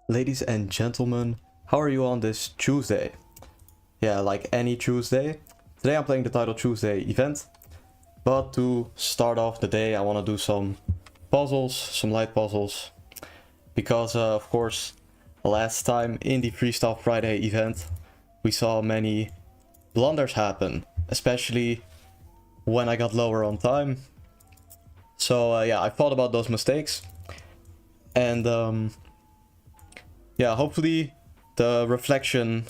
Ladies and gentlemen, how are you on this Tuesday? Yeah, like any Tuesday. Today I'm playing the Title Tuesday event, but to start off the day I want to do some puzzles, some light puzzles, because of course last time in the Freestyle Friday event we saw many blunders happen, especially when I got lower on time. So yeah, I thought about those mistakes, and yeah, hopefully the reflection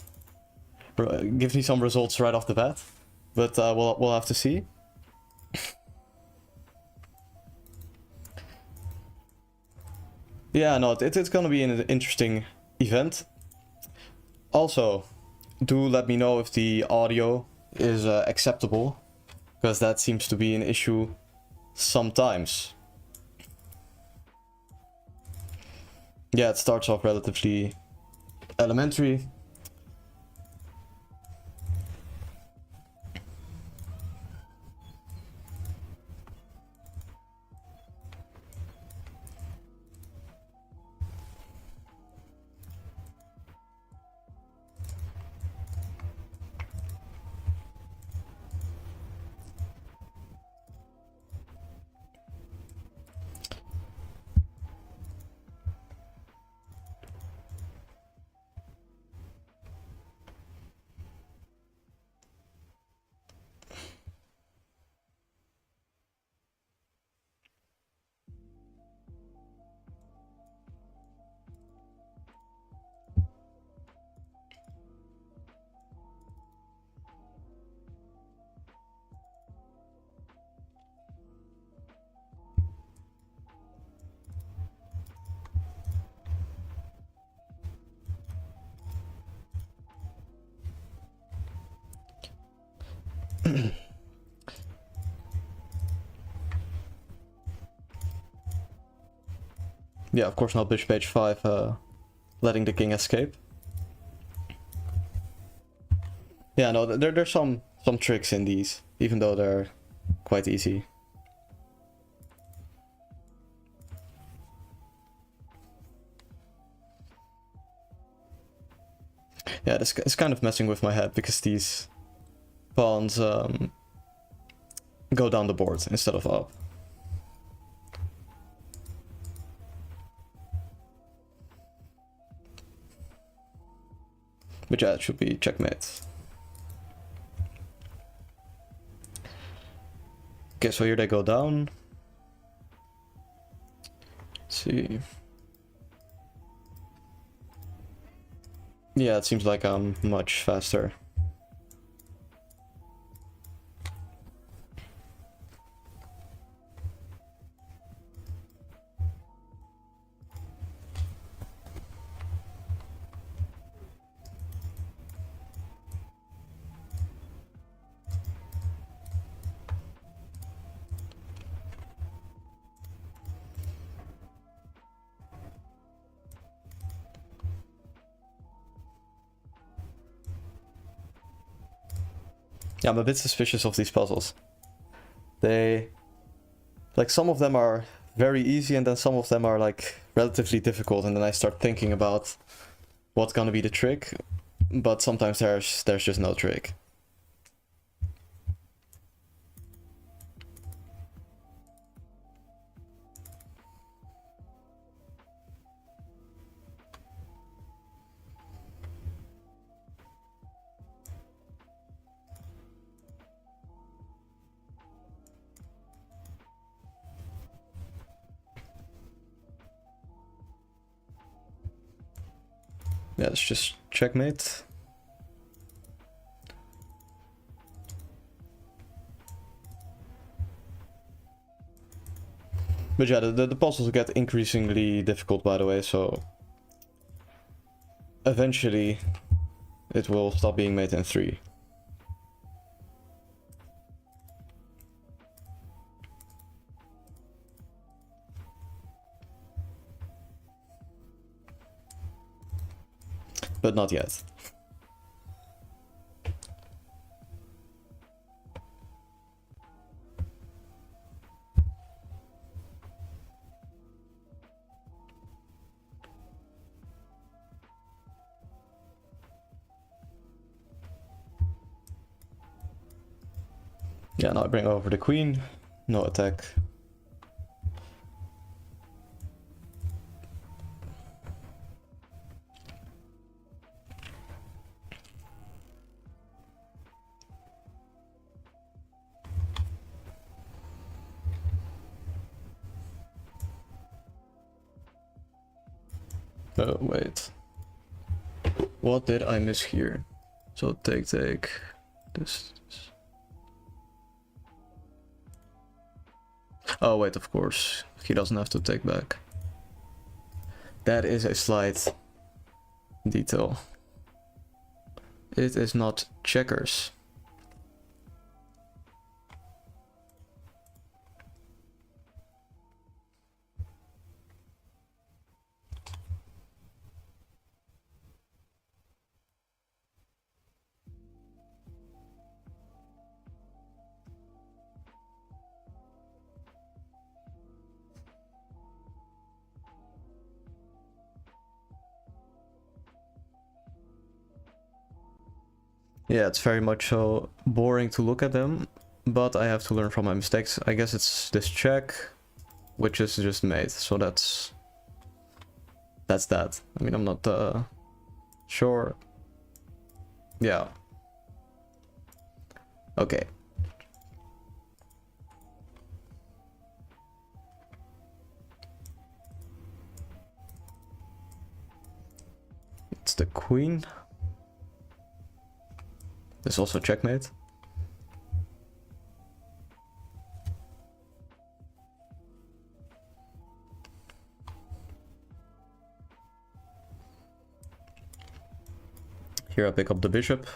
gives me some results right off the bat, but we'll have to see. Yeah, no, it's gonna be an interesting event. Also, do let me know if the audio is acceptable, because that seems to be an issue sometimes. Yeah, it starts off relatively elementary. Yeah, of course not bishop h5, letting the king escape. Yeah, no, there's some tricks in these, even though they're quite easy. Yeah, this is kind of messing with my head because these pawns go down the board instead of up. But yeah, it should be checkmate. Okay, so here they go down. Let's see. Yeah, it seems like I'm much faster. Yeah, I'm a bit suspicious of these puzzles. They... like, some of them are very easy and then some of them are, like, relatively difficult, and then I start thinking about what's gonna be the trick, but sometimes there's just no trick. Yeah, it's just checkmate. But yeah, the puzzles get increasingly difficult, by the way, so eventually it will stop being made in 3. But not yet. Yeah, now I bring over the queen. No attack. Oh, wait. What did I miss here? So take this. Oh wait, of course. He doesn't have to take back. That is a slight detail. It is not checkers. Yeah, it's very much so boring to look at them, but I have to learn from my mistakes. I guess it's this check, which is just made, so that's that. I mean, I'm not sure. Yeah. Okay. It's the queen. There's also checkmate. Here I pick up the bishop.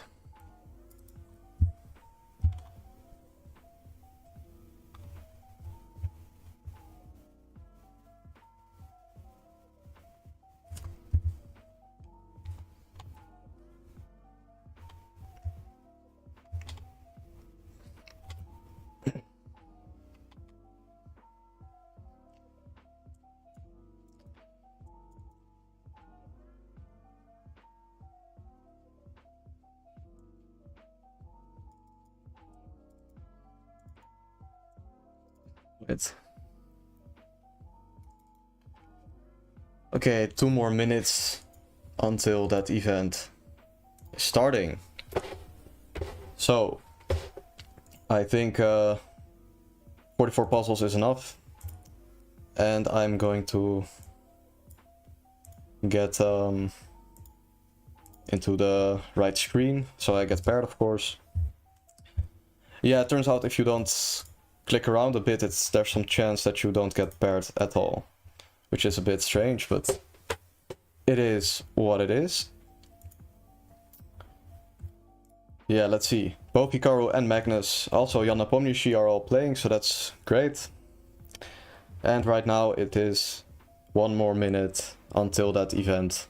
Wait. Okay, 2 more minutes until that event is starting. So, I think 44 puzzles is enough. And I'm going to get into the right screen, so I get paired, of course. Yeah, it turns out if you don't click around a bit, there's some chance that you don't get paired at all, which is a bit strange, but it is what it is. Yeah, let's see. Both Hikaru and Magnus, also Jan Nepomniachtchi are all playing, so that's great. And right now it is 1 more minute until that event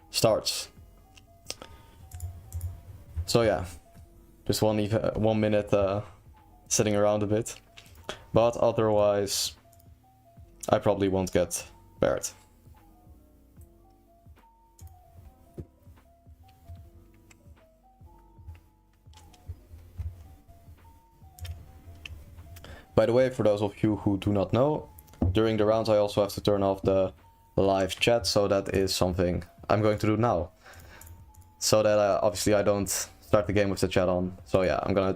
starts. So yeah, just 1 minute sitting around a bit. But otherwise, I probably won't get paired. By the way, for those of you who do not know, during the rounds I also have to turn off the live chat, so that is something I'm going to do now. So that obviously I don't start the game with the chat on. So yeah, I'm gonna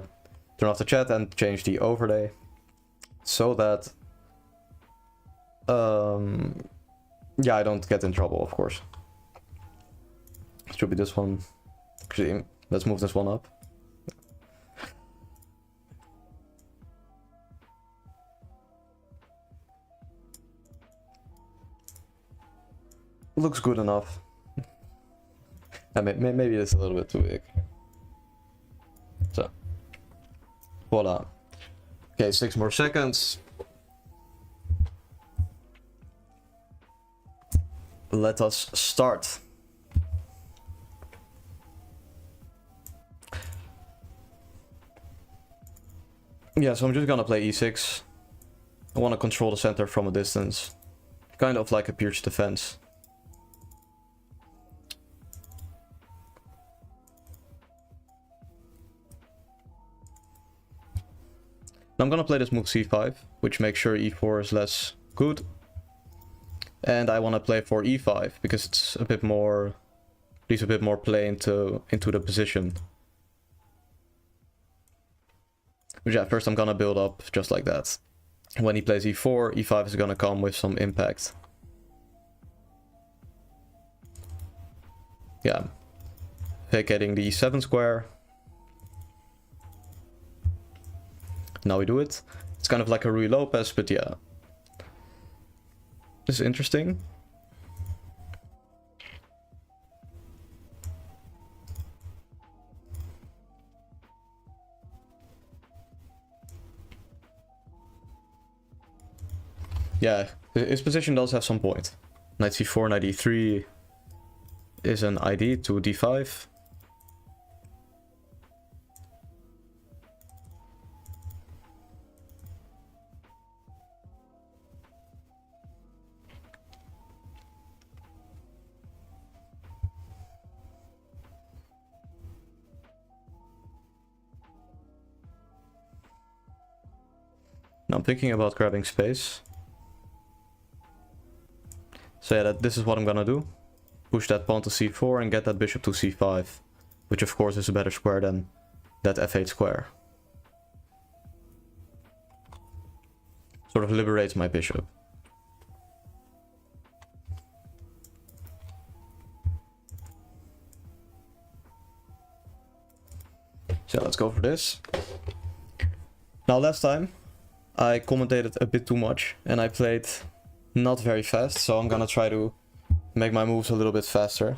turn off the chat and change the overlay so that yeah, I don't get in trouble, of course. Should be this one. Actually, let's move this one up. Looks good enough. I mean, maybe it's a little bit too big. So, voila. Okay, 6 more seconds. Let us start. Yeah, so I'm just gonna play e6. I want to control the center from a distance. Kind of like a pure defense. Now I'm gonna play this move c5, which makes sure e4 is less good. And I want to play for e5 because it's a bit more, leaves a bit more play into the position. But yeah, first I'm gonna build up just like that. When he plays e4, e5 is gonna come with some impact. Yeah, vacating the e7 square. Now we do it. It's kind of like a Rui Lopez, but yeah. This is interesting. Yeah, his position does have some point. Knight c4, knight e3 is an ID to d5. Now I'm thinking about grabbing space. So yeah, this is what I'm gonna do. Push that pawn to c4 and get that bishop to c5. Which of course is a better square than that f8 square. Sort of liberates my bishop. So let's go for this. Now last time I commentated a bit too much and I played not very fast, so I'm gonna try to make my moves a little bit faster.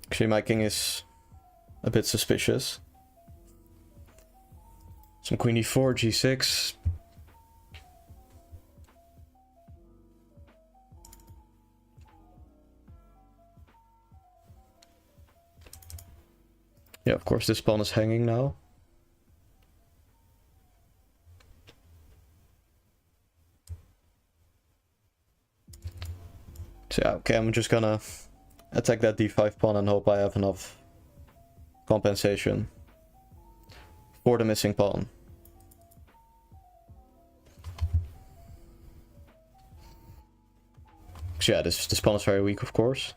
Actually, my king is a bit suspicious. Some queen e4, g6. Yeah, of course this pawn is hanging now. So yeah, okay, I'm just gonna attack that d5 pawn and hope I have enough compensation for the missing pawn. So yeah, this pawn is very weak, of course.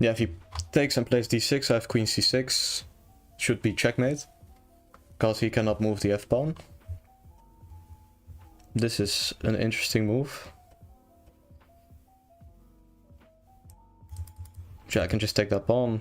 Yeah, if he takes and plays d6, I have queen c6. Should be checkmate, because he cannot move the f-pawn. This is an interesting move. Yeah, I can just take that pawn.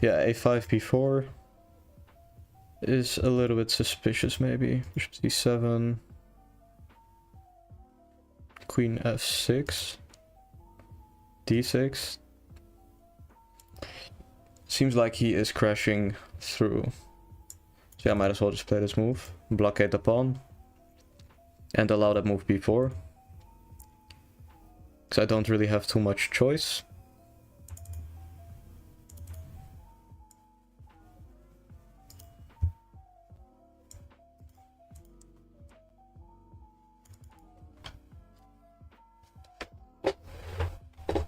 Yeah, a5, b4 is a little bit suspicious maybe. Bishop c7. Queen f6. d6. Seems like he is crashing through. So yeah, I might as well just play this move. Blockade the pawn. And allow that move b4. Because I don't really have too much choice.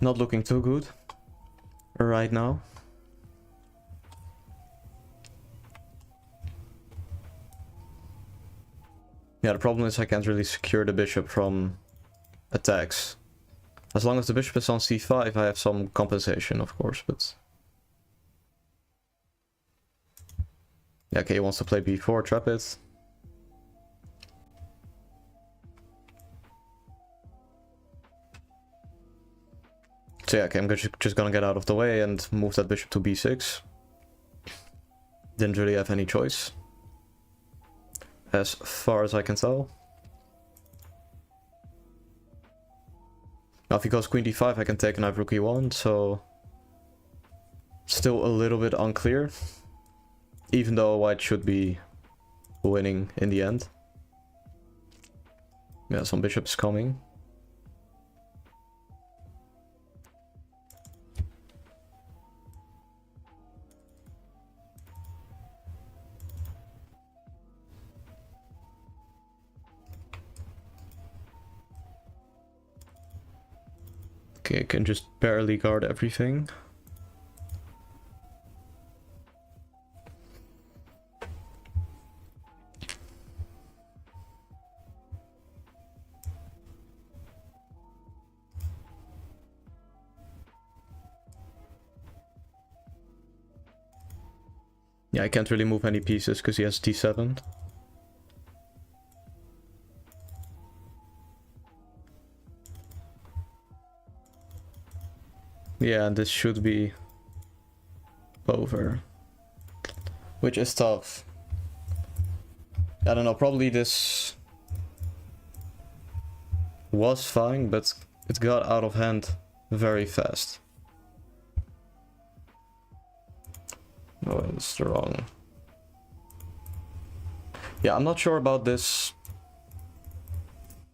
Not looking too good right now. Yeah, the problem is I can't really secure the bishop from attacks. As long as the bishop is on c5, I have some compensation, of course, but... Yeah, okay, he wants to play b4, trap it. So yeah, okay, I'm just gonna get out of the way and move that bishop to b6. Didn't really have any choice, as far as I can tell. Now if he goes queen d5, I can take knight rook e1, so still a little bit unclear. Even though white should be winning in the end. Yeah, some bishops coming. Okay, I can just barely guard everything. Yeah, I can't really move any pieces because he has d7. Yeah, this should be over. Which is tough. I don't know, probably this was fine, but it got out of hand very fast. Oh, it's wrong. Yeah, I'm not sure about this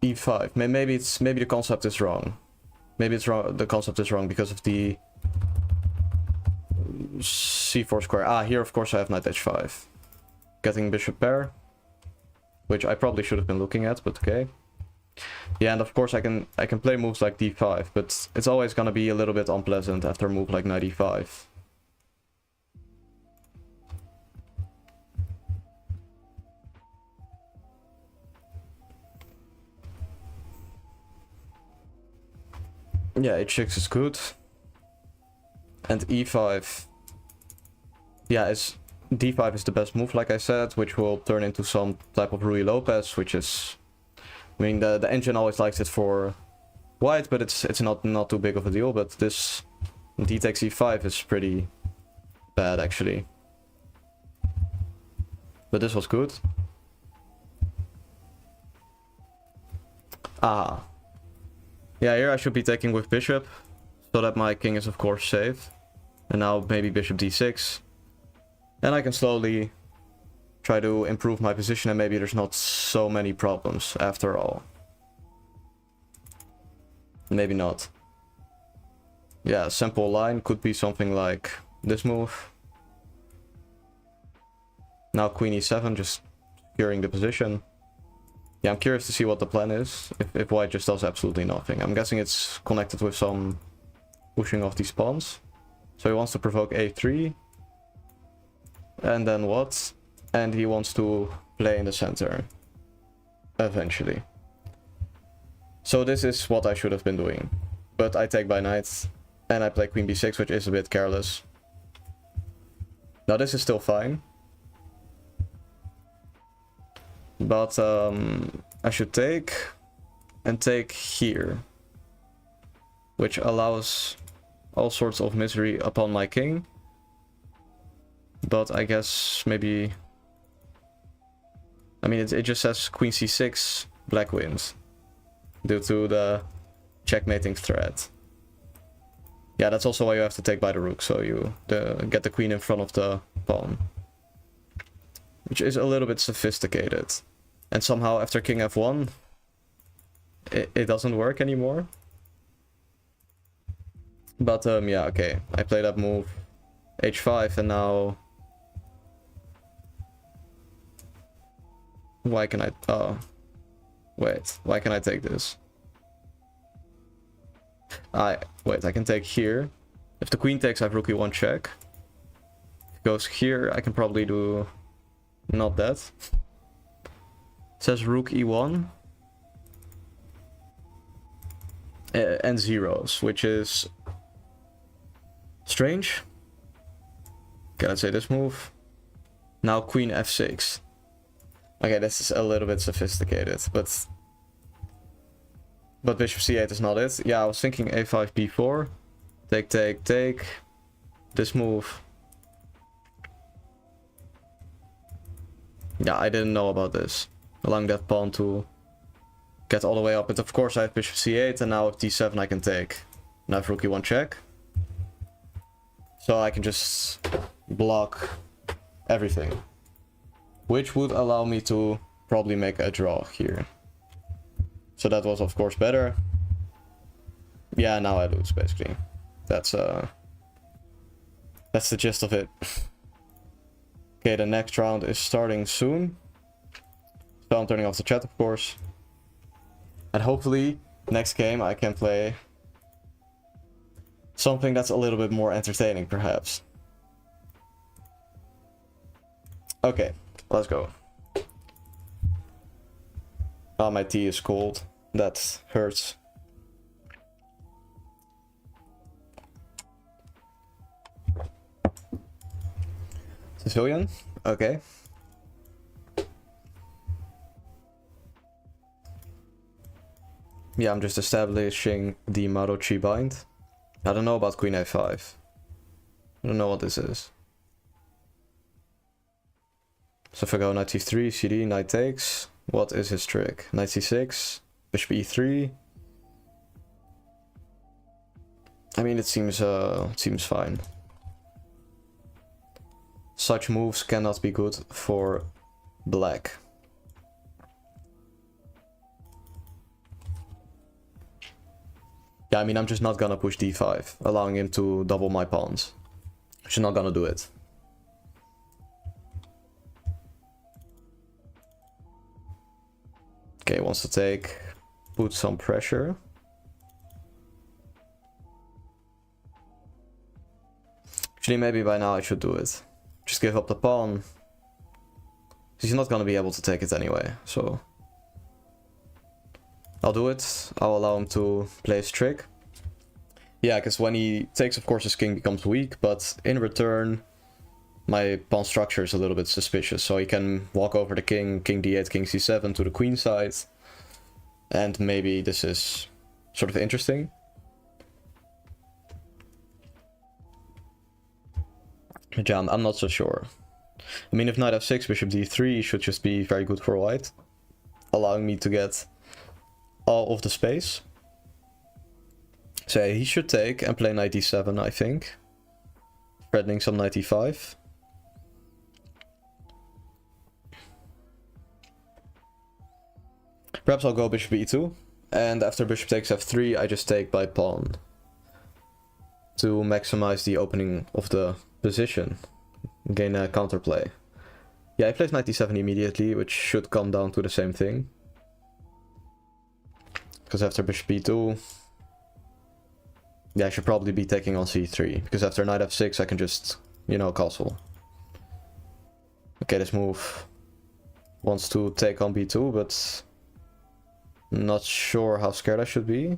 e5. Maybe the concept is wrong. Maybe it's wrong. The concept is wrong because of the c4 square. Ah, here of course I have knight h5, getting bishop pair, which I probably should have been looking at, but okay. Yeah, and of course I can play moves like d5, but it's always gonna be a little bit unpleasant after a move like knight e5. Yeah, h6 is good. And e5. Yeah, d5 is the best move, like I said, which will turn into some type of Ruy Lopez, which is... I mean, the engine always likes it for white, but it's not too big of a deal. But this d takes e5 is pretty bad, actually. But this was good. Ah. Yeah, here I should be taking with bishop, so that my king is of course safe. And now maybe bishop d6. And I can slowly try to improve my position, and maybe there's not so many problems after all. Maybe not. Yeah, a simple line could be something like this move. Now queen e7, just securing the position. Yeah, I'm curious to see what the plan is, if white just does absolutely nothing. I'm guessing it's connected with some pushing of these pawns. So he wants to provoke a3. And then what? And he wants to play in the center. Eventually. So this is what I should have been doing. But I take by knight, and I play queen b6, which is a bit careless. Now this is still fine. But I should take and take here, which allows all sorts of misery upon my king. But I guess maybe... I mean, it just says queen c6, black wins, due to the checkmating threat. Yeah, that's also why you have to take by the rook, so you get the queen in front of the pawn. Which is a little bit sophisticated. And somehow after king f1, it doesn't work anymore. But yeah, okay. I play that move, h5, and now... Why can I... Oh. Wait, why can I take this? Wait, I can take here. If the queen takes, I have rook e1 check. If it goes here, I can probably do... Not that. It says rook e1 and zeros, which is strange. Can I say this move? Now queen f6. Okay, this is a little bit sophisticated, but bishop c8 is not it. Yeah, I was thinking a5 b4, take, take, take. This move. Yeah, I didn't know about this. Allowing that pawn to get all the way up. But of course I have bishop c8, and now with d7 I can take. And I have rook e1 check. So I can just block everything. Which would allow me to probably make a draw here. So that was of course better. Yeah, now I lose basically. That's the gist of it. Okay, the next round is starting soon. So I'm turning off the chat of course. And hopefully next game I can play something that's a little bit more entertaining perhaps. Okay, let's go. Oh, my tea is cold. That hurts. Sicilian? Okay. Yeah, I'm just establishing the Marochi bind. I don't know about queen a5. I don't know what this is. So if I go knight c3, cd, knight takes. What is his trick? Knight c6, bishop e3. I mean, it seems fine. Such moves cannot be good for black. Yeah, I mean, I'm just not gonna push d5, allowing him to double my pawns. Just not gonna do it. Okay, wants to take, put some pressure. Actually, maybe by now I should do it. Just give up the pawn. He's not gonna be able to take it anyway, so I'll do it. I'll allow him to play his trick. Yeah, because when he takes, of course, his king becomes weak, but in return, my pawn structure is a little bit suspicious. So he can walk over the king, king d8, king c7 to the queen side. And maybe this is sort of interesting. Yeah, I'm not so sure. I mean, if knight f6, bishop d3 should just be very good for white, allowing me to get all of the space. So he should take and play knight d7, I think, threatening some knight e5. Perhaps I'll go bishop e2, and after bishop takes f3, I just take by pawn to maximize the opening of the position, gain a counterplay. Yeah, I plays knight d7 immediately, which should come down to the same thing. Because after bishop e2, yeah, I should probably be taking on c3, because after knight f6 I can just, you know, castle. Okay, this move wants to take on b2, but not sure how scared I should be.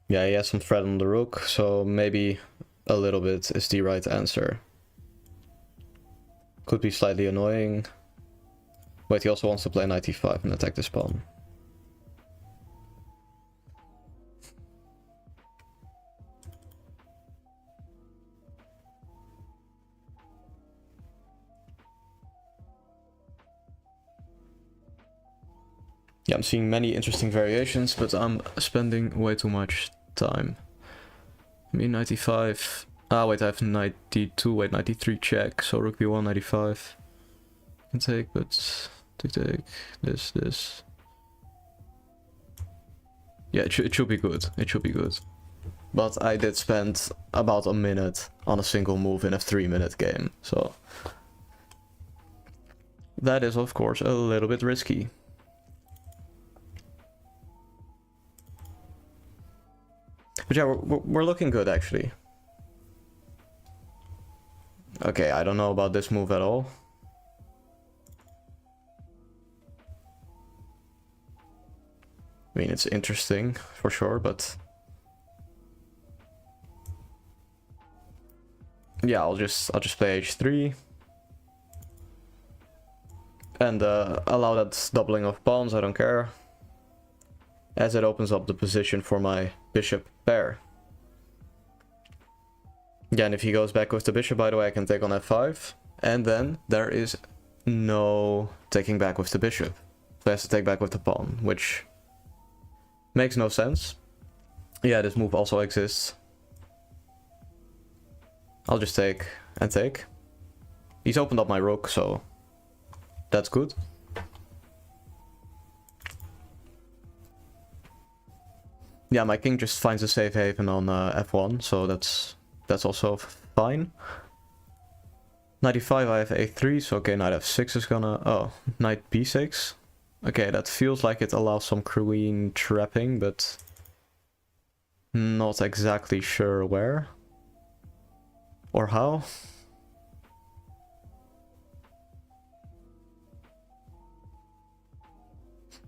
Yeah, he has some threat on the rook, so maybe a little bit is the right answer. Could be slightly annoying. Wait, he also wants to play knight e5 and attack this pawn. Yeah, I'm seeing many interesting variations, but I'm spending way too much time. I mean, knight e5. Ah, wait, I have knight d2. Wait, knight d3 check. So rook b1, knight e5. Can take, but take this. Yeah, it should be good. It should be good. But I did spend about a minute on a single move in a 3-minute game, so that is of course a little bit risky. But yeah, we're looking good actually. Okay, I don't know about this move at all. I mean, it's interesting for sure, but yeah, I'll just play h3 and allow that doubling of pawns. I don't care, as it opens up the position for my bishop pair. Yeah, and if he goes back with the bishop, by the way, I can take on f5, and then there is no taking back with the bishop. So he has to take back with the pawn, which makes no sense. Yeah, this move also exists. I'll just take and take. He's opened up my rook, so that's good. Yeah, my king just finds a safe haven on f1, so that's also fine. Knight e5, I have a3, so okay, knight f6 is gonna... Oh, knight b6. Okay, that feels like it allows some queen trapping, but not exactly sure where or how.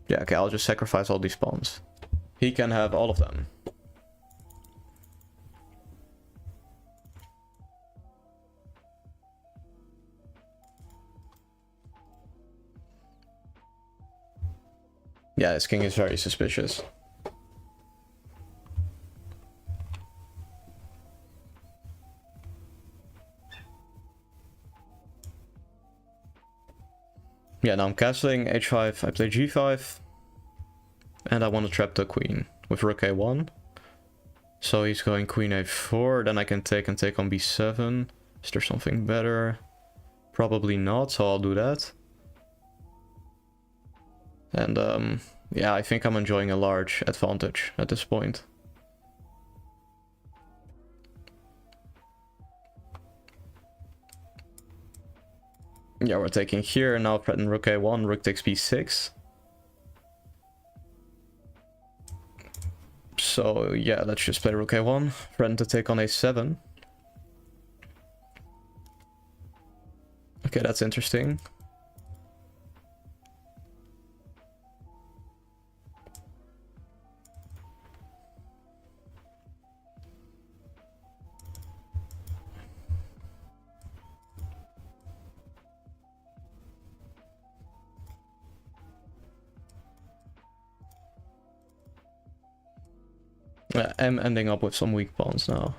Yeah, okay, I'll just sacrifice all these pawns. He can have all of them. Yeah, this king is very suspicious. Yeah, now I'm castling h5, I play g5. And I want to trap the queen with rook a1. So he's going queen a4, then I can take and take on b7. Is there something better? Probably not, so I'll do that. And yeah, I think I'm enjoying a large advantage at this point. Yeah, we're taking here, now threaten rook a1, rook takes b6. So yeah, let's just play rook a1, threaten to take on a7. Okay, that's interesting. I'm ending up with some weak pawns now.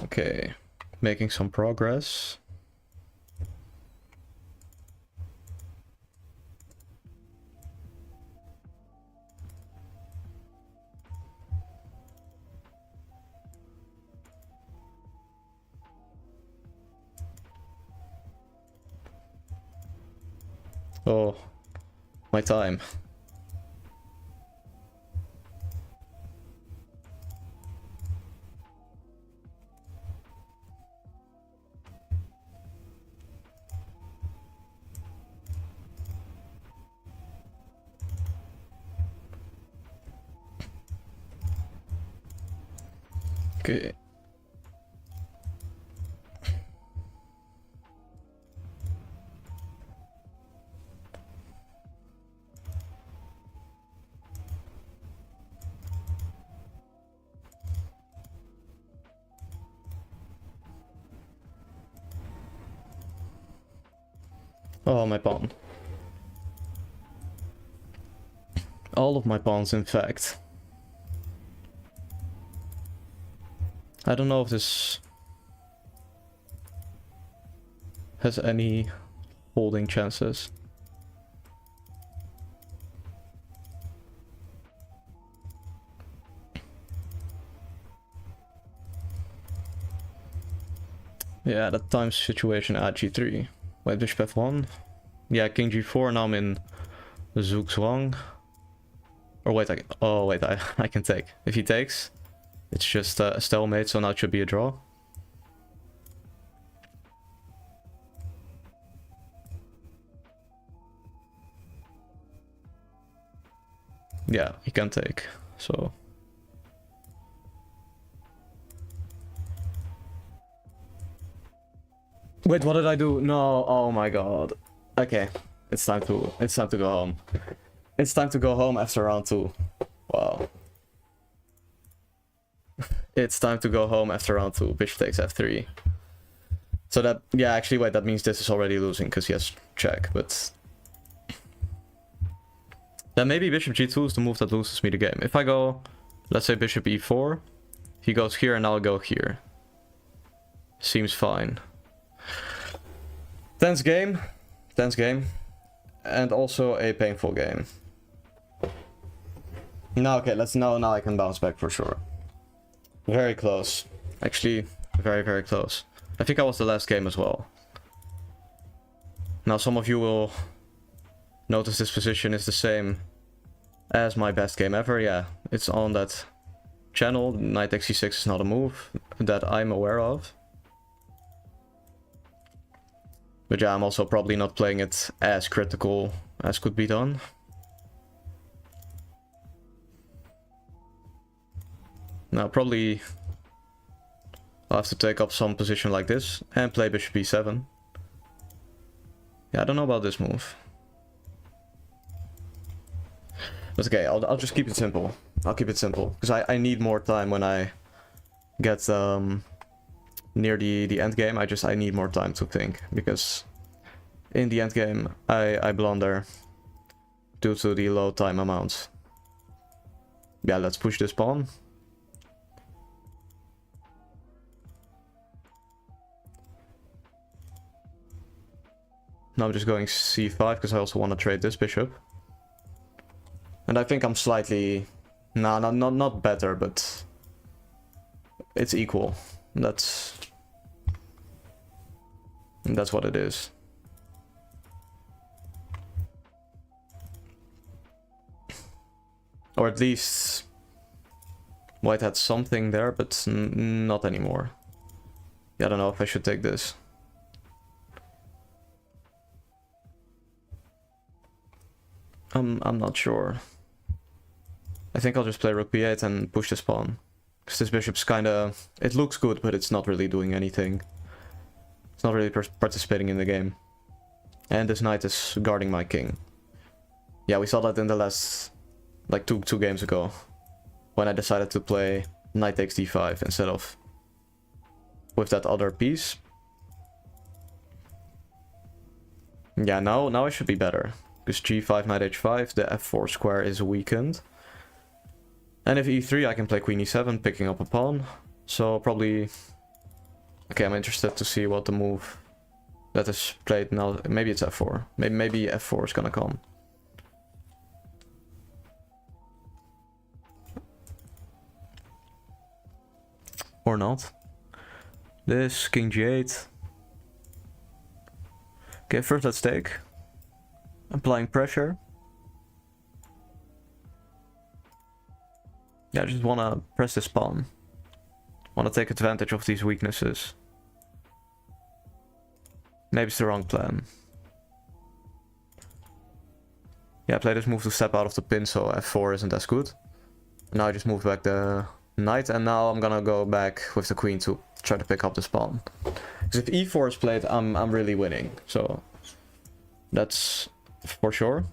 Okay, making some progress. Oh, my time. Okay. Oh, my pawn. All of my pawns, in fact. I don't know if this has any holding chances. Yeah, that time situation at g3. Wait, bishop f1. Yeah, king g4, now I'm in zugzwang. Or wait, I can take. If he takes, it's just a stalemate, so now it should be a draw. Yeah, he can take, so... Wait, what did I do? No, oh my god. Okay, it's time to go home. It's time to go home after round 2. Wow. It's time to go home after round 2. Bishop takes f3. So that, yeah, actually, wait, that means this is already losing, because he has check, but... Then maybe bishop g2 is the move that loses me the game. If I go, let's say bishop e4, he goes here and I'll go here. Seems fine. Tense game. Tense game. And also a painful game. Now, okay, now I can bounce back for sure. Very close. Actually, very, very close. I think I was the last game as well. Now, some of you will notice this position is the same as my best game ever. Yeah, it's on that channel. Knight xc6 is not a move that I'm aware of. But yeah, I'm also probably not playing it as critical as could be done. Now, probably I'll have to take up some position like this and play bishop e7. Yeah, I don't know about this move. But okay, I'll just keep it simple. I'll keep it simple. Because I need more time when I get near the end game. I need more time to think. Because in the end game, I blunder due to the low time amount. Yeah, let's push this pawn. Now I'm just going c5 because I also want to trade this bishop. And I think I'm slightly... Nah, not better, but... It's equal. That's what it is. Or at least... White had something there, but not anymore. Yeah, I don't know if I should take this. I'm not sure. I think I'll just play rook b8 and push this pawn. Because this bishop's kinda... It looks good, but it's not really doing anything. It's not really participating in the game. And this knight is guarding my king. Yeah, we saw that in the last... Like two games ago. When I decided to play knight takes d5 instead of... with that other piece. Yeah, now I should be better. Because g5, knight h5, the f4 square is weakened. And if e3, I can play queen e7, picking up a pawn. So probably... Okay, I'm interested to see what the move that is played now. Maybe it's f4. Maybe f4 is gonna come. Or not. This, king g8. Okay, first let's take. Applying pressure. Yeah, I just wanna press this pawn. Wanna take advantage of these weaknesses. Maybe it's the wrong plan. Yeah, I play this move to step out of the pin, so f4 isn't as good. Now I just move back the knight, and now I'm gonna go back with the queen to try to pick up this pawn. Because if e4 is played, I'm really winning. So that's for sure.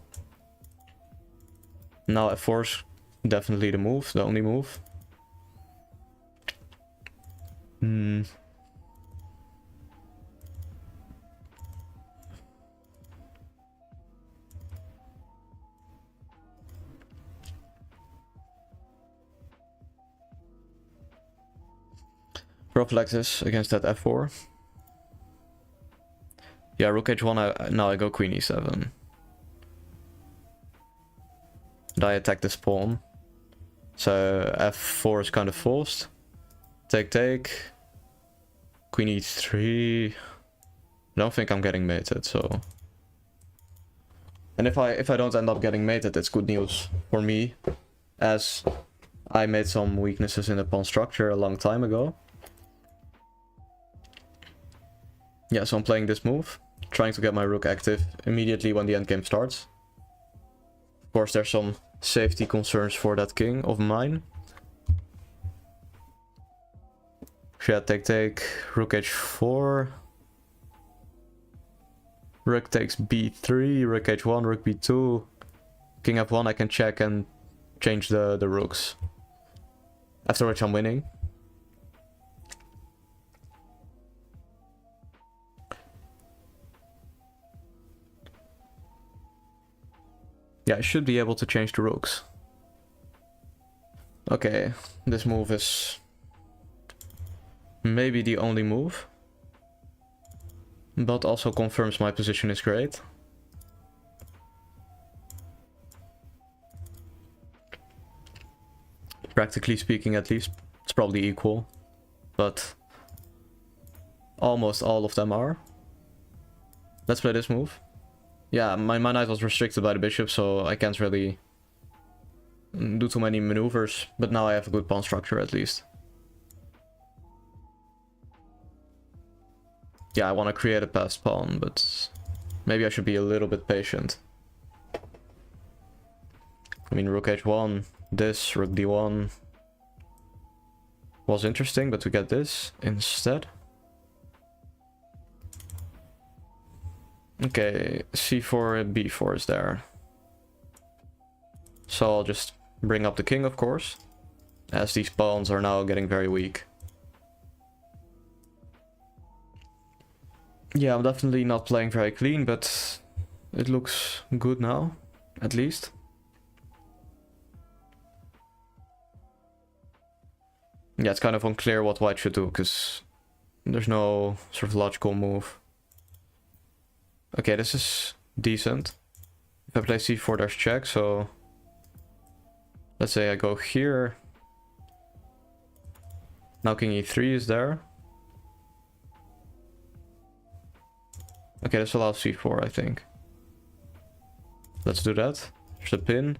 Now f4 is definitely the move, the only move. Prophylaxis against that f4. Yeah, rook h1, now I go queen e7. And I attack this pawn. So f4 is kind of forced. Take. Queen e3. I don't think I'm getting mated, so... And if I don't end up getting mated, it's good news for me. As I made some weaknesses in the pawn structure a long time ago. Yeah, so I'm playing this move. Trying to get my rook active immediately when the endgame starts. Of course, there's some safety concerns for that king of mine. Yeah, take. Rook h4. Rook takes b3, rook h1, rook b2. King f1, I can check and change the rooks. After which I'm winning. Yeah, I should be able to change the rooks. Okay, this move is maybe the only move, but also confirms my position is great. Practically speaking, at least, it's probably equal, but almost all of them are. Let's play this move. Yeah, my knight was restricted by the bishop, so I can't really do too many maneuvers, but now I have a good pawn structure at least. Yeah, I want to create a passed pawn, but maybe I should be a little bit patient. I mean, rook h1, this, rook d1 was interesting, but we get this instead. Okay, c4 and b4 is there. So I'll just bring up the king, of course, as these pawns are now getting very weak. Yeah, I'm definitely not playing very clean, but it looks good now, at least. Yeah, it's kind of unclear what white should do, because there's no sort of logical move. Okay, this is decent. If I play c4, there's check, so let's say I go here. Now king e3 is there. Okay, this allows c4, I think. Let's do that. There's a pin.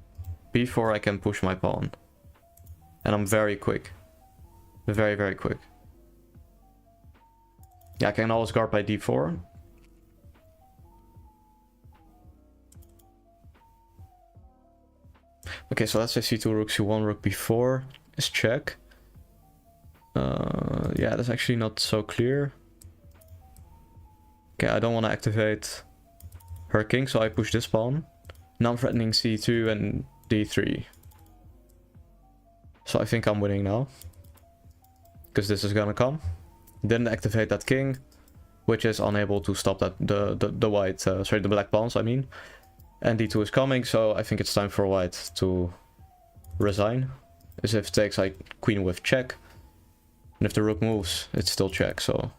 b4, I can push my pawn. And I'm very quick. Very, very quick. Yeah, I can always guard by d4. Okay, so let's say c2, rook c1, rook b4 is check. Yeah, that's actually not so clear. Okay, I don't want to activate her king, so I push this pawn. Now I'm threatening c2 and d3. So I think I'm winning now, because this is gonna come. Didn't activate that king, which is unable to stop that the white, sorry, the black pawns, I mean. And d2 is coming, so I think it's time for white to resign. As if it takes like queen with check, and if the rook moves, it's still check. So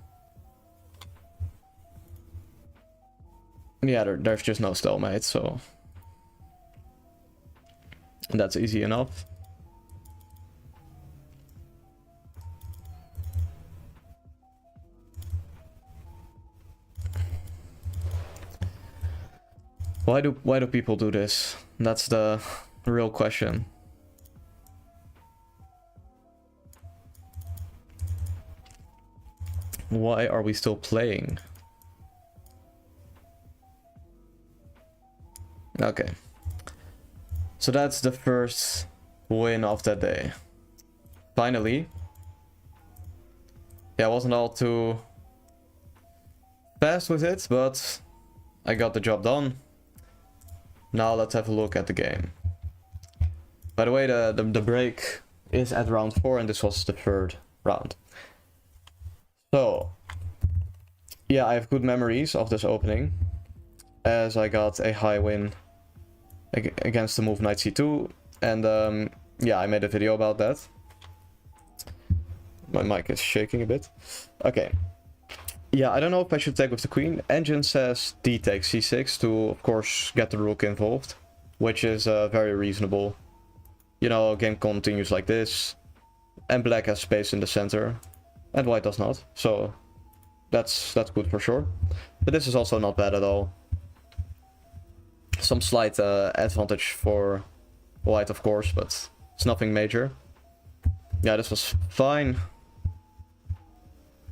yeah, there's just no stalemate, so that's easy enough. Why do people do this? That's the real question. Why are we still playing? Okay. So that's the first win of that day. Finally. Yeah, I wasn't all too fast with it, but I got the job done. Now let's have a look at the game. By the way, the break is at round 4 and this was the third round. So, yeah, I have good memories of this opening, as I got a high win against the move knight c2, and yeah, I made a video about that. My mic is shaking a bit. Okay. Yeah, I don't know if I should take with the queen. Engine says d takes c6 to, of course, get the rook involved, which is very reasonable. You know, game continues like this, and black has space in the center, and white does not. So that's good for sure. But this is also not bad at all. Some slight advantage for white, of course, but it's nothing major. Yeah, this was fine.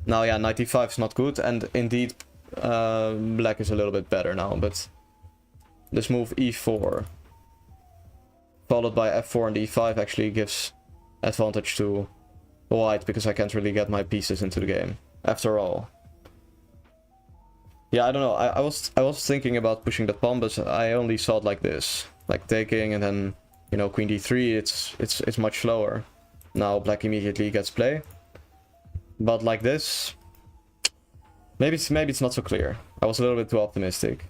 Now, yeah, 95 is not good, and indeed, black is a little bit better now, but this move e4, followed by f4 and e5, actually gives advantage to white, because I can't really get my pieces into the game, after all. Yeah, I don't know, I was thinking about pushing the pawn, but I only saw it like this, like taking, and then, you know, queen d3, it's much slower. Now black immediately gets play. But like this, maybe it's not so clear. I was a little bit too optimistic.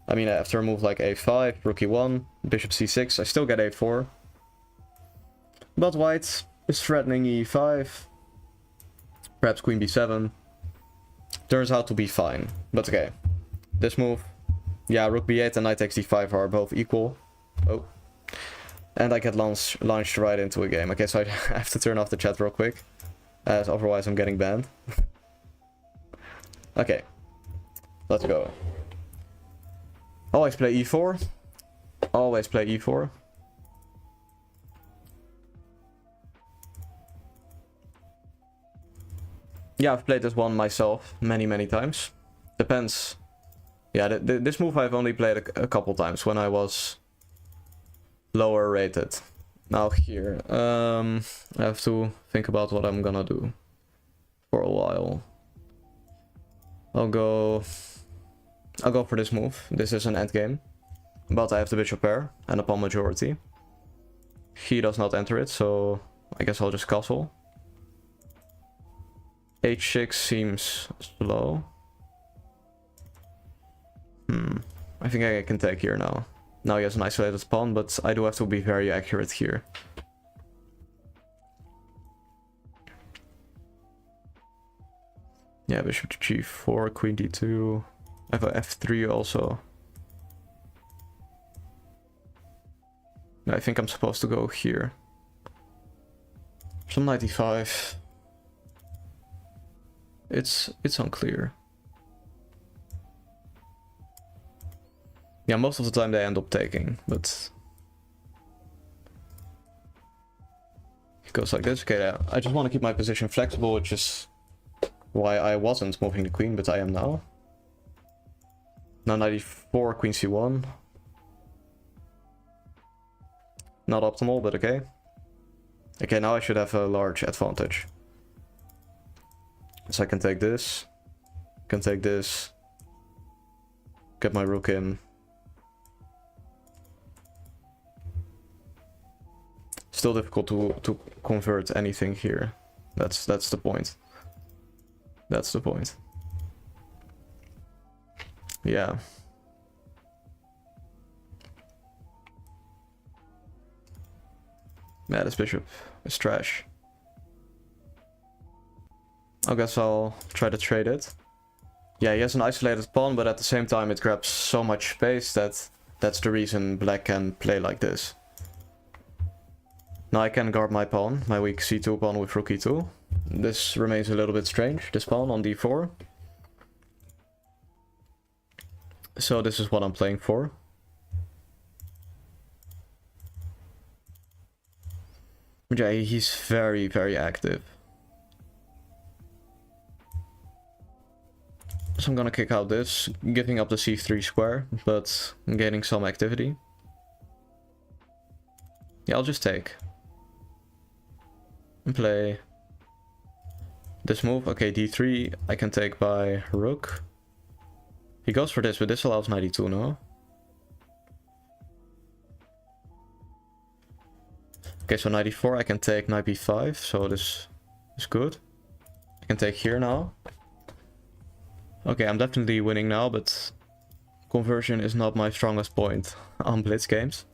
I mean, after a move like a5, rook e1, bishop c6, I still get a4. But white is threatening e5. Perhaps queen b7. Turns out to be fine. But okay. This move. Yeah, rook b8 and knight takes d5 are both equal. Oh. And I get launched right into a game. Okay, so I have to turn off the chat real quick. As otherwise I'm getting banned. Okay. Let's go. Always play e4. Always play e4. Yeah, I've played this one myself many times. Depends. Yeah, this move I've only played a couple times when I was lower rated. Now here, I have to think about what I'm gonna do for a while. I'll go for this move. This is an endgame, but I have the bishop pair and a pawn majority. He does not enter it, so I guess I'll just castle. h6 seems slow. I think I can take here now. Now he has an isolated pawn, but I do have to be very accurate here. Yeah, bishop to g4, queen d2. I have a f3 also. I think I'm supposed to go here. Some knight e5. It's unclear. Yeah, most of the time they end up taking, but it goes like this. Okay, yeah. I just want to keep my position flexible, which is why I wasn't moving the queen, but I am now. Now knight e4, queen c1. Not optimal, but okay. Okay, now I should have a large advantage. So I can take this, can take this, get my rook in. Still difficult to convert anything here. That's the point. That's the point. Yeah. Yeah, this bishop is trash. I guess I'll try to trade it. Yeah, he has an isolated pawn, but at the same time it grabs so much space that's the reason black can play like this. Now I can guard my pawn, my weak c2 pawn with rook e2. This remains a little bit strange, this pawn on d4. So this is what I'm playing for. Yeah, he's very active. So I'm gonna kick out this, giving up the c3 square, but gaining some activity. Yeah, I'll just take. And play this move. Okay, d3 I can take by rook. He goes for this, but this allows knight e2 now. Okay, so knight e4 I can take knight b5, so this is good. I can take here now. Okay, I'm definitely winning now, but conversion is not my strongest point on blitz games.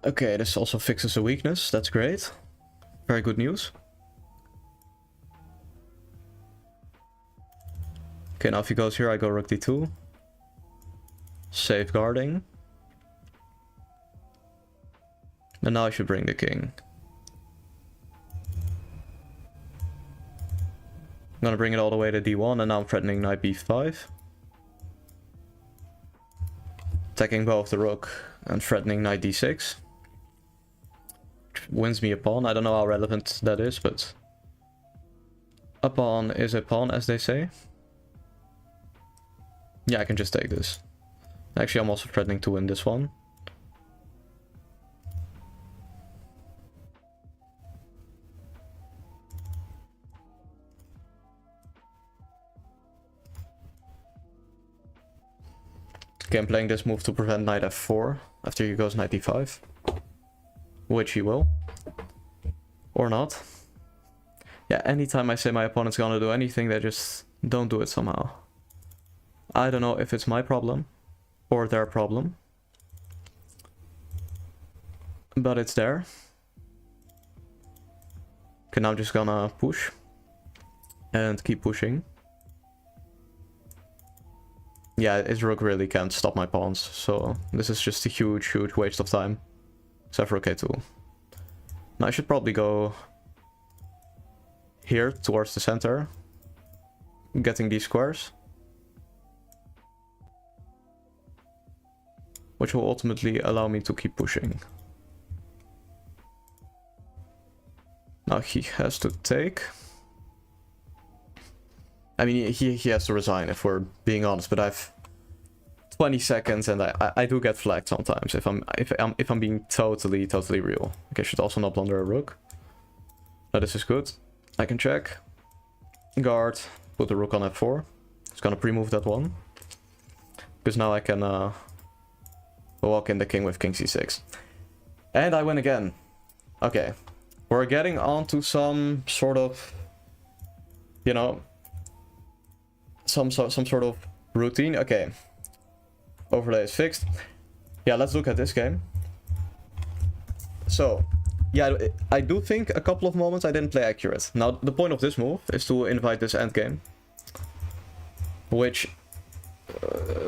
Okay, this also fixes a weakness, that's great. Very good news. Okay, now if he goes here, I go rook d2. Safeguarding. And now I should bring the king. I'm gonna bring it all the way to d1, and now I'm threatening knight b5. Attacking both the rook and threatening knight d6. Which wins me a pawn. I don't know how relevant that is, but a pawn is a pawn, as they say. Yeah, I can just take this. Actually, I'm also threatening to win this one. Okay, I'm playing this move to prevent knight f4. after he goes knight d5. Which he will. Or not. Yeah, anytime I say my opponent's gonna do anything, they just don't do it somehow. I don't know if it's my problem or their problem. But it's there. Okay, now I'm just gonna push. And keep pushing. Yeah, his rook really can't stop my pawns, so this is just a huge, huge waste of time. Except for k2. Now I should probably go here towards the center, getting these squares, which will ultimately allow me to keep pushing. Now he has to take. I mean, he has to resign if we're being honest, but I've 20 seconds and I do get flagged sometimes if I'm being totally real. Okay, I should also not blunder a rook. Now this is good. I can check. Guard. Put the rook on f4. It's gonna pre-move that one. Because now I can walk in the king with king c6. And I win again. Okay. We're getting onto some sort of, you know, some sort of routine. Okay. Overlay is fixed. Yeah, let's look at this game. So, yeah, I do think a couple of moments I didn't play accurate. Now, the point of this move is to invite this endgame. Which,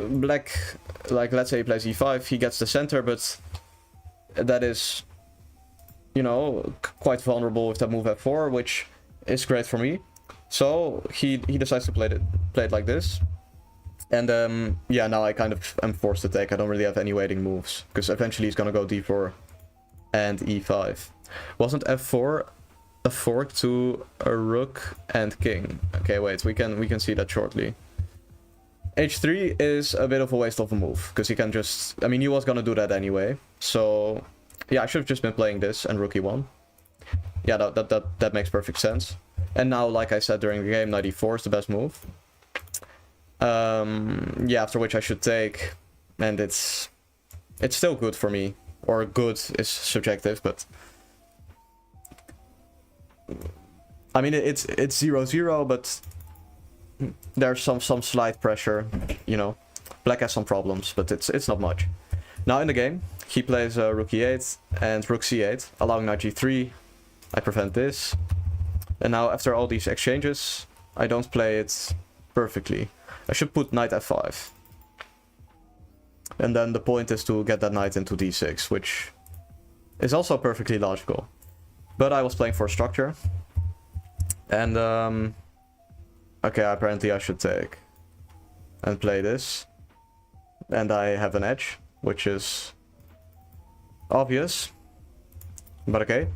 black, like, let's say he plays e5, he gets the center, but that is, you know, quite vulnerable with that move f4, which is great for me. So, he decides to play it like this. And yeah, now I kind of am forced to take. I don't really have any waiting moves, because eventually he's gonna go d4 and e5. Wasn't f4 a fork to a rook and king? Okay, wait, we can see that shortly. h3 is a bit of a waste of a move, because he can just, I mean, he was gonna do that anyway. So yeah, I should have just been playing this and rook e1. Yeah, that makes perfect sense. And now, like I said during the game, knight e4 is the best move. Yeah, after which I should take, and it's still good for me, or good is subjective, but I mean it's 0-0, but there's some slight pressure, you know. Black has some problems, but it's not much. Now in the game, he plays rook e8 and rook c8, allowing knight g3. I prevent this, and now after all these exchanges, I don't play it perfectly. I should put knight f5. And then the point is to get that knight into d6, which is also perfectly logical. But I was playing for structure. And, okay, apparently I should take and play this. And I have an edge, which is obvious. But okay.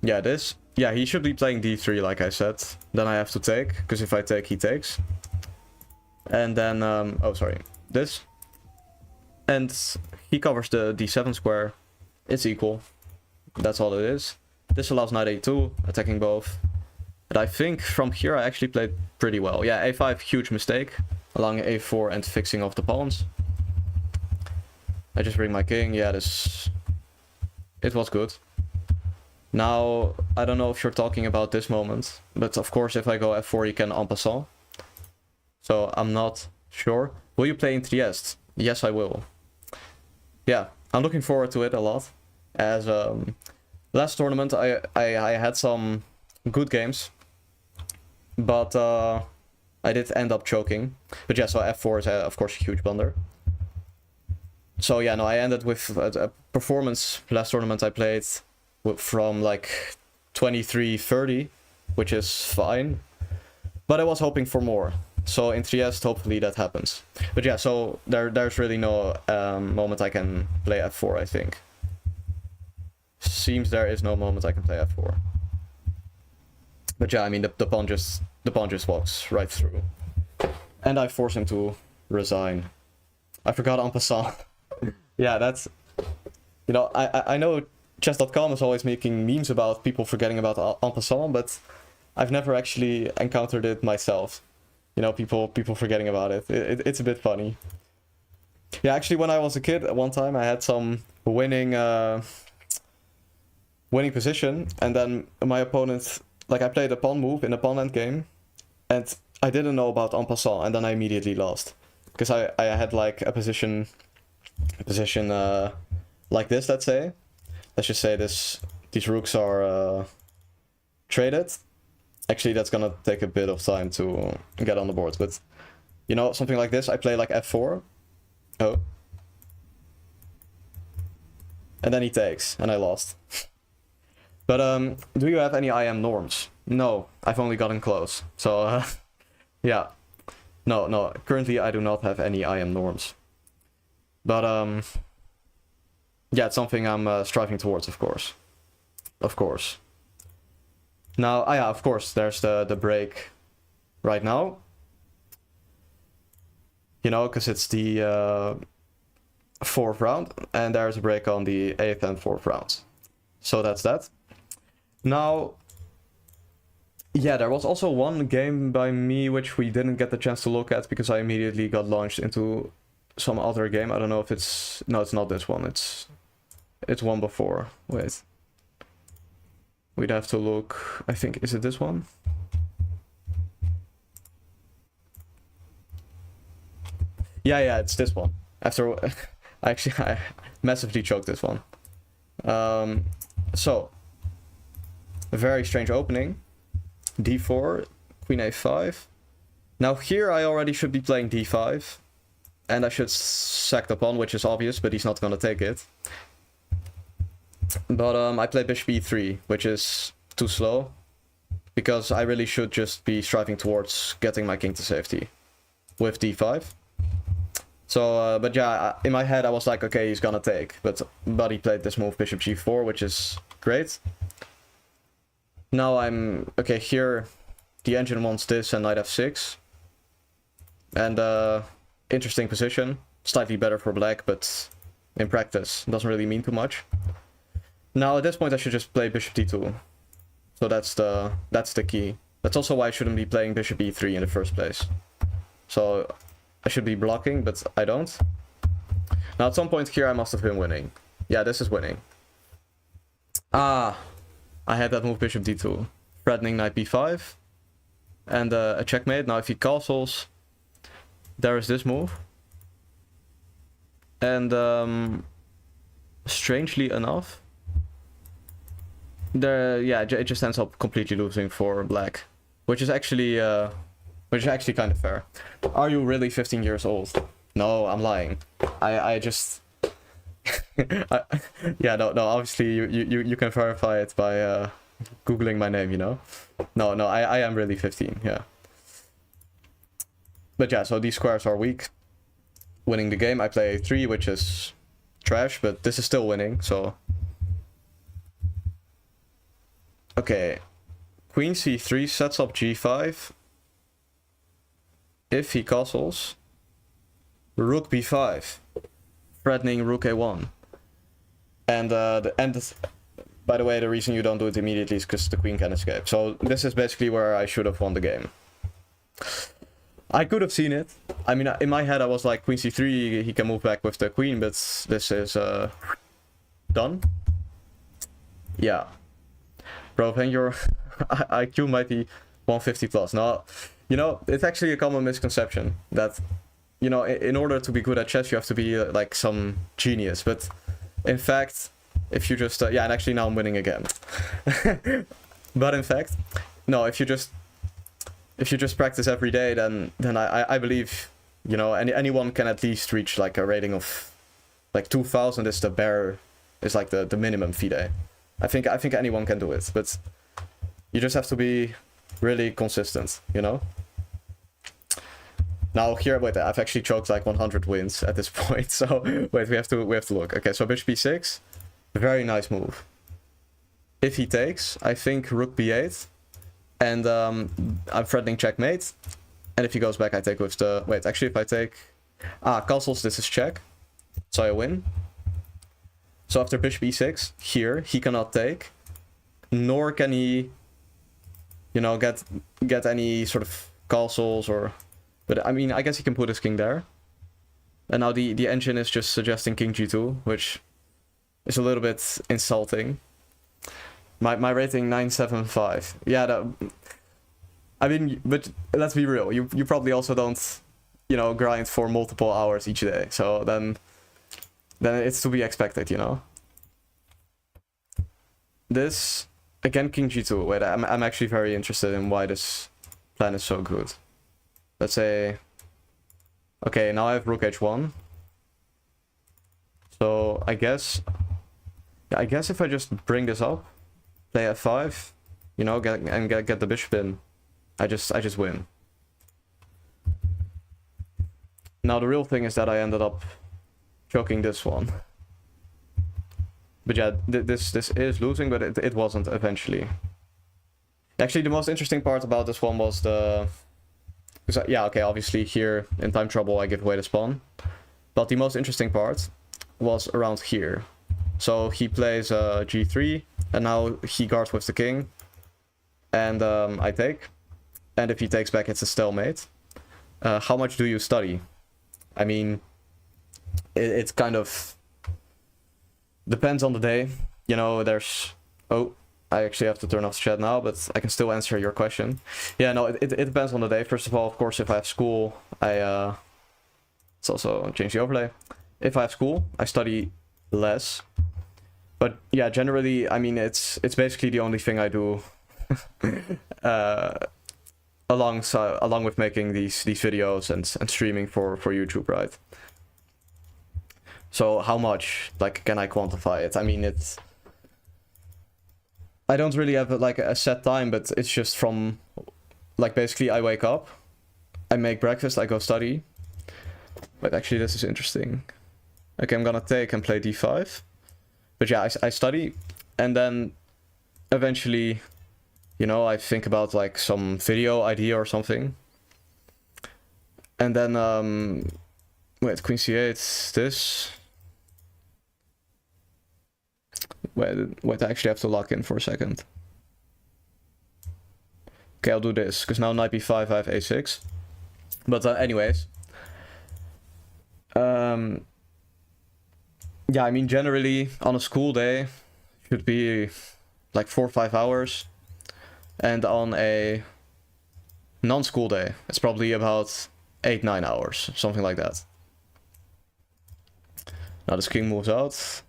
Yeah, this. Yeah, he should be playing d3, like I said. Then I have to take, because if I take, he takes. And then, oh, sorry, this. And he covers the d7 square. It's equal. That's all it is. This allows knight a2, attacking both. And I think from here I actually played pretty well. Yeah, a5, huge mistake. Allowing a4 and fixing off the pawns. I just bring my king. Yeah, this... It was good. Now, I don't know if you're talking about this moment, but of course if I go f4 you can en passant. So I'm not sure. Will you play in Trieste? Yes, I will. Yeah, I'm looking forward to it a lot. As last tournament I had some good games, but I did end up choking. But yeah, so f4 is of course a huge blunder. So yeah, no, I ended with a performance last tournament I played from like 23-30, which is fine, but I was hoping for more. So in Trieste, hopefully that happens. But yeah, so there's really no moment I can play f4, I think. Seems there is no moment I can play f4. But yeah, I mean the pawn just walks right through, and I force him to resign. I forgot en passant. Yeah, that's, you know, I know chess.com is always making memes about people forgetting about en passant, but I've never actually encountered it myself. You know, people forgetting about it. It's a bit funny. Yeah, actually, when I was a kid, at one time I had some winning position, and then my opponent, like, I played a pawn move in a pawn end game, and I didn't know about en passant, and then I immediately lost because I had like a position like this. Let's just say these rooks are traded. Actually, that's gonna take a bit of time to get on the board, but you know, something like this, I play like f4. Oh. And then he takes, and I lost. But do you have any IM norms? No, I've only gotten close. So yeah. No, currently I do not have any IM norms. But yeah, it's something I'm striving towards, of course. Of course. Now, yeah, of course, there's the break right now. You know, because it's the 4th round, and there's a break on the 8th and 4th rounds. So that's that. Now, yeah, there was also one game by me which we didn't get the chance to look at because I immediately got launched into some other game. I don't know if it's... No, it's not this one. It's one before. Wait. We'd have to look... I think... Is it this one? Yeah, it's this one. After... I massively choked this one. So... A very strange opening. D4, Queen A5. Now here I already should be playing D5. And I should sack the pawn, which is obvious, but he's not gonna take it. But I play Bishop E3, which is too slow. Because I really should just be striving towards getting my king to safety. With D5. So, but yeah, in my head I was like, okay, he's gonna take. But he played this move, Bishop G4, which is great. Now I'm... Okay, here the engine wants this and knight f6. And interesting position. Slightly better for black, but in practice doesn't really mean too much. Now at this point I should just play Bishop D2. So that's the key. That's also why I shouldn't be playing Bishop E3 in the first place. So I should be blocking, but I don't. Now at some point here I must have been winning. Yeah, this is winning. Ah, I had that move Bishop D2. Threatening knight B5. And a checkmate. Now if he castles, there is this move. And strangely enough, it just ends up completely losing for black, which is actually kind of fair. Are you really 15 years old? No, I'm lying. I just yeah, no, obviously you can verify it by googling my name, you know. No, I am really 15, yeah. But yeah, so these squares are weak. Winning the game, I play 3, which is trash, but this is still winning, so... Okay, Queen C3 sets up G5. If he castles, Rook B5, threatening Rook A1. And by the way, the reason you don't do it immediately is because the queen can escape. So this is basically where I should have won the game. I could have seen it. I mean, in my head I was like, Queen C3, he can move back with the queen, but this is done. Yeah. Bro, when your IQ might be 150 plus. Now, you know, it's actually a common misconception that, you know, in order to be good at chess, you have to be like some genius. But in fact, if you just... yeah, and actually now I'm winning again. But in fact, no, if you just practice every day, then I believe, you know, anyone can at least reach like a rating of like 2000 is like the minimum FIDE. I think anyone can do it, but you just have to be really consistent, you know. Now here, wait, I've actually choked like 100 wins at this point. So wait, we have to look. Okay, so Bishop B6, very nice move. If he takes, I think Rook B8, and I'm threatening checkmate. And if he goes back, I take with the... Wait, actually, if I take... castles, this is check. So I win. So after Bishop E6, here, he cannot take. Nor can he, you know, get any sort of castles or... But I mean, I guess he can put his king there. And now the engine is just suggesting king g2, which is a little bit insulting. My rating 975. Yeah, I mean, but let's be real. You probably also don't, you know, grind for multiple hours each day. So then it's to be expected, you know. This again, king g2. Wait, I'm actually very interested in why this plan is so good. Let's say, okay, now I have rook h1. So I guess if I just bring this up, play f5, you know, get the bishop in, I just win. Now the real thing is that I ended up choking this one. But yeah, this is losing, but it wasn't eventually. Actually, the most interesting part about this one was the... Yeah, okay, obviously here in time trouble I give away the spawn. But the most interesting part was around here. So he plays g3, and now he guards with the king. And I take. And if he takes back, it's a stalemate. How much do you study? I mean, it's kind of... depends on the day. You know, there's... Oh, I actually have to turn off the chat now, but I can still answer your question. Yeah, no, it depends on the day. First of all, of course, if I have school, let's also change the overlay. If I have school, I study less. But yeah, generally, I mean, it's basically the only thing I do along with making these videos and streaming for YouTube, right? So how much, like, can I quantify it? I mean, I don't really have like a set time, but it's just from, like, basically I wake up, I make breakfast, I go study. But actually this is interesting. Okay, I'm gonna take and play d5. But yeah, I study, and then eventually, you know, I think about like some video idea or something. And then, wait, queen c8, this. Wait, I actually have to lock in for a second. Okay, I'll do this, because now knight b5, I have a6. But anyways. Yeah, I mean, generally, on a school day, should be like 4 or 5 hours. And on a non-school day, it's probably about 8-9 hours, something like that. Now this king moves out.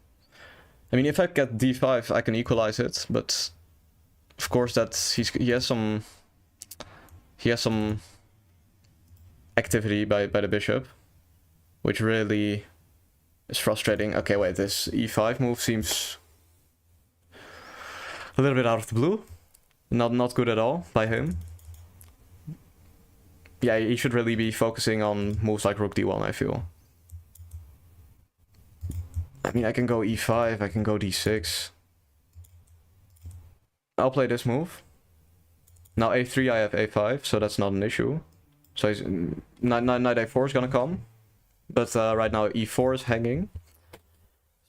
I mean, if I get d5, I can equalize it, but of course that he has some activity by the bishop, which really is frustrating. Okay, wait, this e5 move seems a little bit out of the blue. Not good at all by him. Yeah, he should really be focusing on moves like rook d1, I feel. I mean, I can go e5, I can go d6. I'll play this move. Now a3, I have a5, so that's not an issue. So he's, knight a4 is gonna come. But right now e4 is hanging.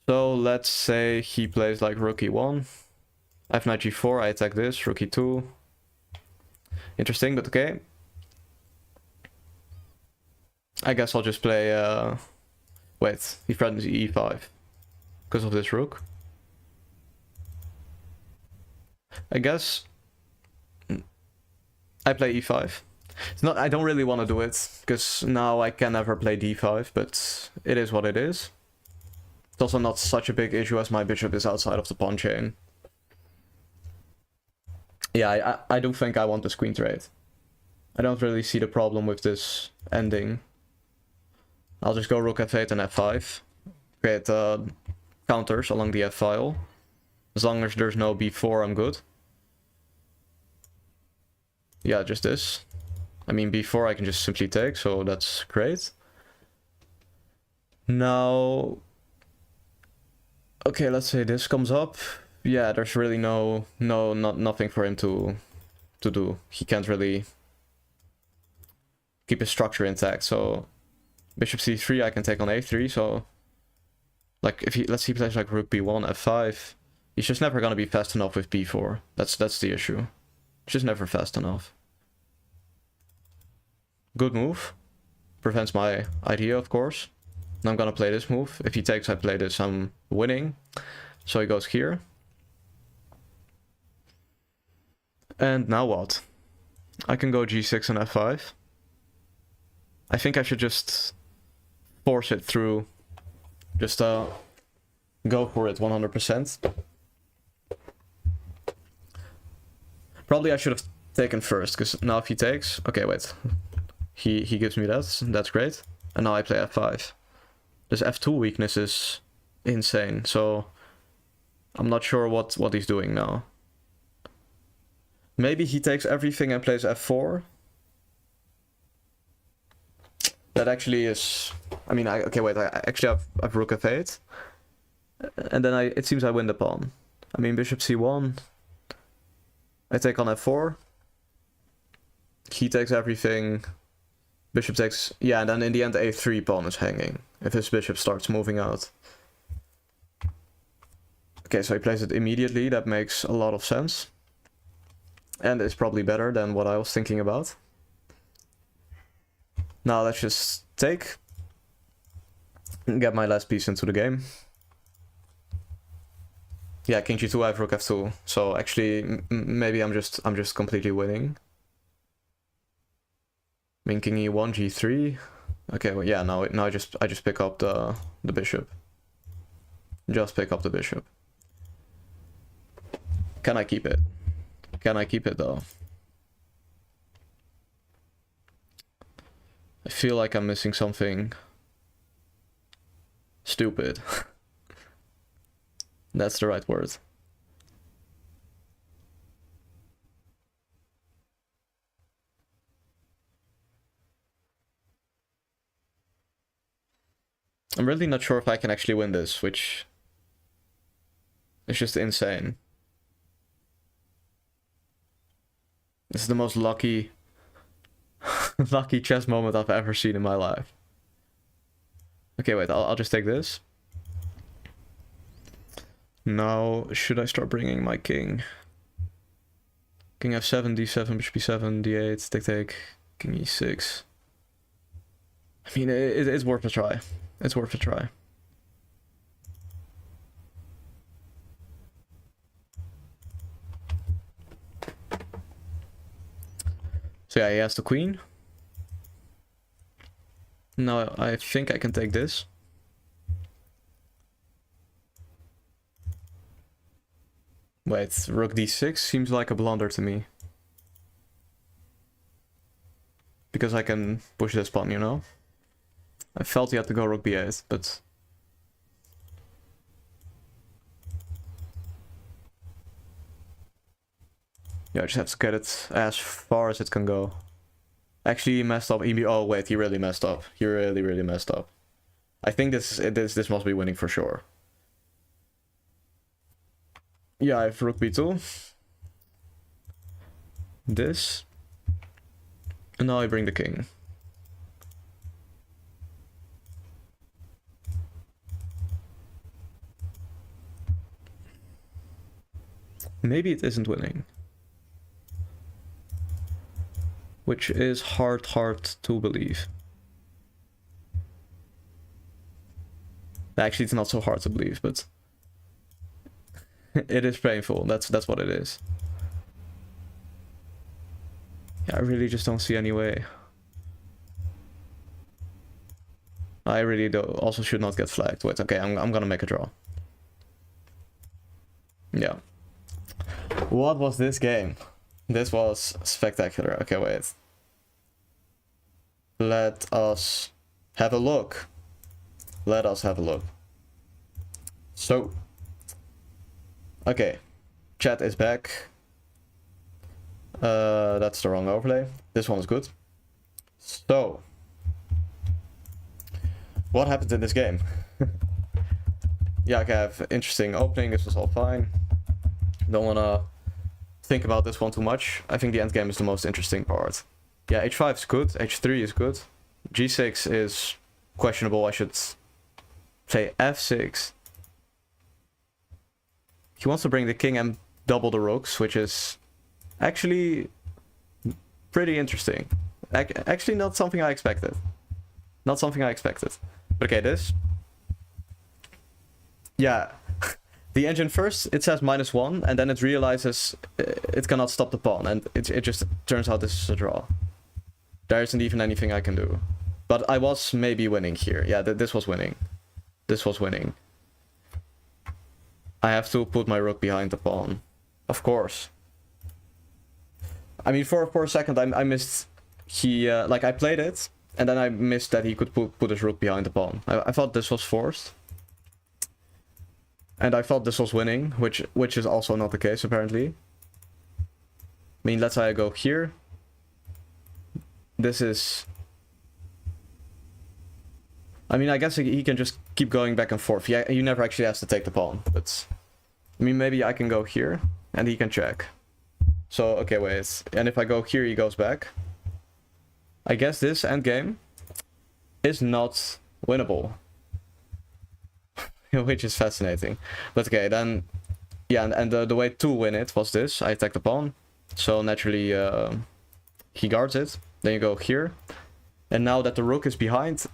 So let's say he plays like rook e1. I have knight g4, I attack this, rook e2. Interesting, but okay. I guess I'll just play... Wait, he threatens e5. Because of this rook. I guess I play e5. It's not, I don't really want to do it, because now I can never play d5, but it is what it is. It's also not such a big issue as my bishop is outside of the pawn chain. Yeah, I do think I want this queen trade. I don't really see the problem with this ending. I'll just go rook f8 and f5. Create counters along the f file. As long as there's no b4, I'm good. Yeah, just this. I mean, b4 I can just simply take, so that's great. Now... Okay, let's say this comes up. Yeah, there's really nothing for him to do. He can't really keep his structure intact, so... Bishop c3, I can take on a3, so... Like, if he, let's see, he plays like rook b1, f5. He's just never gonna be fast enough with b4. That's the issue. It's just never fast enough. Good move. Prevents my idea, of course. And I'm gonna play this move. If he takes, I play this, I'm winning. So he goes here. And now what? I can go g6 and f5. I think I should just force it through. Just go for it 100%. Probably I should have taken first, because now if he takes... Okay, wait. He gives me that. That's great. And now I play f5. This f2 weakness is insane, so I'm not sure what he's doing now. Maybe he takes everything and plays f4. That actually is... I mean, okay, wait. I actually have rook f8. And then it seems I win the pawn. I mean, bishop c1. I take on f4. He takes everything. Bishop takes... Yeah, and then in the end a3 pawn is hanging. If his bishop starts moving out. Okay, so he plays it immediately. That makes a lot of sense. And it's probably better than what I was thinking about. Now let's just take. And get my last piece into the game. Yeah, king g2, I have rook f2. So actually, maybe I'm just completely winning. I mean, king e1, g3. Okay, well, yeah. Now I just pick up the bishop. Just pick up the bishop. Can I keep it? Can I keep it though? I feel like I'm missing something stupid. That's the right word. I'm really not sure if I can actually win this, which is just insane. This is the most lucky lucky chess moment I've ever seen in my life. Okay, wait, I'll just take this. Now, should I start bringing my king? King f7, d7, bishop b7, d8, take, king e6. I mean, it's worth a try. It's worth a try. So yeah, he has the queen. Now I think I can take this. Wait, rook d6 seems like a blunder to me. Because I can push this pawn, you know? I felt he had to go rook b8, but... Yeah, I just have to get it as far as it can go. Actually, he messed up. Oh wait, he really messed up. He really messed up. I think this must be winning for sure. Yeah, I have rook b2. This. And now I bring the king. Maybe it isn't winning. Which is hard to believe. Actually, it's not so hard to believe, but it is painful. That's what it is. Yeah, I really just don't see any way. I really also should not get flagged. Wait, okay, I'm gonna make a draw. Yeah. What was this game? This was spectacular. Okay, wait. Let us have a look. Let us have a look. So, okay, chat is back. That's the wrong overlay. This one is good. So, what happened in this game? Yeah, okay, I have interesting opening. This was all fine. Don't wanna think about this one too much. I think the endgame is the most interesting part. Yeah, h5 is good, h3 is good, g6 is questionable. I should play f6. He wants to bring the king and double the rooks, which is actually pretty interesting. Actually, not something I expected. Not something I expected. But okay, this. Yeah. The engine first, it says -1, and then it realizes it cannot stop the pawn, and it just turns out this is a draw. There isn't even anything I can do. But I was maybe winning here. Yeah, this was winning. This was winning. I have to put my rook behind the pawn. Of course. I mean, for a second, I missed... like, I played it, and then I missed that he could put his rook behind the pawn. I thought this was forced. And I thought this was winning, which is also not the case, apparently. I mean, let's say I go here. This is... I mean, I guess he can just keep going back and forth. Yeah, he never actually has to take the pawn, but... I mean, maybe I can go here, and he can check. So, okay, wait. And if I go here, he goes back. I guess this endgame is not winnable. Which is fascinating. But okay, then... Yeah, and the way to win it was this. I attack the pawn. So naturally, he guards it. Then you go here. And now that the rook is behind,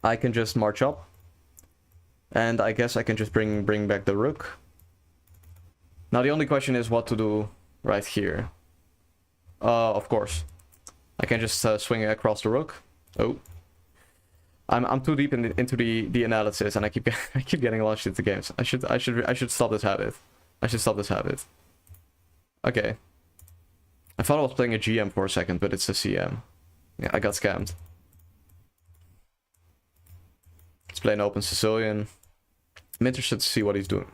I can just march up. And I guess I can just bring back the rook. Now the only question is what to do right here. Of course. I can just swing it across the rook. Oh. I'm too deep into the analysis, and I keep getting launched into games. I should stop this habit. I should stop this habit. Okay. I thought I was playing a GM for a second, but it's a CM. Yeah, I got scammed. Let's play an open Sicilian. I'm interested to see what he's doing.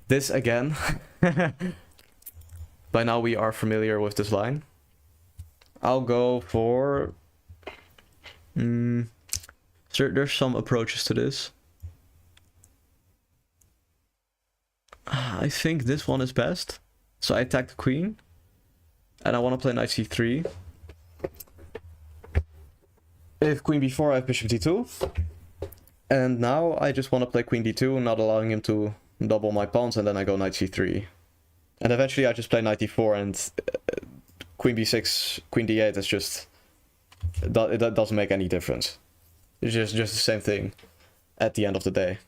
This again. By now we are familiar with this line. I'll go for... there's some approaches to this. I think this one is best. So I attack the queen. And I want to play knight c3. If queen b4, I have bishop d2. And now I just want to play queen d2, not allowing him to double my pawns, and then I go knight c3. And eventually I just play knight d4, and queen b6, queen d8 is just... That doesn't make any difference. It's just the same thing at the end of the day.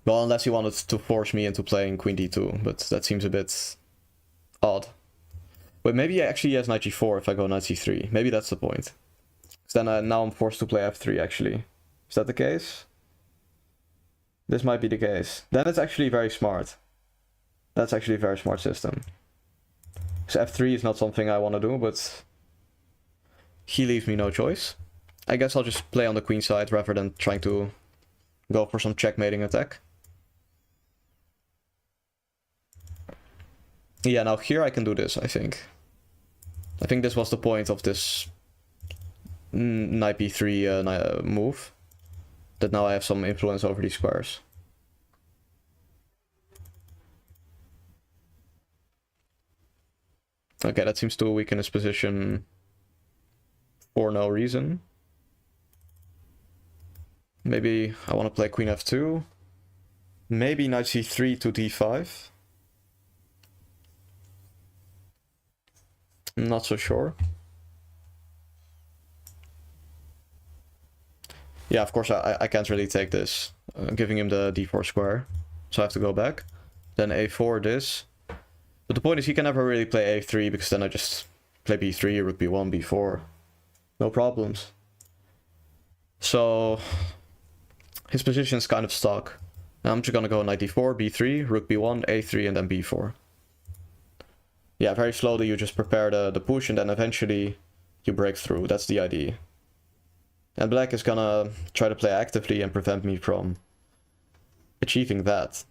Well, unless he wanted to force me into playing queen d2, but that seems a bit odd. But maybe actually he has knight g4 if I go knight c3. Maybe that's the point. So then now I'm forced to play f3 actually. Is that the case? This might be the case. Then it's actually very smart. That's actually a very smart system. So f3 is not something I want to do, but he leaves me no choice. I guess I'll just play on the queen side rather than trying to go for some checkmating attack. Yeah, now here I can do this, I think. I think this was the point of this knight b3 move. That now I have some influence over these squares. Okay, that seems to weaken his position for no reason. Maybe I want to play queen f2. Maybe knight c3 to d5. I'm not so sure. Yeah, of course I can't really take this. I'm giving him the d4 square. So I have to go back. Then a4 this. But the point is he can never really play a3 because then I just play b3, rook b1, b4. No problems. So his position is kind of stuck. Now I'm just gonna go knight d4, b3, rook b1, a3, and then b4. Yeah, very slowly you just prepare the push and then eventually you break through. That's the idea. And black is gonna try to play actively and prevent me from achieving that.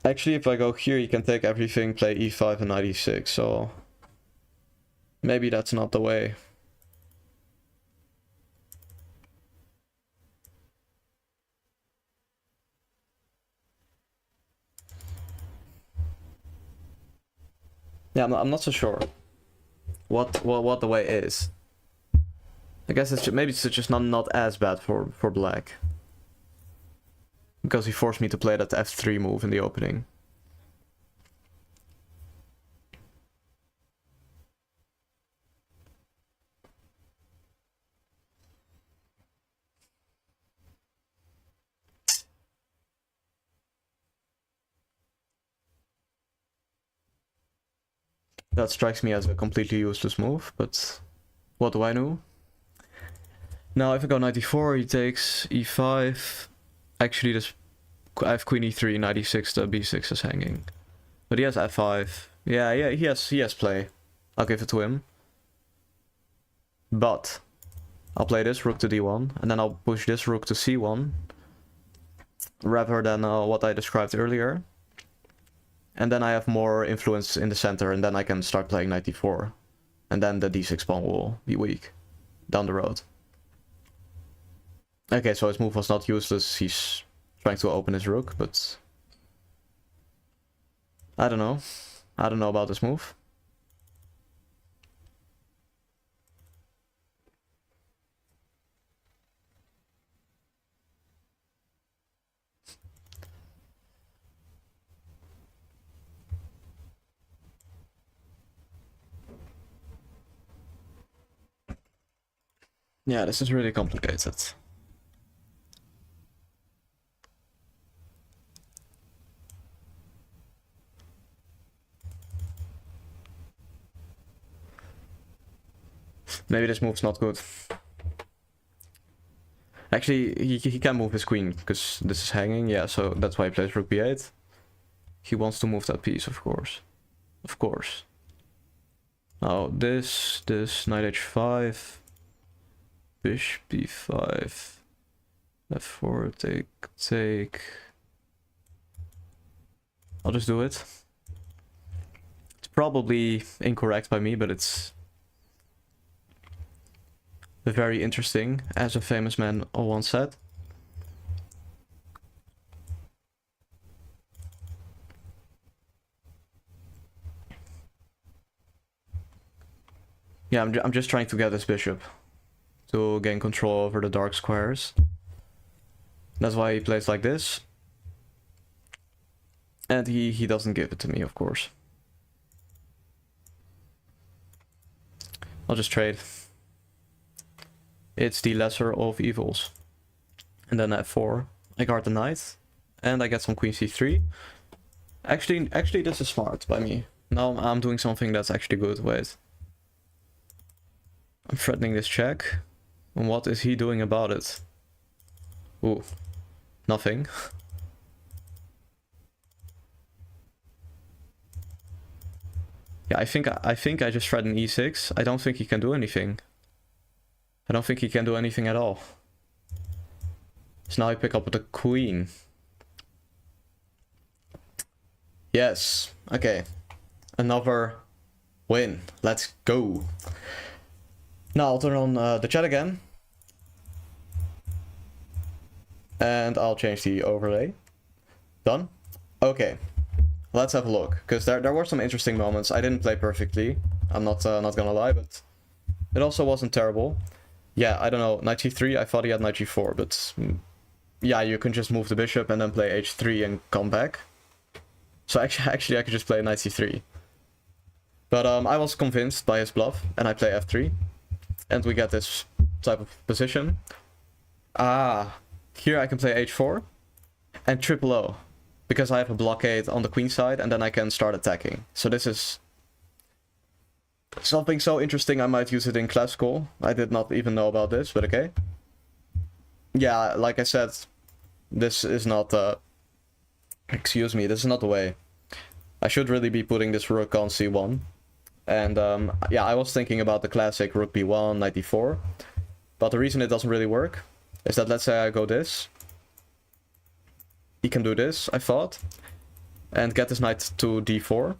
Actually, if I go here, you can take everything, play e5 and knight e6, so maybe that's not the way. Yeah, I'm not so sure what the way is. I guess it's maybe it's just not as bad for black. Because he forced me to play that f3 move in the opening. That strikes me as a completely useless move, but what do I know? Now if I go knight e4, he takes e5. Actually, this I have queen e3, knight e6, the b6 is hanging. But he has f5. Yeah, he has play. I'll give it to him. But I'll play this rook to d1, and then I'll push this rook to c1, rather than what I described earlier. And then I have more influence in the center, and then I can start playing knight d4. And then the d6 pawn will be weak down the road. Okay, so his move was not useless. He's trying to open his rook, but I don't know. I don't know about this move. Yeah, this is really complicated. Maybe this move's not good. Actually, he can move his queen, because this is hanging, yeah, so that's why he plays rook b8. He wants to move that piece, of course. Of course. Now, this, knight h5, bishop b5, f4, take. I'll just do it. It's probably incorrect by me, but it's very interesting, as a famous man once said. Yeah, I'm just trying to get this bishop to gain control over the dark squares. That's why he plays like this. And he doesn't give it to me, of course. I'll just trade. It's the lesser of evils. And then at 4, I guard the knight, and I get some queen c3. Actually, this is smart by me. Now I'm doing something that's actually good. Wait. I'm threatening this check. And what is he doing about it? Ooh, nothing. Yeah, I think I just threatened e6. I don't think he can do anything. I don't think he can do anything at all. So now I pick up with the queen. Yes. Okay. Another win. Let's go. Now I'll turn on the chat again. And I'll change the overlay. Done. Okay. Let's have a look. Because there were some interesting moments. I didn't play perfectly. I'm not gonna lie, but it also wasn't terrible. Yeah, I don't know, knight g3, I thought he had knight g4, but yeah, you can just move the bishop and then play h3 and come back. So actually I could just play knight c3. But I was convinced by his bluff, and I play f3. And we get this type of position. Ah, here I can play h4 and triple O. Because I have a blockade on the queen side, and then I can start attacking. So this is something so interesting, I might use it in classical. I did not even know about this, but okay. Yeah, like I said, this is not excuse me, this is not the way. I should really be putting this rook on c1. And yeah, I was thinking about the classic rook b1, knight d4. But the reason it doesn't really work is that, let's say I go this. He can do this, I thought. And get this knight to d4.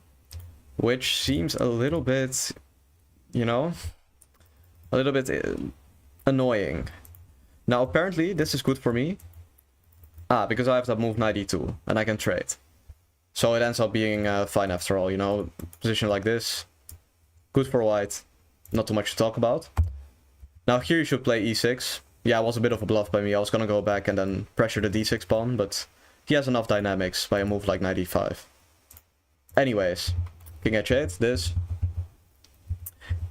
Which seems a little bit, you know, a little bit annoying. Now, apparently, this is good for me. Ah, because I have that move knight e2, and I can trade. So it ends up being fine after all, you know. Position like this, good for white, not too much to talk about. Now here you should play e6. Yeah, it was a bit of a bluff by me. I was gonna go back and then pressure the d6 pawn, but he has enough dynamics by a move like knight e5. Anyways, king h8, this.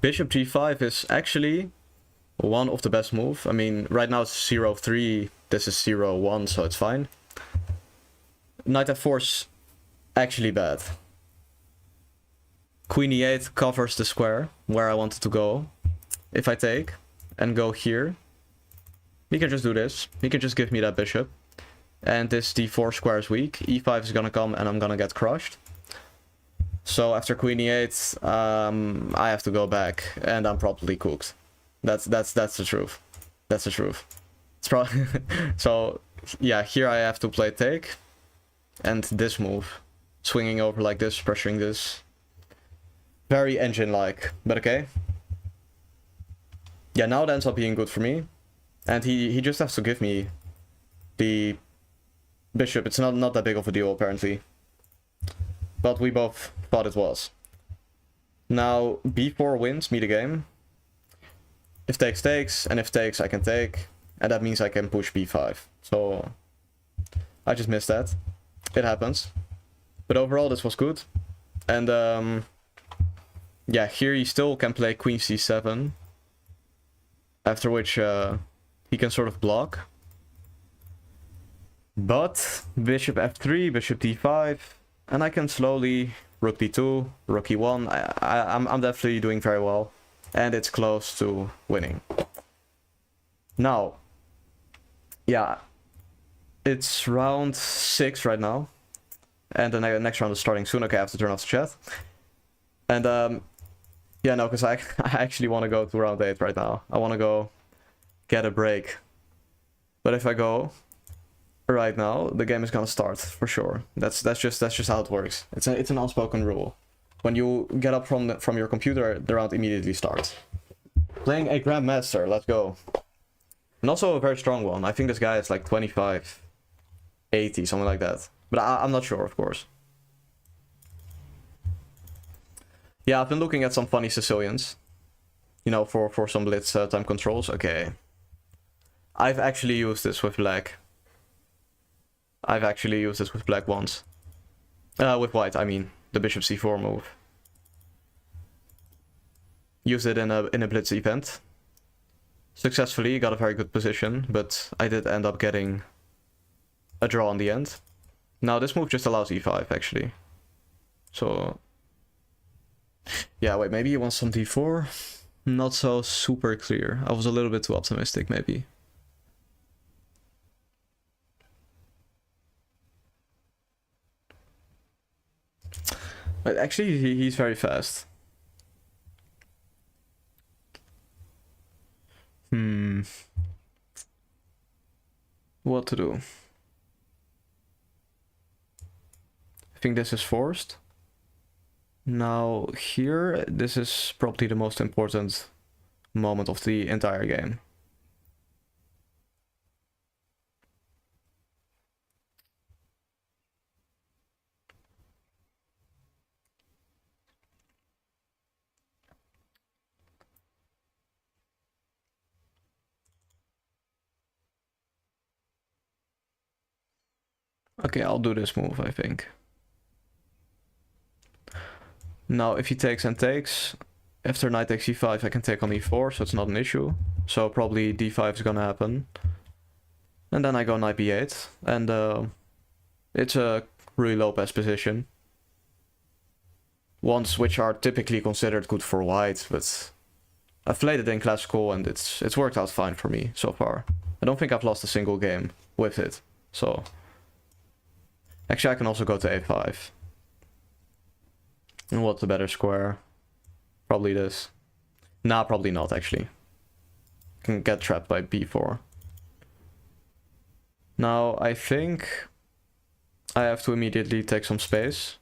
Bishop g5 is actually one of the best moves. I mean, right now it's 0-3, this is 0-1, so it's fine. Knight f4 is actually bad. Queen e8 covers the square where I wanted to go. If I take and go here, he can just do this. He can just give me that bishop. And this d4 square is weak. e5 is gonna come and I'm gonna get crushed. So after queen e8, I have to go back and I'm probably cooked. That's the truth. That's the truth. It's probably so yeah, here I have to play take. And this move. Swinging over like this, pressuring this. Very engine-like, but okay. Yeah, now it ends up being good for me. And he just has to give me the bishop. It's not that big of a deal, apparently. But we both thought it was. Now, b4 wins me the game. If takes, takes. And if takes, I can take. And that means I can push b5. So, I just missed that. It happens. But overall, this was good. And, yeah, here he still can play queen c7. After which he can sort of block. But bishop f3, bishop d5, and I can slowly rook d2, rook e1. I'm definitely doing very well, and it's close to winning. Now, yeah, it's round 6 right now, and the next round is starting soon. Okay, I have to turn off the chat. And yeah, no, because I actually want to go to round 8 right now. I want to go get a break. But if I go right now, the game is gonna start for sure. That's just how it works. It's an unspoken rule. When you get up from your computer, the round immediately starts. Playing a grandmaster, let's go. And also a very strong one. I think this guy is like 25, 80, something like that. But I'm not sure, of course. Yeah, I've been looking at some funny Sicilians. You know, for some blitz time controls. Okay. I've actually used this with black. I've actually used this with black once. With white, I mean. The bishop c4 move. Used it in a blitz event. Successfully, got a very good position, but I did end up getting a draw in the end. Now this move just allows e5 actually. So yeah, wait, maybe he wants some d4? Not so super clear. I was a little bit too optimistic, maybe. But actually, he's very fast. What to do? I think this is forced. Now here, this is probably the most important moment of the entire game. Okay, I'll do this move, I think. Now, if he takes and takes, after knight takes e5, I can take on e4, so it's not an issue. So probably d5 is gonna happen. And then I go knight b8, and it's a really low pass position. Ones which are typically considered good for white, but I've played it in classical and it's worked out fine for me so far. I don't think I've lost a single game with it, so... Actually, I can also go to a5. And what's the better square? Probably this. Nah, probably not, actually. Can get trapped by b4. Now, I think I have to immediately take some space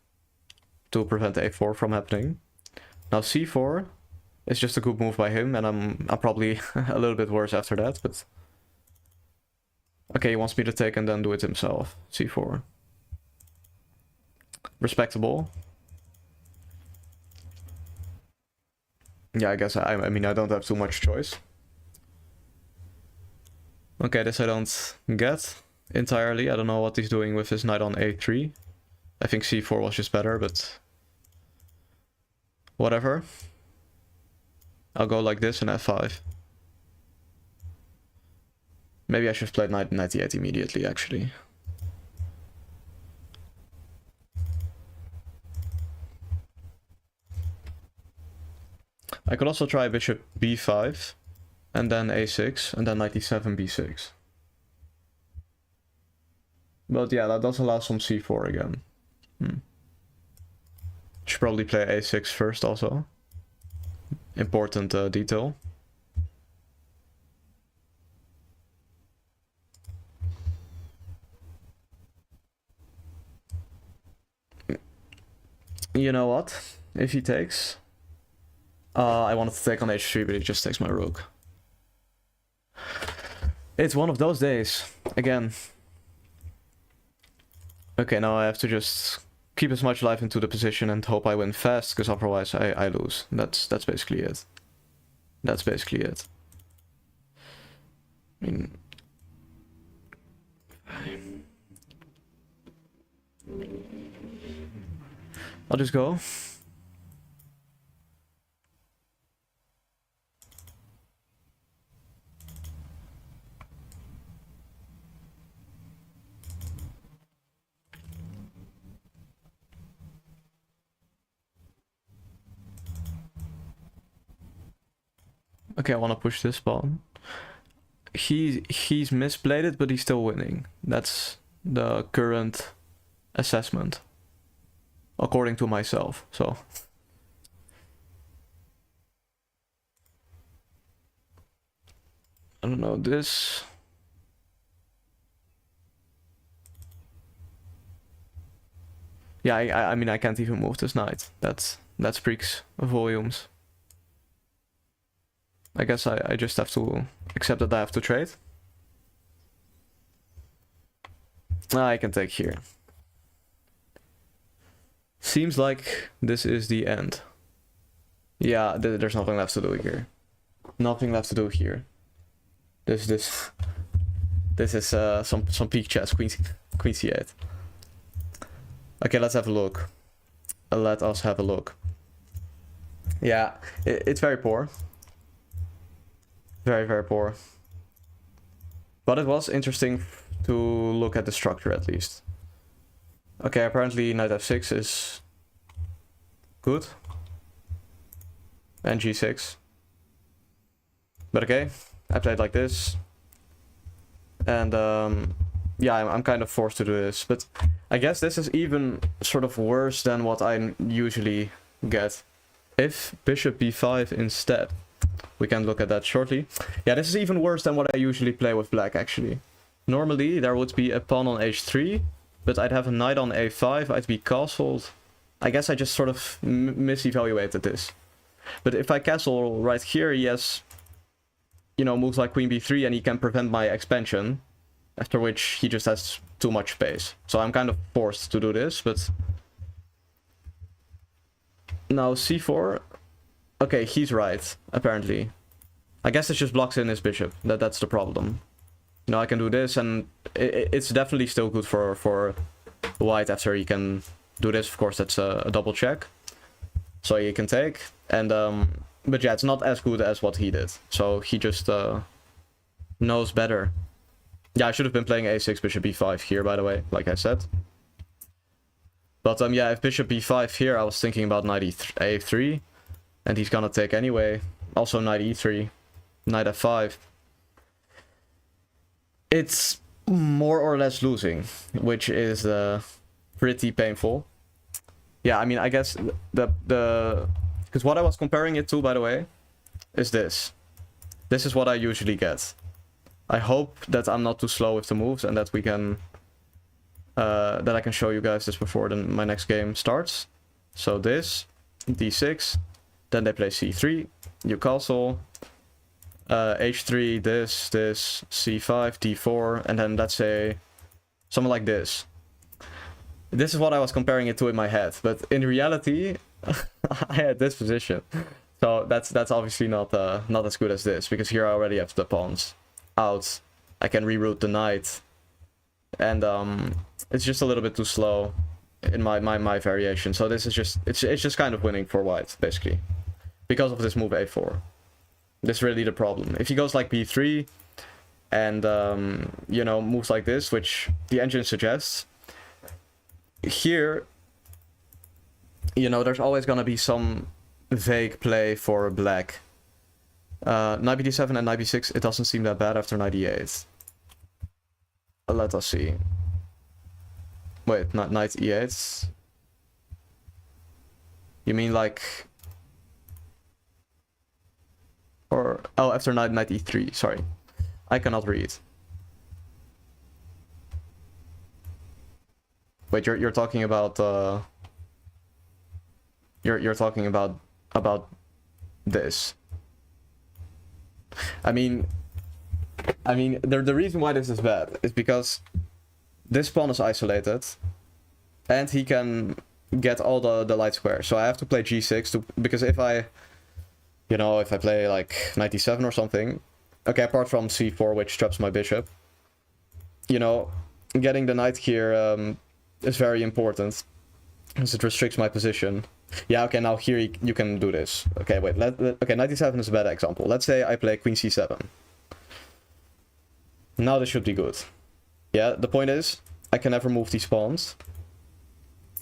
to prevent a4 from happening. Now, c4 is just a good move by him, and I'm probably a little bit worse after that, but... Okay, he wants me to take and then do it himself. c4. Respectable. Yeah, I guess I mean I don't have too much choice. Okay, this I don't get entirely. I don't know what he's doing with his knight on a3. I think c4 was just better, but whatever. I'll go like this and f5. Maybe I should have played knight 98 immediately, actually. I could also try bishop b5, and then a6, and then knight e7, b6. But yeah, that does allow some c4 again. Should probably play a6 first also. Important detail. You know what? If he takes... I wanted to take on h3, but he just takes my rook. It's one of those days. Again. Okay, now I have to just keep as much life into the position and hope I win fast, because otherwise I lose. That's basically it. That's basically it. I mean... I'll just go. Okay, I want to push this pawn. He's misplayed it, but he's still winning. That's the current assessment, according to myself. So I don't know this. Yeah, I mean I can't even move this knight. That speaks volumes. I guess I just have to accept that I have to trade. I can take here. Seems like this is the end. Yeah, there's nothing left to do here. Nothing left to do here. This is some peak chess, queen c8. Okay, let's have a look. Let us have a look. Yeah, it's very poor. Very, very poor. But it was interesting to look at the structure at least. Okay, apparently knight f6 is good. And g6. But okay, I played like this. And yeah, I'm kind of forced to do this. But I guess this is even sort of worse than what I usually get. If bishop b5 instead. We can look at that shortly. Yeah, this is even worse than what I usually play with black, actually. Normally, there would be a pawn on h3, but I'd have a knight on a5, I'd be castled. I guess I just sort of misevaluated this. But if I castle right here, he has, you know, moves like queen b3, and he can prevent my expansion, after which he just has too much space. So I'm kind of forced to do this, but... Now c4... Okay, he's right, apparently. I guess it just blocks in his bishop. That's the problem. Now I can do this, and it's definitely still good for white after he can do this. Of course, that's a double check. So he can take. And but yeah, it's not as good as what he did. So he just knows better. Yeah, I should have been playing a6, bishop b5 here, by the way, like I said. But yeah, if bishop b5 here, I was thinking about knight a3. And he's gonna take anyway. Also knight e3, knight f5. It's more or less losing, which is pretty painful. Yeah, I mean, I guess because what I was comparing it to, by the way, is this. This is what I usually get. I hope that I'm not too slow with the moves and that we can that I can show you guys this before my next game starts. So this, d6. Then they play c3, you castle, h3, this, c5, d4, and then let's say something like this. This is what I was comparing it to in my head, but in reality, I had this position. So that's obviously not as good as this, because here I already have the pawns out I can reroute the knight. And it's just a little bit too slow in my variation. So this is just, it's just kind of winning for white, basically. Because of this move a4. That's really the problem. If he goes like b3 and, you know, moves like this, which the engine suggests, here, you know, there's always going to be some vague play for black. Knight bd7 and knight b6, it doesn't seem that bad after knight e8. Let us see. Wait, not knight e8. You mean like... Or... Oh, after knight e3, sorry. I cannot read. Wait, you're talking about... You're talking about this. I mean, the reason why this is bad is because this pawn is isolated, and he can get all the light squares. So I have to play g6 because if I, you know, if I play like knight e7 or something, okay, apart from c4, which traps my bishop, you know, getting the knight here is very important, because it restricts my position. Yeah, okay, now here you can do this. Okay, wait, okay, knight e7 is a bad example. Let's say I play queen c7. Now this should be good. Yeah, the point is, I can never move these pawns.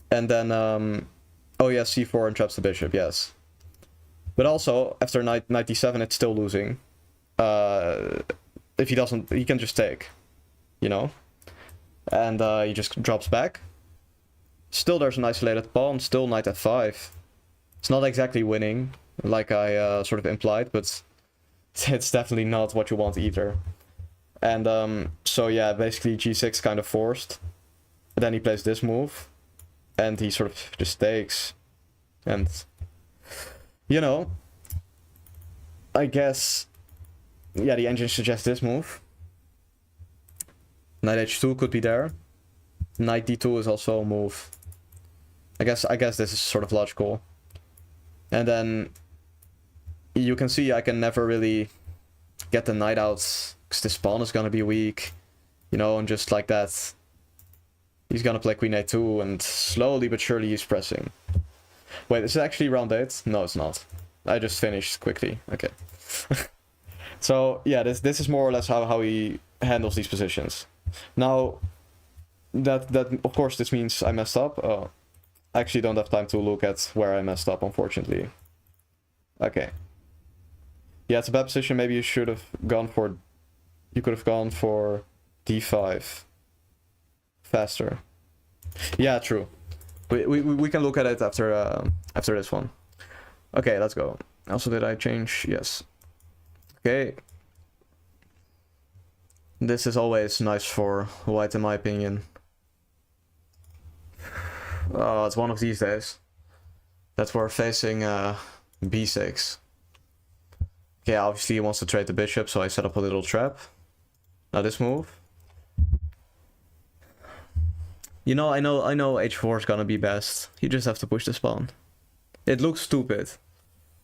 And then, oh yeah, c4 entraps the bishop, yes. But also, after knight e7, it's still losing. If he doesn't, he can just take, you know? And he just drops back. Still there's an isolated pawn, still knight f5. It's not exactly winning, like I sort of implied, but it's definitely not what you want either. And so yeah, basically g6 kind of forced. And then he plays this move, and he sort of just takes. And, you know, I guess, yeah, the engine suggests this move. Knight h2 could be there. Knight d2 is also a move. I guess this is sort of logical. And then you can see I can never really get the knight out, because this pawn is gonna be weak, you know, and just like that, he's gonna play queen a2, and slowly but surely he's pressing. Wait, is it actually round 8? No, it's not. I just finished quickly. Okay. So yeah, this is more or less how he handles these positions. Now, that of course this means I messed up. I actually don't have time to look at where I messed up, unfortunately. Okay. Yeah, it's a bad position. Maybe you should have gone for... You could have gone for d5. Faster. Yeah, true. We can look at it after this one. Okay, let's go. Also, did I change? Yes. Okay. This is always nice for white, in my opinion. Oh, it's one of these days that we're facing b6. Okay, obviously he wants to trade the bishop, so I set up a little trap. Now this move. You know, I know h4 is gonna be best. You just have to push this pawn. It looks stupid,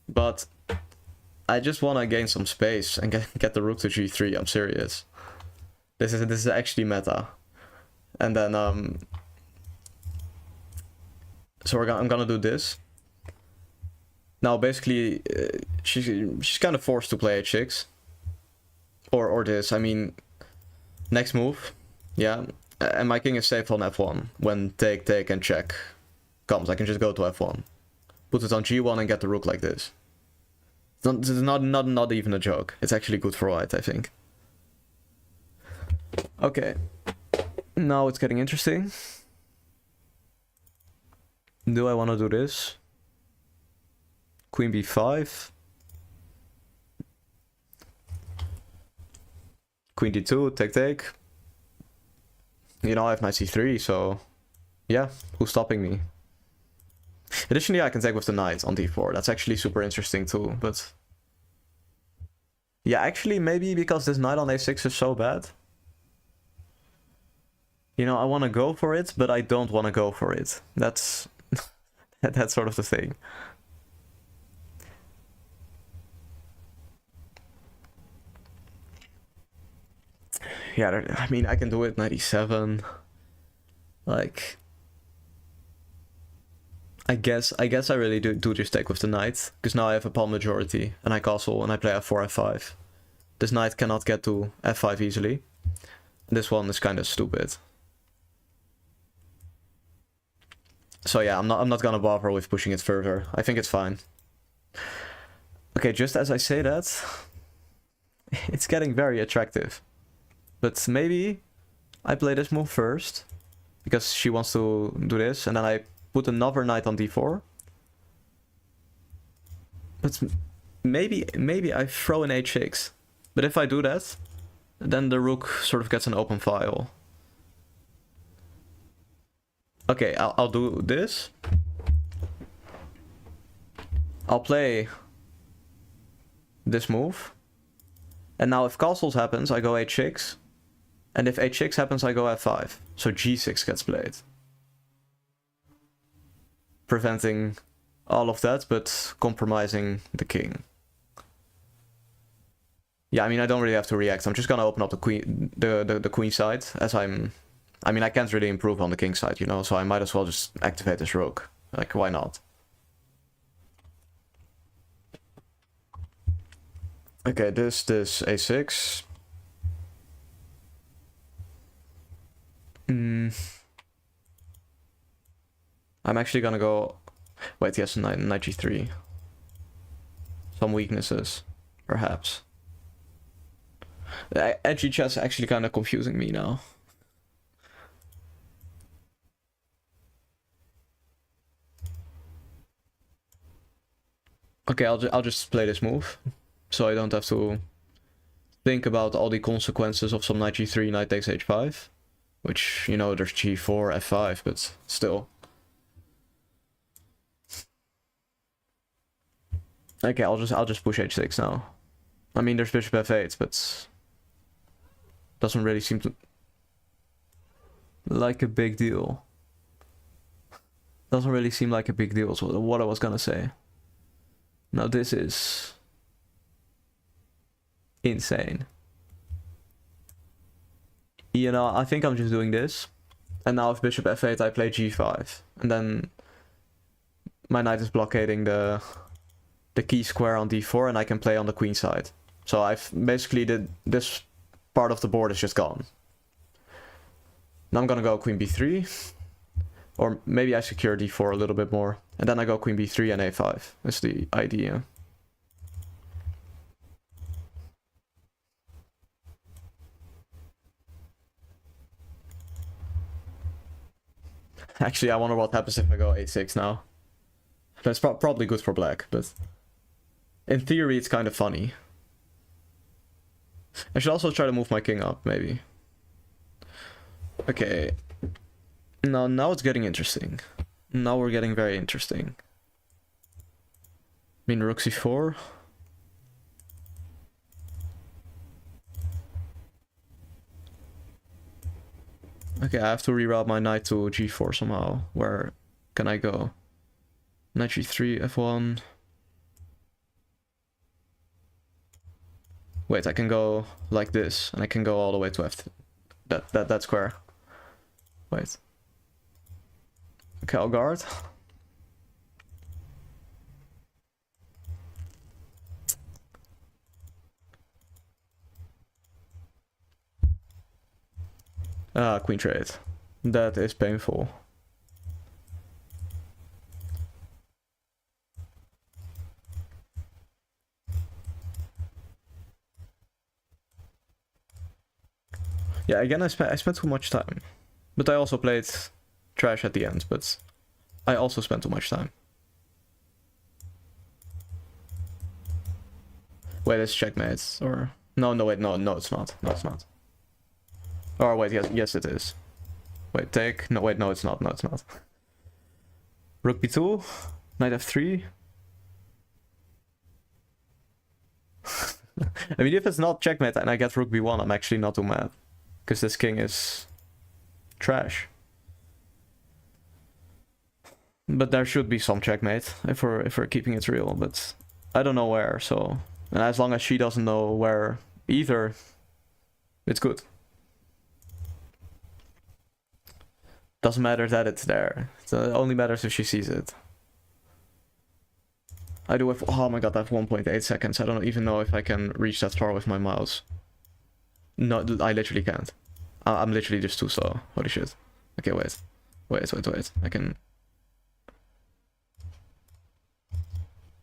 but I just wanna gain some space and get the rook to g3. I'm serious. This is actually meta. And then so I'm gonna do this. Now basically she's kind of forced to play h6. Or this, I mean, next move, yeah. And my king is safe on f1 when take and check comes. I can just go to f1, put it on g1 and get the rook like this. It's not even a joke. It's actually good for white, I think. Okay, now it's getting interesting. Do I want to do this? Queen b5. Queen d2, take. You know, I have knight c3, so... Yeah, who's stopping me? Additionally, I can take with the knight on d4. That's actually super interesting too, but... Yeah, actually, maybe because this knight on a6 is so bad. You know, I want to go for it, but I don't want to go for it. That's... that's sort of the thing. Yeah, I mean, I can do it 97. Like, I guess I really do just take with the knight, because now I have a pawn majority, and I castle, and I play f4, f5. This knight cannot get to f5 easily. This one is kind of stupid. So yeah, I'm not gonna bother with pushing it further. I think it's fine. Okay, just as I say that, it's getting very attractive. But maybe I play this move first, because she wants to do this, and then I put another knight on d4. But maybe I throw in h6. But if I do that, then the rook sort of gets an open file. Okay, I'll do this. I'll play this move. And now if castles happens, I go h6. And if h6 happens, I go f5. So g6 gets played. Preventing all of that, but compromising the king. Yeah, I mean, I don't really have to react. I'm just gonna open up the queen side, as I mean, I can't really improve on the king side, you know, so I might as well just activate this rook. Like, why not? Okay, this a6. I'm actually gonna go... Wait, yes, knight g3. Some weaknesses, perhaps. Edgy chess is actually kind of confusing me now. Okay, I'll just play this move, so I don't have to think about all the consequences of some knight g3, knight takes h5, which, you know, there's g4, f5, but still. Okay, I'll just push h6 now. I mean, there's bishop f8, but doesn't really seem to like a big deal. Doesn't really seem like a big deal, so what I was gonna say. Now this is insane. You know, I think I'm just doing this. And now with bishop f8 I play g5. And then my knight is blockading the key square on d4 and I can play on the queen side. So I've basically this part of the board is just gone. Now I'm gonna go queen b3. Or maybe I secure d4 a little bit more. And then I go queen b3 and a5. That's the idea. Actually, I wonder what happens if I go a6 now. That's probably good for black, but in theory it's kind of funny. I should also try to move my king up, maybe. Okay. Now it's getting interesting. Now we're getting very interesting. I mean, rook c4. Okay, I have to reroute my knight to g4 somehow. Where can I go? Knight g3, f1. Wait, I can go like this, and I can go all the way to f. That square. Wait. Okay, I'll guard. Ah, queen trade. That is painful. Yeah, again, I spent too much time. But I also played trash at the end, but I also spent too much time. Wait, it's checkmate, or... No, wait, no, it's not. No, it's not. Or wait, yes it is. Wait, take... No, wait, no, it's not. No, it's not. Rook b2, knight f3. I mean, if it's not checkmate and I get rook b1, I'm actually not too mad. Because this king is trash. But there should be some checkmate if we're keeping it real, but I don't know where, so... And as long as she doesn't know where either, it's good. Doesn't matter that it's there. It only matters if she sees it. I do have... Oh my god, I have 1.8 seconds. I don't even know if I can reach that far with my mouse. No, I literally can't. I'm literally just too slow. Holy shit. Okay, wait. Wait. I can...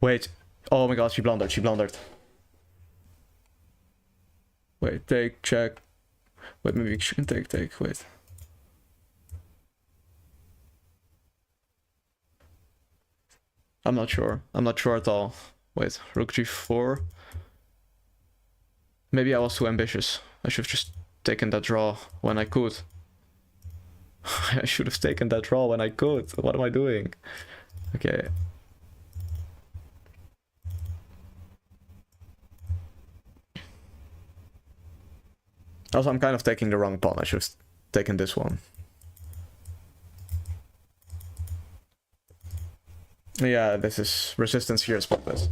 Wait. Oh my god, she blundered. Wait, take, check. Wait, maybe she can take, wait. I'm not sure at all. Wait, rook g4. Maybe I was too ambitious. I should have just taken that draw when I could. I should have taken that draw when I could. What am I doing? Okay. Also, I'm kind of taking the wrong pawn. I should have taken this one. Yeah, this is resistance here is spotless.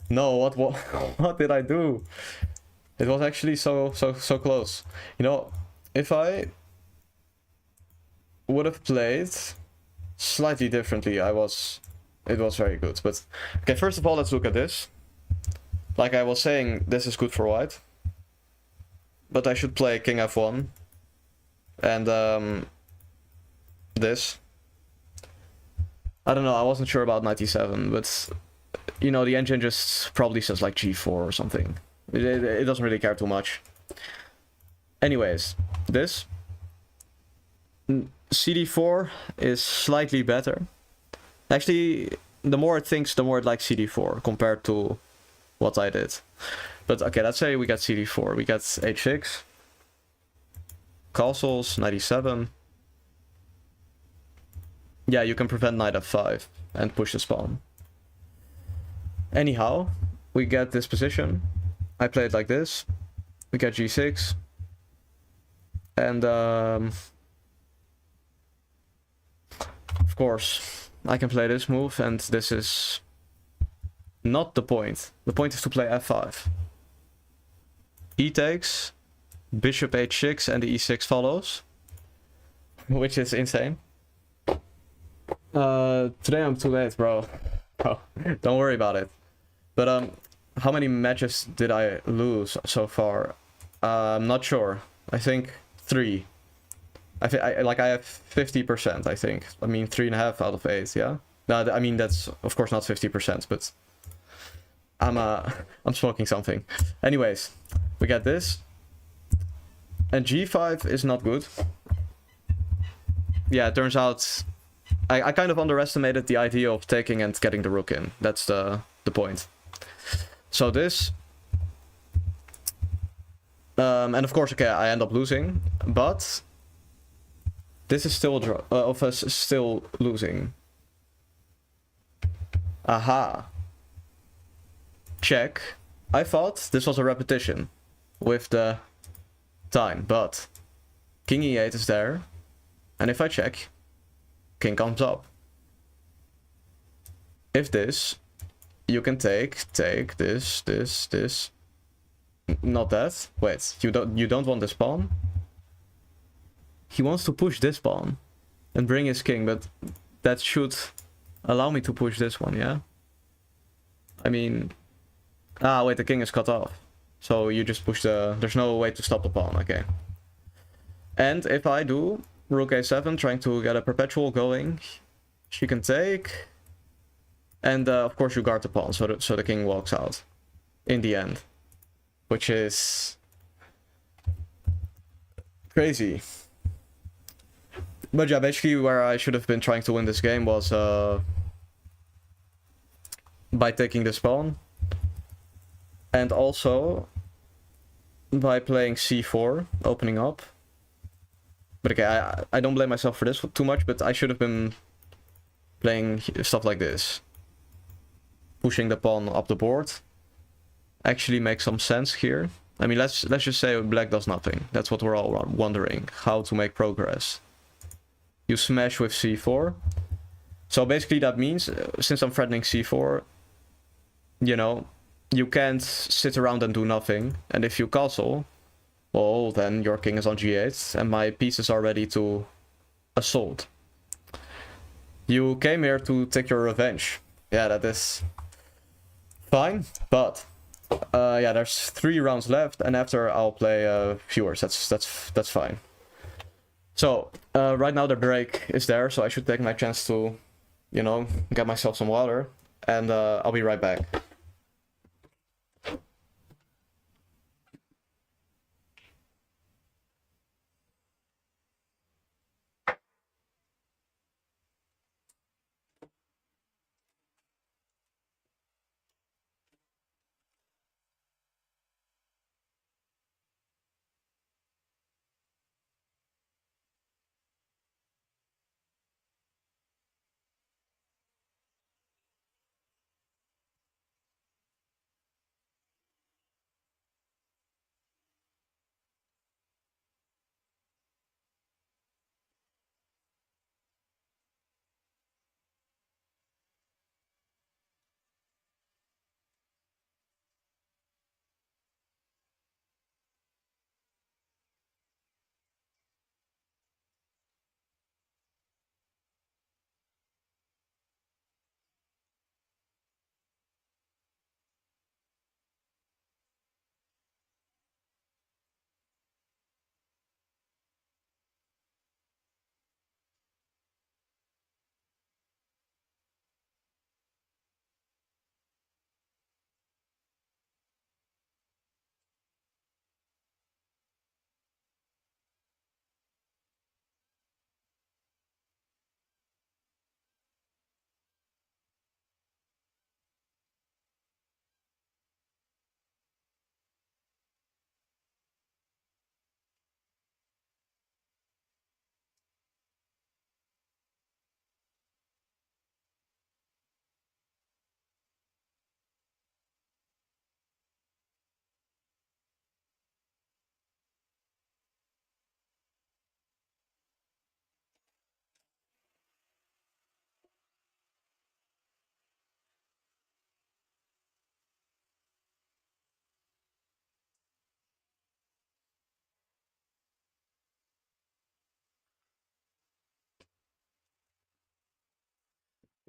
No, what did I do? It was actually so close. You know, if I would have played slightly differently, it was very good. But okay, first of all, let's look at this. Like I was saying, this is good for white. But I should play king f1 and this. I don't know, I wasn't sure about 97, but you know, the engine just probably says like g4 or something. It doesn't really care too much. Anyways, this cd4 is slightly better. Actually, the more it thinks, the more it likes cd4 compared to what I did. But okay, let's say we got cd4, we got h6, castles, 97. Yeah, you can prevent knight f5 and push the pawn. Anyhow, we get this position. I play it like this. We get g6. And of course, I can play this move, and this is not the point. The point is to play f5. E takes, bishop h6, and the e6 follows, which is insane. Today I'm too late, bro. Oh, don't worry about it. But how many matches did I lose so far? I'm not sure. I think 3. I have 50%. I think. I mean 3.5 out of 8. Yeah. No, I mean that's of course not 50%, but I'm smoking something. Anyways, we get this, and g5 is not good. Yeah, it turns out I kind of underestimated the idea of taking and getting the rook in. That's the point. So this, and of course, okay, I end up losing, but this is still of us still losing. Aha. Check. I thought this was a repetition with the time, but king e8 is there, and if I check, king comes up. If this, you can take this. Not that. Wait, you don't want this pawn? He wants to push this pawn and bring his king, but that should allow me to push this one, yeah? I mean... Ah, wait, the king is cut off. So you just push the... There's no way to stop the pawn, okay. And if I do rook a7, trying to get a perpetual going, she can take. And of course you guard the pawn, so the king walks out in the end. Which is... crazy. But yeah, basically where I should have been trying to win this game was by taking this pawn. And also by playing c4, opening up. But okay, I don't blame myself for this too much, but I should have been playing stuff like this. Pushing the pawn up the board actually makes some sense here. I mean, let's just say black does nothing. That's what we're all wondering, how to make progress. You smash with c4. So basically that means, since I'm threatening c4, you know, you can't sit around and do nothing. And if you castle, well, then your king is on g8, and my pieces are ready to assault. You came here to take your revenge. Yeah, that is fine, but yeah, there's 3 rounds left, and after I'll play viewers. That's fine. So right now the break is there, so I should take my chance to, you know, get myself some water, and I'll be right back.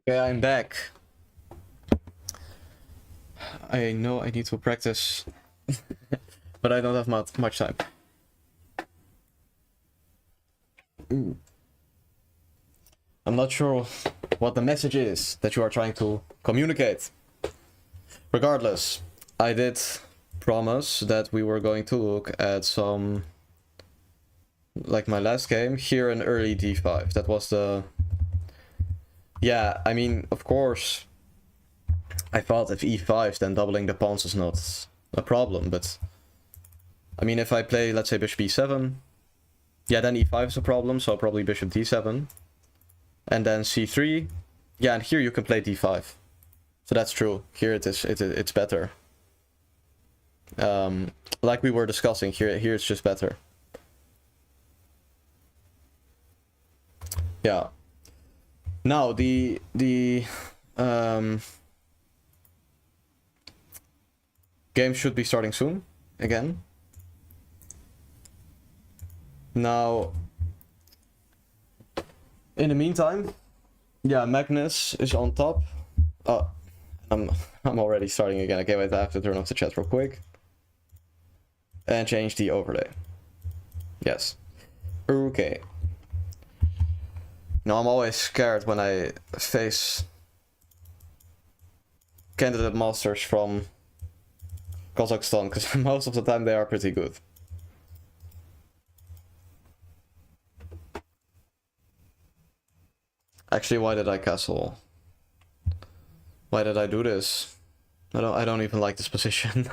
Okay, I'm back. I know I need to practice, but I don't have much time. I'm not sure what the message is that you are trying to communicate. Regardless, I did promise that we were going to look at some, like my last game, here in early d5. That was the... Yeah, I mean, of course, I thought if e5, then doubling the pawns is not a problem, but... I mean, if I play, let's say, bishop e7, yeah, then e5 is a problem, so probably bishop d7. And then c3, yeah, and here you can play d5. So that's true. Here it's better. Like we were discussing, here it's just better. Yeah. Now the game should be starting soon again. Now, in the meantime, yeah, Magnus is on top. Oh, I'm already starting again. Okay, wait, I have to turn off the chat real quick. And change the overlay. Yes. Okay. Now, I'm always scared when I face candidate masters from Kazakhstan, because most of the time they are pretty good. Actually, why did I castle? Why did I do this? I don't even like this position.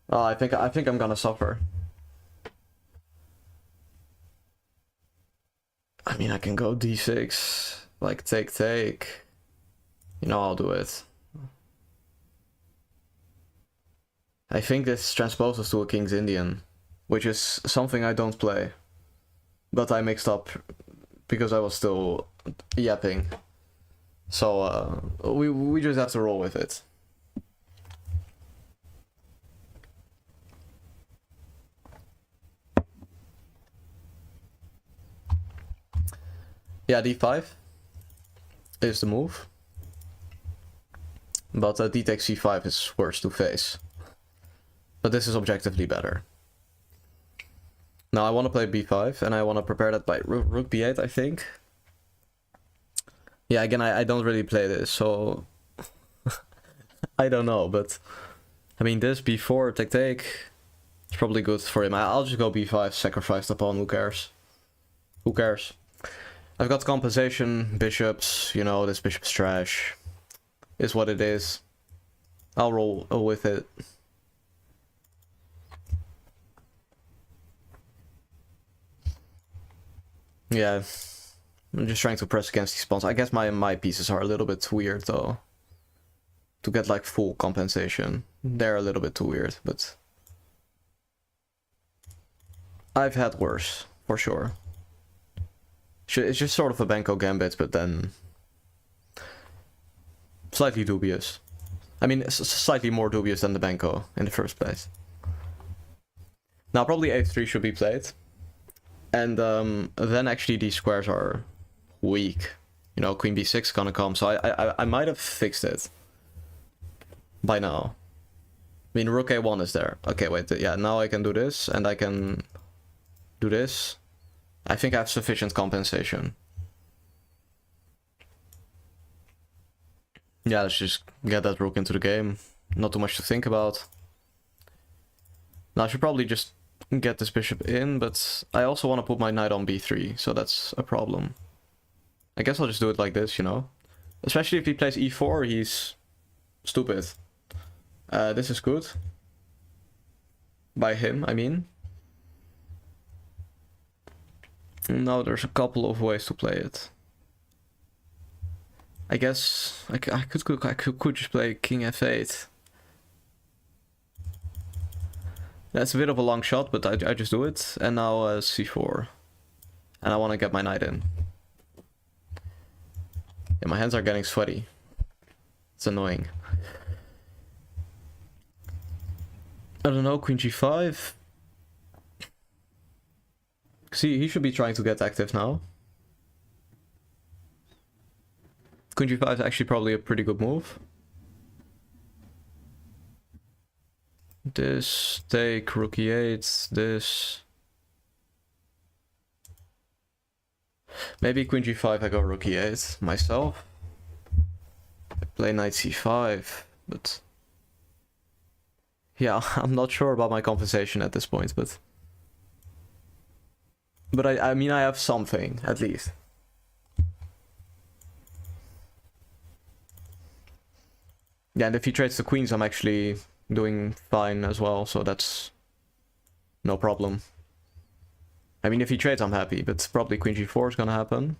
Oh, I think I'm gonna suffer. I mean, I can go d6, like take. You know, I'll do it. I think this transposes to a King's Indian, which is something I don't play. But I mixed up because I was still yapping. So we just have to roll with it. Yeah, d5 is the move. But d takes c5 is worse to face. But this is objectively better. Now I want to play b5, and I want to prepare that by rook b8, I think. Yeah, again, I don't really play this, so... I don't know, but... I mean, this b4, take, it's probably good for him. I'll just go b5, sacrifice the pawn, who cares? Who cares? I've got compensation, bishops, you know, this bishop's trash. Is what it is. I'll roll with it. Yeah, I'm just trying to press against these pawns. I guess my pieces are a little bit weird though. To get like full compensation. They're a little bit too weird, but... I've had worse, for sure. It's just sort of a Benko gambit, but then... slightly dubious. I mean, slightly more dubious than the Benko in the first place. Now, probably a3 should be played. And then actually these squares are weak. You know, queen b6 is gonna come, so I might have fixed it. By now. I mean, rook a1 is there. Okay, wait, yeah, now I can do this, and I can do this. I think I have sufficient compensation. Yeah, let's just get that rook into the game. Not too much to think about. Now I should probably just get this bishop in, but I also want to put my knight on b3, so that's a problem. I guess I'll just do it like this, you know? Especially if he plays e4, he's stupid. This is good. By him, I mean. Now there's a couple of ways to play it. I guess I could just play king f8. That's a bit of a long shot, but I just do it. And now c4. And I want to get my knight in. Yeah, my hands are getting sweaty. It's annoying. I don't know, queen g5. See, he should be trying to get active now. Queen g5 is actually probably a pretty good move. This, take, rook e8, this. Maybe queen g5, I go rook e8 myself. I play knight c5, but... yeah, I'm not sure about my compensation at this point, but... but I mean, I have something, at least. Yeah, and if he trades the queens, I'm actually doing fine as well, so that's no problem. I mean, if he trades, I'm happy, but probably queen g4 is gonna happen.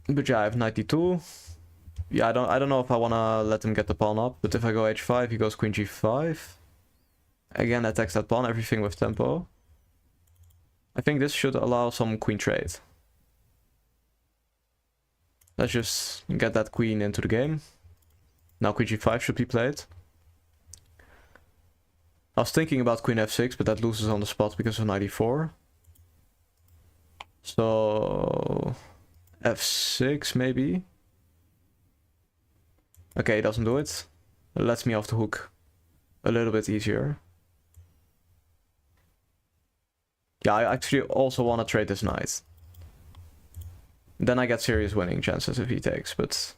But yeah, I have knight d2. Yeah, I don't know if I wanna let him get the pawn up, but if I go h5, he goes queen g5. Again, attacks that pawn, everything with tempo. I think this should allow some queen trade. Let's just get that queen into the game. Now queen g5 should be played. I was thinking about queen f6, but that loses on the spot because of knight e4. So... f6 maybe? Okay, it doesn't do it. It lets me off the hook a little bit easier. Yeah, I actually also want to trade this knight. Then I get serious winning chances if he takes, but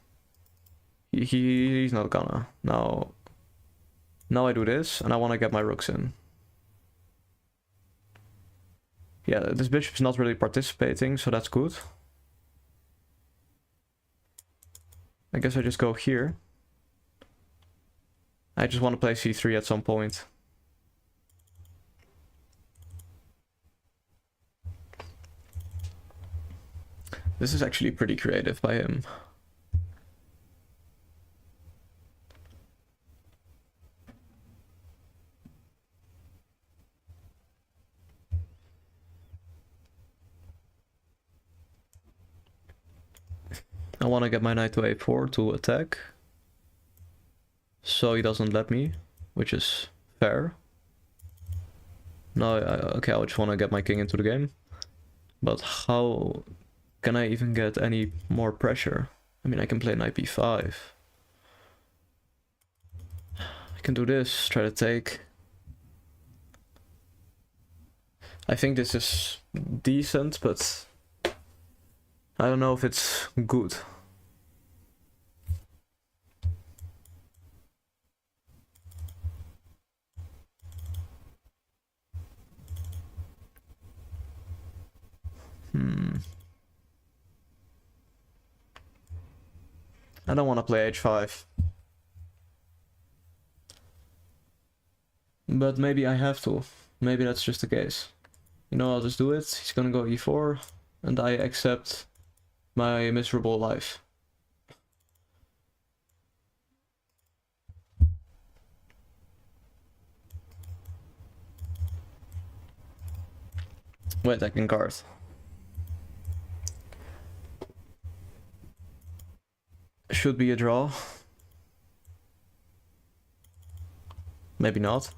he's not gonna. Now I do this, and I want to get my rooks in. Yeah, this bishop's not really participating, so that's good. I guess I just go here. I just want to play c3 at some point. This is actually pretty creative by him. I want to get my knight to a4 to attack. So he doesn't let me, which is fair. No, okay, I just want to get my king into the game. But how can I even get any more pressure? I mean, I can play knight b5. I can do this, try to take. I think this is decent, but I don't know if it's good. I don't want to play h5. But maybe I have to. Maybe that's just the case. You know, I'll just do it. He's gonna go e4, and I accept my miserable life. Wait, I can guard. Should be a draw. Maybe not.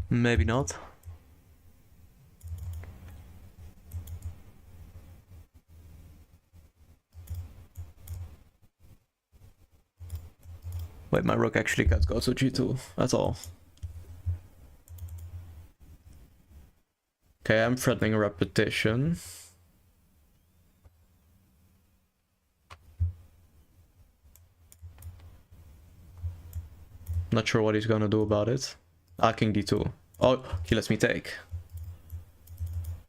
Maybe not. Wait, my rook actually can't go to g2 at all. Okay, I'm threatening a repetition. Not sure what he's gonna do about it. Ah, king d2. Oh, he lets me take.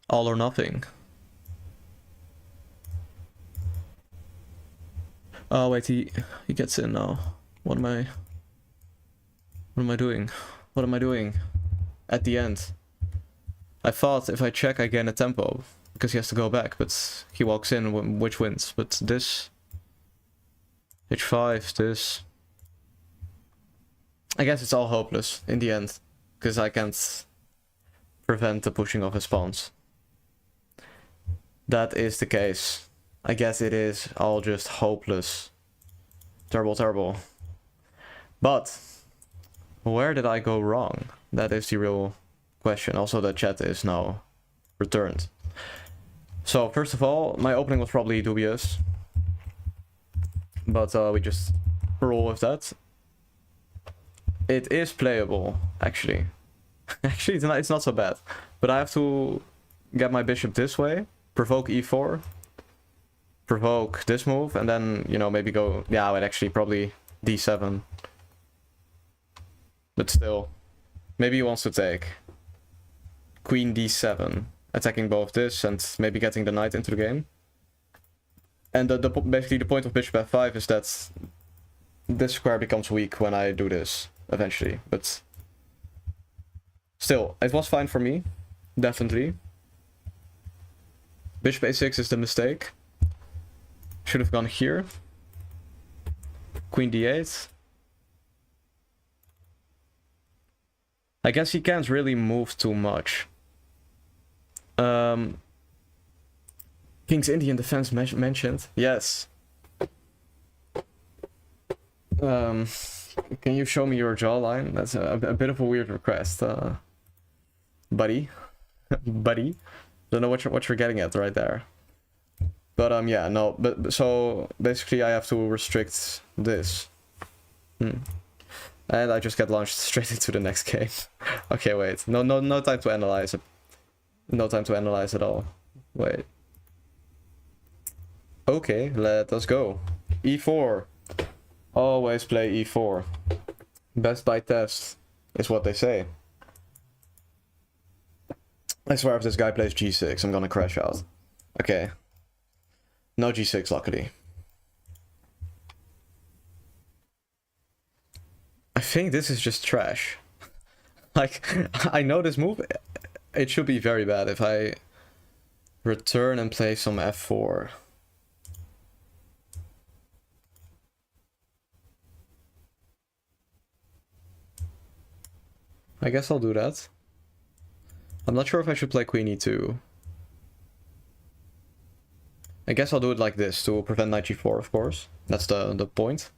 All or nothing. Oh wait, he gets in now. What am I doing? What am I doing? At the end. I thought if I check I gain a tempo, because he has to go back, but he walks in, which wins. But this... h5, this... I guess it's all hopeless in the end, because I can't prevent the pushing of his pawns. That is the case. I guess it is all just hopeless. Terrible, terrible. But where did I go wrong? That is the real question. Also, the chat is now returned. So first of all, my opening was probably dubious, but we just roll with that. It is playable, actually. Actually, it's not so bad. But I have to get my bishop this way, provoke e4, provoke this move, and then, you know, maybe go... Yeah, wait, actually, probably d7. But still, maybe he wants to take. Queen d7, attacking both this and maybe getting the knight into the game. And basically the point of bishop f5 is that this square becomes weak when I do this, eventually. But still, it was fine for me, definitely. Bishop a6 is the mistake. Should have gone here. Queen d8. I guess he can't really move too much. King's Indian defense mentioned. Yes. Can you show me your jawline? That's a bit of a weird request, buddy. Buddy. Don't know what you're getting at right there. But yeah, no. But so basically, I have to restrict this. And I just get launched straight into the next game. Okay, wait. No time to analyze it. No time to analyze at all. Wait. Okay, let us go. e4. Always play e4. Best by test is what they say. I swear if this guy plays g6, I'm gonna crash out. Okay. No g6, luckily. I think this is just trash. Like, I know this move, it should be very bad if I return and play some f4. I guess I'll do that. I'm not sure if I should play queen e2. I guess I'll do it like this to prevent knight g4, of course. That's the point.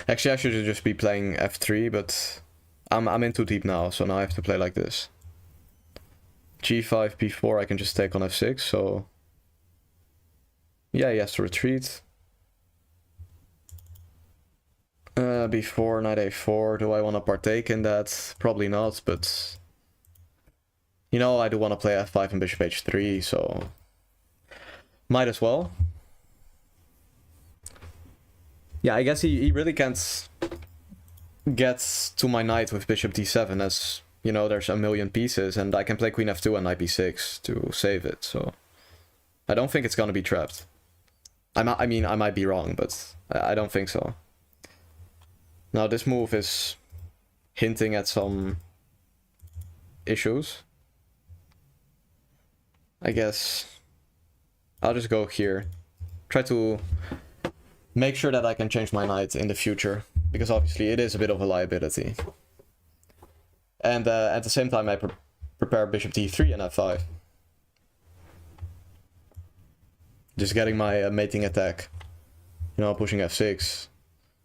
Actually, I should just be playing f3, but I'm in too deep now, so now I have to play like this. g5, b4, I can just take on f6, so... Yeah, he has to retreat. b4, knight a4, do I want to partake in that? Probably not, but... You know, I do want to play f5 and bishop h3, so... Might as well. Yeah, I guess he really can't get to my knight with bishop d7, as, you know, there's a million pieces, and I can play queen f2 and knight b6 to save it, so... I don't think it's gonna be trapped. I mean, I might be wrong, but I don't think so. Now, this move is hinting at some issues. I guess I'll just go here. Try to make sure that I can change my knight in the future, because obviously it is a bit of a liability. And at the same time I prepare bishop d3 and f5. Just getting my mating attack. You know, pushing f6.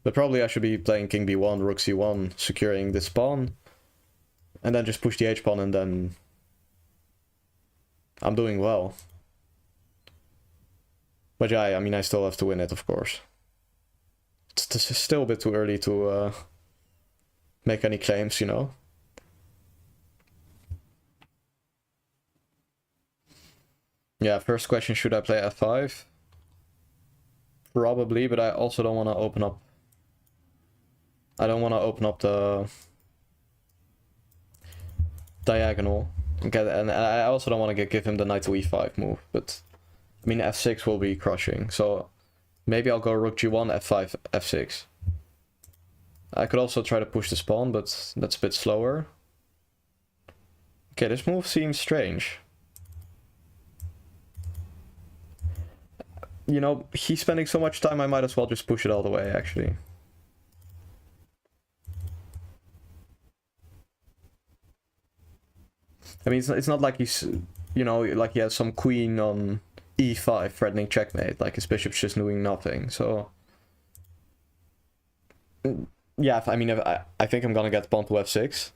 But probably I should be playing king b1, rook c1, securing this pawn. And then just push the h-pawn, and then I'm doing well. But yeah, I mean, I still have to win it, of course. It's still a bit too early to make any claims, you know. Yeah, first question, should I play f5? Probably, but I also don't want to open up... I don't want to open up the diagonal. And I also don't want to give him the knight to e5 move, but... I mean, f6 will be crushing, so... Maybe I'll go rook g1, f5, f6. I could also try to push this pawn, but that's a bit slower. Okay, this move seems strange. You know, he's spending so much time, I might as well just push it all the way, actually. I mean, it's not like he's, you know, like he has some queen on e5 threatening checkmate, like his bishop's just doing nothing, so... Yeah, I mean, I think I'm gonna get pawn to f6,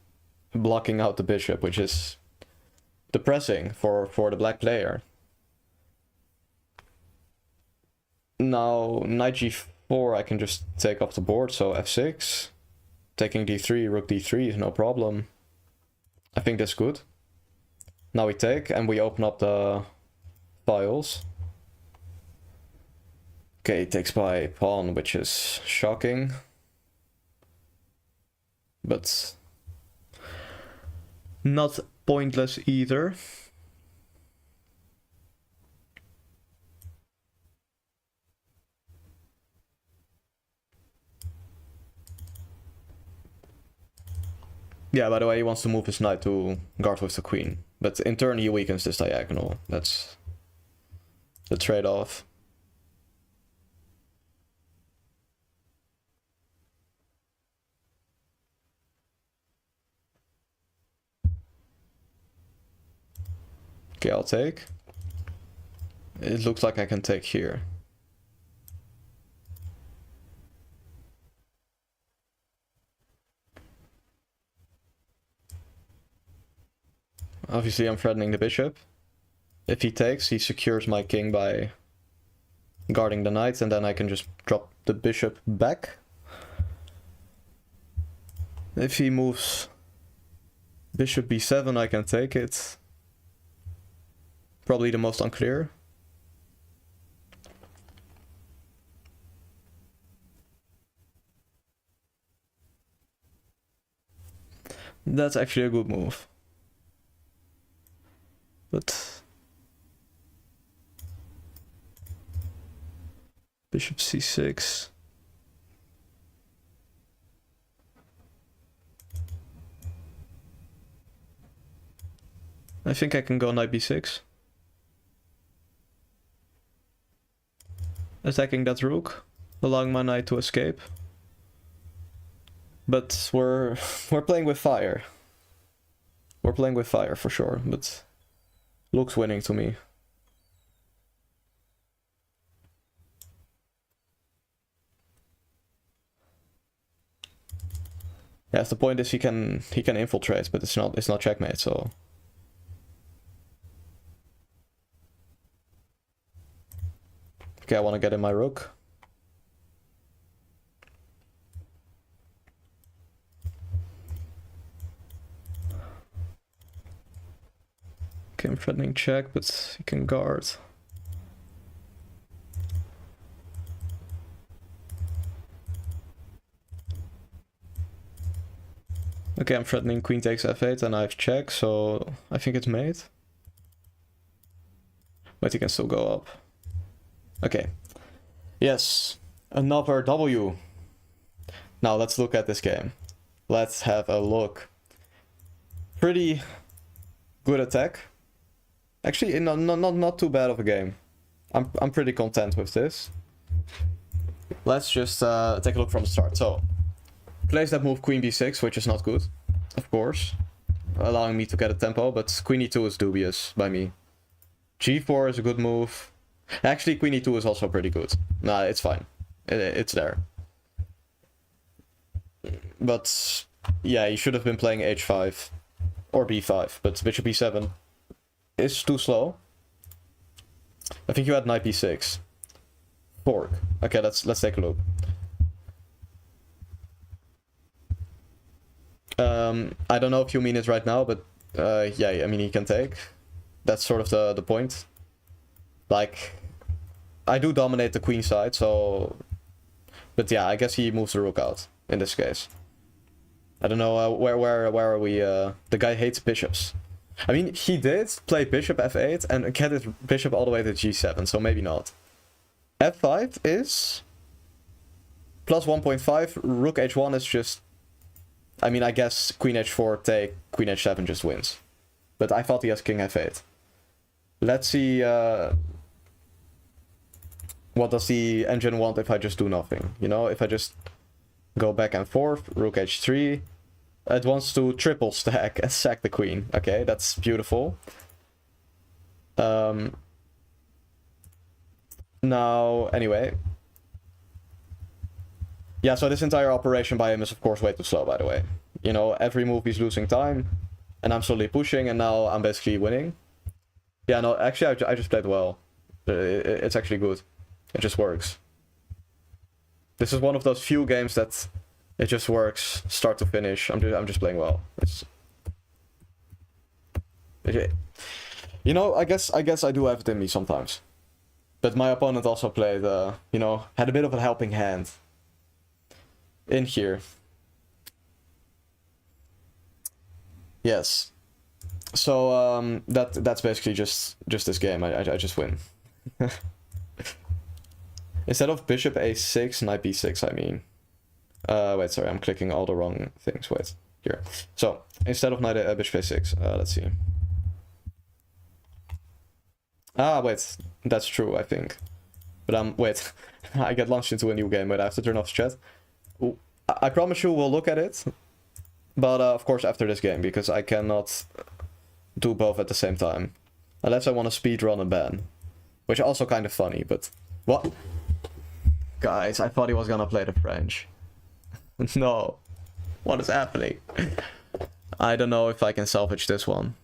blocking out the bishop, which is depressing for the black player. Now, knight g4, I can just take off the board, so f6. Taking d3, rook d3 is no problem. I think that's good. Now we take, and we open up the files. Okay, he takes by pawn, which is shocking. But not pointless either. Yeah, by the way, he wants to move his knight to guard with the queen. But in turn he weakens this diagonal. That's the trade-off. Okay, I'll take. It looks like I can take here. Obviously I'm threatening the bishop. If he takes, he secures my king by guarding the knight, and then I can just drop the bishop back. If he moves bishop b7, I can take it. Probably the most unclear. That's actually a good move. But bishop c6. I think I can go knight b6. Attacking that rook, allowing my knight to escape. But we're playing with fire. We're playing with fire for sure, but looks winning to me. Yes, the point is he can infiltrate, but it's not checkmate, so. Okay, I want to get in my rook. Okay, I'm threatening check, but he can guard. Okay, I'm threatening queen takes f8 and I have check, so I think it's mate. But he can still go up. Okay. Yes, another W. Now let's look at this game. Let's have a look. Pretty good attack. Actually, not too bad of a game. I'm pretty content with this. Let's just take a look from the start. So, plays that move queen b6, which is not good, of course, allowing me to get a tempo, but queen e2 is dubious by me. g4 is a good move. Actually, queen e2 is also pretty good. Nah, it's fine. It's there. But, yeah, you should have been playing h5 or b5, but bishop b7 is too slow. I think you had knight b6. Fork. Okay, let's take a look. I don't know if you mean it right now, but yeah, I mean, he can take. That's sort of the point. Like, I do dominate the queen side, so... But yeah, I guess he moves the rook out, in this case. I don't know, where are we? The guy hates bishops. I mean, he did play bishop f8 and get his bishop all the way to g7, so maybe not. f5 is... plus 1.5, rook h1 is just... I mean, I guess queen h4 take, queen h7 just wins. But I thought he has king f8. Let's see... what does the engine want if I just do nothing? You know, if I just go back and forth, rook h3... It wants to triple stack and sack the queen. Okay, that's beautiful. Now, anyway. Yeah, so this entire operation by him is of course way too slow, by the way. You know, every move he's losing time, and I'm slowly pushing, and now I'm basically winning. Yeah, no, actually I just played well. It's actually good. It just works. This is one of those few games that... It just works, start to finish. I'm just playing well. You know, I guess I do have it in me sometimes. But my opponent also played, you know, had a bit of a helping hand in here. Yes. So that's basically just this game. I just win. Instead of bishop a6, knight b6, I mean. Wait, sorry, I'm clicking all the wrong things. Wait, here. So, instead of knight bishop a6, let's see. Ah, wait, that's true, I think. But wait, I get launched into a new game. Wait, I have to turn off the chat. Ooh, I promise you we'll look at it. But, of course, after this game, because I cannot do both at the same time. Unless I want to speedrun a ban. Which is also kind of funny, but... What? Guys, I thought he was gonna play the French. No. What is happening? I don't know if I can salvage this one.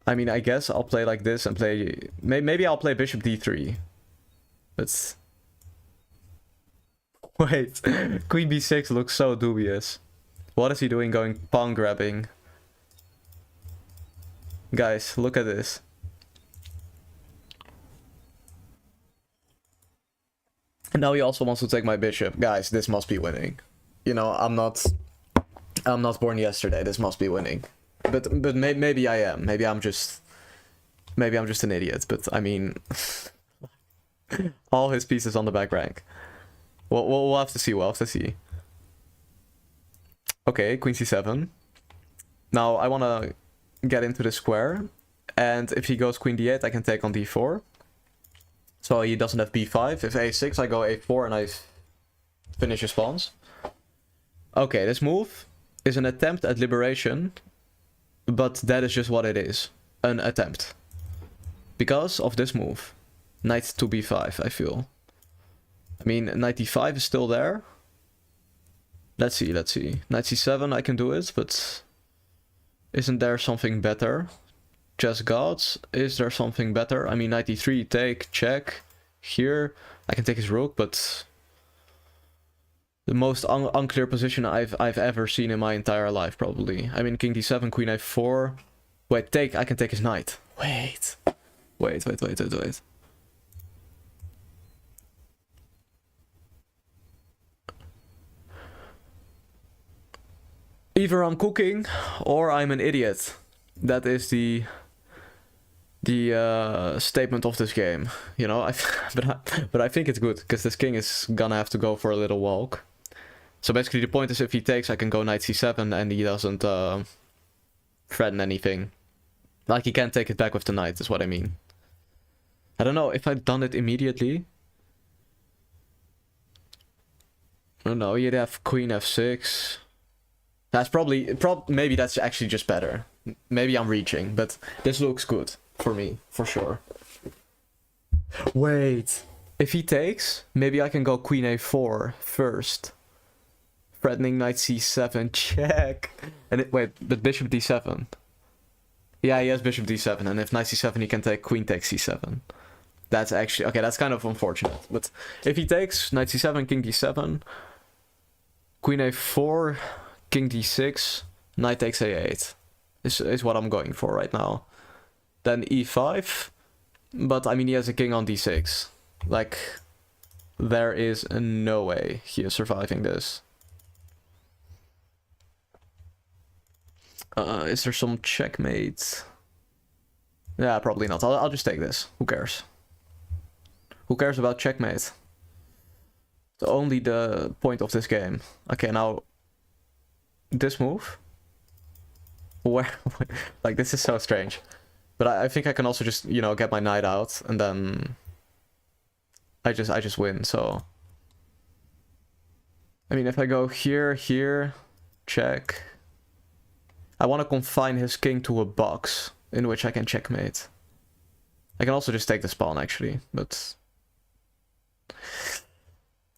I mean, I guess I'll play like this and play... Maybe I'll play bishop d3. But... Wait. Queen b6 looks so dubious. What is he doing going pawn grabbing? Guys, look at this. And now he also wants to take my bishop. Guys, this must be winning. You know, I'm not born yesterday. This must be winning. But maybe I am. Maybe I'm just an idiot. But I mean, all his pieces on the back rank. We'll have to see. We'll have to see. Okay, queen c7. Now I want to get into the square, and if he goes queen d8, I can take on d4. So he doesn't have b5. If a6, I go a4 and I finish his pawns. Okay, this move is an attempt at liberation, but that is just what it is. An attempt. Because of this move. Knight to b5, I feel. I mean, knight d5 is still there. Let's see. Knight c7, I can do it, but isn't there something better? Chess gods, is there something better? I mean, knight e3, take, check. Here, I can take his rook, but the most unclear position I've ever seen in my entire life, probably. I mean, king d7, queen a4. Wait, take, I can take his knight. Wait. Either I'm cooking or I'm an idiot. That is the statement of this game, you know. But I think it's good because this king is gonna have to go for a little walk. So basically, the point is, if he takes, I can go knight c7, and he doesn't threaten anything. Like, he can't take it back with the knight, is what I mean. I don't know if I'd done it immediately. I don't know. You'd have queen f6. That's maybe that's actually just better. Maybe I'm reaching, but this looks good for me, for sure. Wait. If he takes, maybe I can go queen a4 first. Threatening knight c7, check. And wait, but bishop d7. Yeah, he has bishop d7, and if knight c7, he can take queen takes c7. That's actually, okay, that's kind of unfortunate. But if he takes, knight c7, king d7, queen a4, king d6, knight takes a8 is what I'm going for right now. Then e5, but I mean, he has a king on d6. Like, there is no way he is surviving this. Is there some checkmate? Yeah, probably not. I'll just take this. Who cares? Who cares about checkmate? It's only the point of this game. Okay, now this move. Where? Like, this is so strange. But I think I can also just, you know, get my knight out, and then I just win. So I mean, if I go here, check. I want to confine his king to a box in which I can checkmate. I can also just take this pawn, actually, but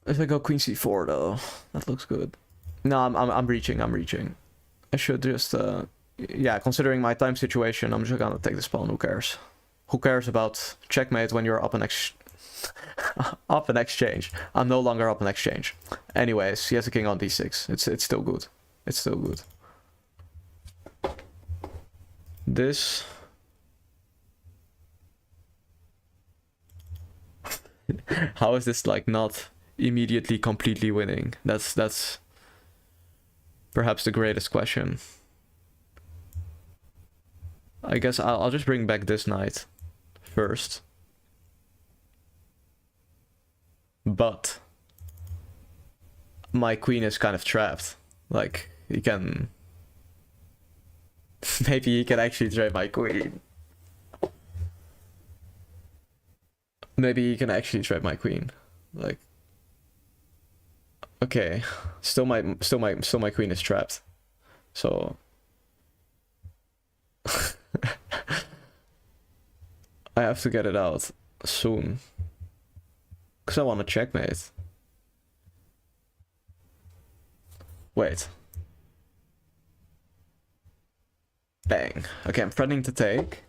if I go queen c4 though, that looks good. No, I'm reaching. I should just yeah, considering my time situation, I'm just gonna take this pawn. Who cares? Who cares about checkmate when you're up an exchange? I'm no longer up an exchange. Anyways, he has a king on d6. It's still good. It's still good. This. How is this like not immediately completely winning? That's perhaps the greatest question. I guess I'll just bring back this knight first. But my queen is kind of trapped. Like, he can... Maybe he can actually trade my queen. Maybe he can actually trade my queen. Like... Okay. Still my queen is trapped. So... I have to get it out soon. Because I want to checkmate. Wait. Bang. Okay, I'm threatening to take.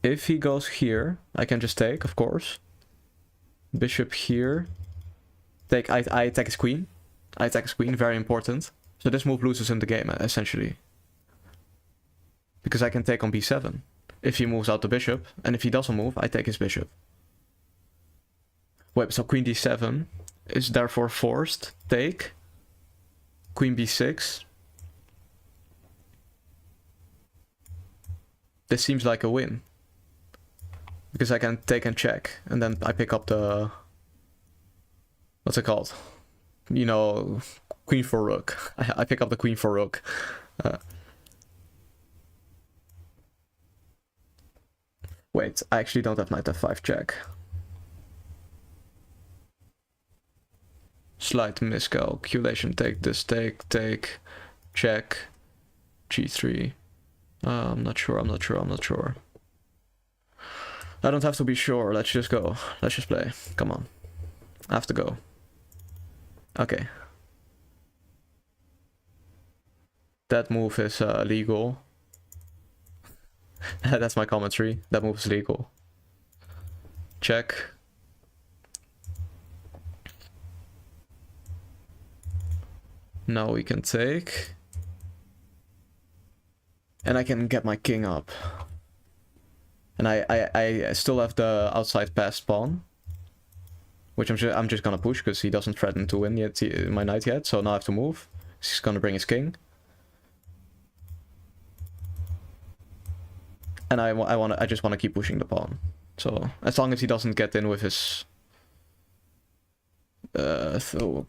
If he goes here, I can just take, of course. Bishop here. Take. I attack his queen. I attack his queen, very important. So this move loses him the game, essentially. Because I can take on b7. If he moves out the bishop. And if he doesn't move, I take his bishop. Wait, so queen d7 is therefore forced. Take. Queen b6. This seems like a win. Because I can take and check. And then I pick up the... What's it called? You know, queen for rook. I pick up the queen for rook. Wait, I actually don't have knight f5 check. Slight miscalculation. Take this, take, check, g3. I'm not sure. I don't have to be sure. Let's just go. Let's just play. Come on. I have to go. Okay. That move is legal. That's my commentary. That move is legal. Check. Now we can take. And I can get my king up. And I still have the outside passed pawn. Which I'm just gonna push because he doesn't threaten to win yet my knight yet. So now I have to move. He's gonna bring his king. And I just wanna keep pushing the pawn. So as long as he doesn't get in with his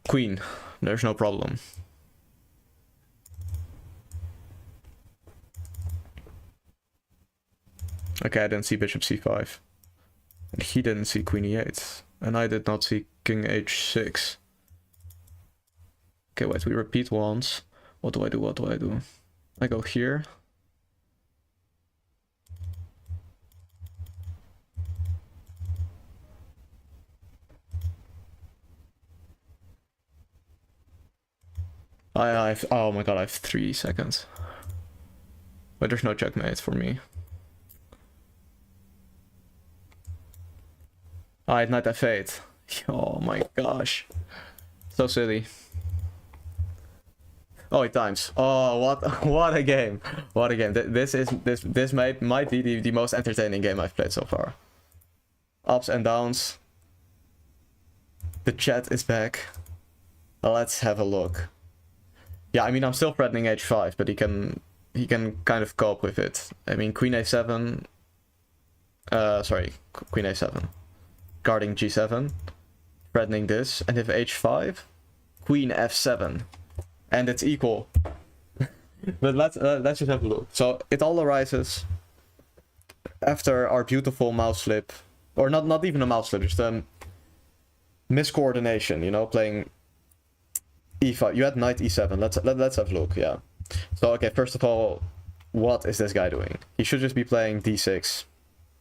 queen, there's no problem. Okay, I didn't see bishop c5. And he didn't see queen e8. And I did not see king h6. Okay, wait, we repeat once. What do I do? What do I do? I go here. Oh my god, I have 3 seconds. But there's no checkmate for me. Alright, knight f8. Oh my gosh. So silly. Oh, it times. Oh, what a game. What a game. This might be the most entertaining game I've played so far. Ups and downs. The chat is back. Let's have a look. Yeah, I mean, I'm still threatening h5, but he can kind of cope with it. I mean, queen a7. Sorry, queen a7. Guarding g7. Threatening this. And if h5, queen f7. And it's equal. But let's just have a look. So it all arises after our beautiful mouse slip. Or not even a mouse slip, just miscoordination, you know, playing e5. You had knight e7. Let's have a look. Yeah. So okay, first of all, what is this guy doing? He should just be playing d6,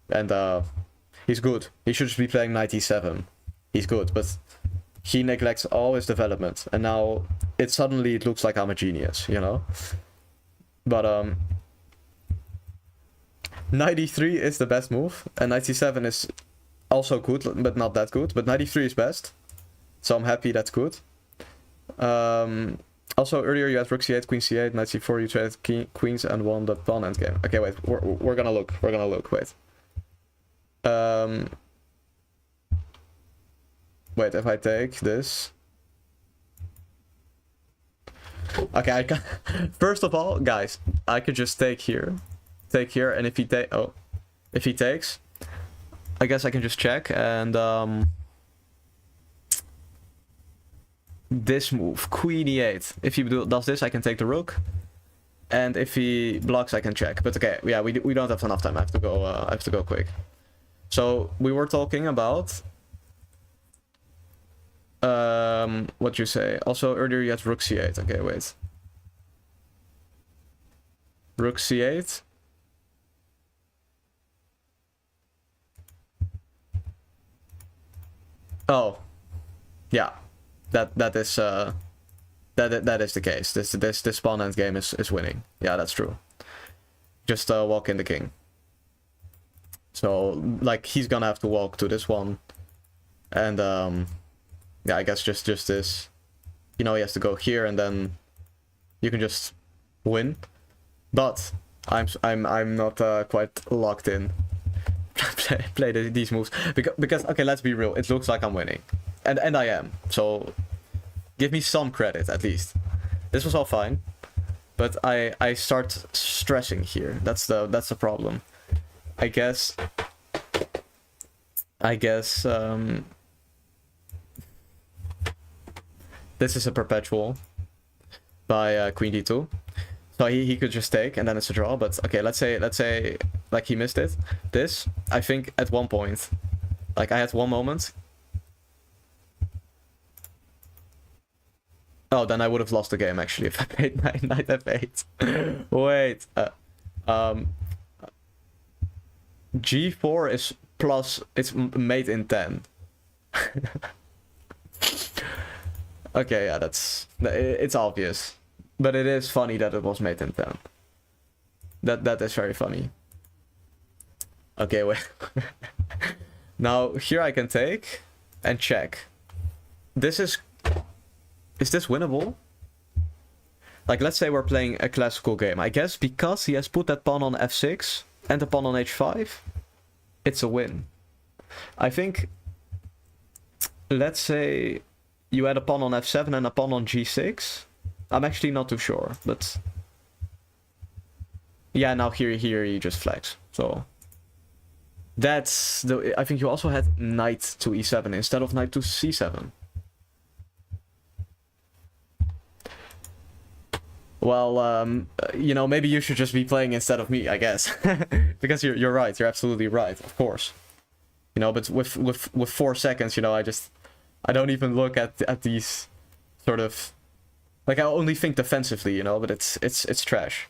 and he's good. He should just be playing knight e7. He's good, but he neglects all his development, and now it looks like I'm a genius, you know. But knight e3 is the best move, and knight e7 is also good, but not that good. But knight e3 is best, so I'm happy that's good. Also earlier you had rook c8, queen c8, knight c4, you traded queens and won the pawn endgame. Okay, wait, we're gonna look, wait. Wait, if I take this. Okay, I can first of all, guys, I could just take here, and if he takes, I guess I can just check, and this move, queen e8. If he does this, I can take the rook, and if he blocks, I can check. But okay, yeah, we don't have enough time. I have to go quick. So we were talking about what you say. Also earlier you had rook c8. Okay, wait. Rook c8. Oh, yeah. That is the case. This pawn end game is winning. Yeah, that's true. Just walk in the king. So like he's gonna have to walk to this one, and yeah, I guess just this. You know, he has to go here, and then you can just win. But I'm not quite locked in. play these moves because okay, let's be real. It looks like I'm winning. And I am, so give me some credit at least. This was all fine, but I start stressing here. That's the problem. I guess this is a perpetual by queen d2. So he could just take and then it's a draw. But okay, let's say like he missed it. This, I think at one point, like I had one moment. Oh, then I would have lost the game actually if I played knight f8. Wait. G4 is plus. It's mate in 10. Okay, yeah, it's obvious. But it is funny that it was mate in 10. That is very funny. Okay, wait. Now, here I can take and check. This is this winnable? Like, let's say we're playing a classical game. I guess because he has put that pawn on f6 and the pawn on h5, it's a win. I think, let's say you had a pawn on f7 and a pawn on g6. I'm actually not too sure, but... Yeah, now here he just flags, so... That's the... I think you also had knight to e7 instead of knight to c7. Well, you know, maybe you should just be playing instead of me, I guess. Because you're right, you're absolutely right, of course. You know, but with 4 seconds, you know, I don't even look at these sort of... Like, I only think defensively, you know, but it's trash.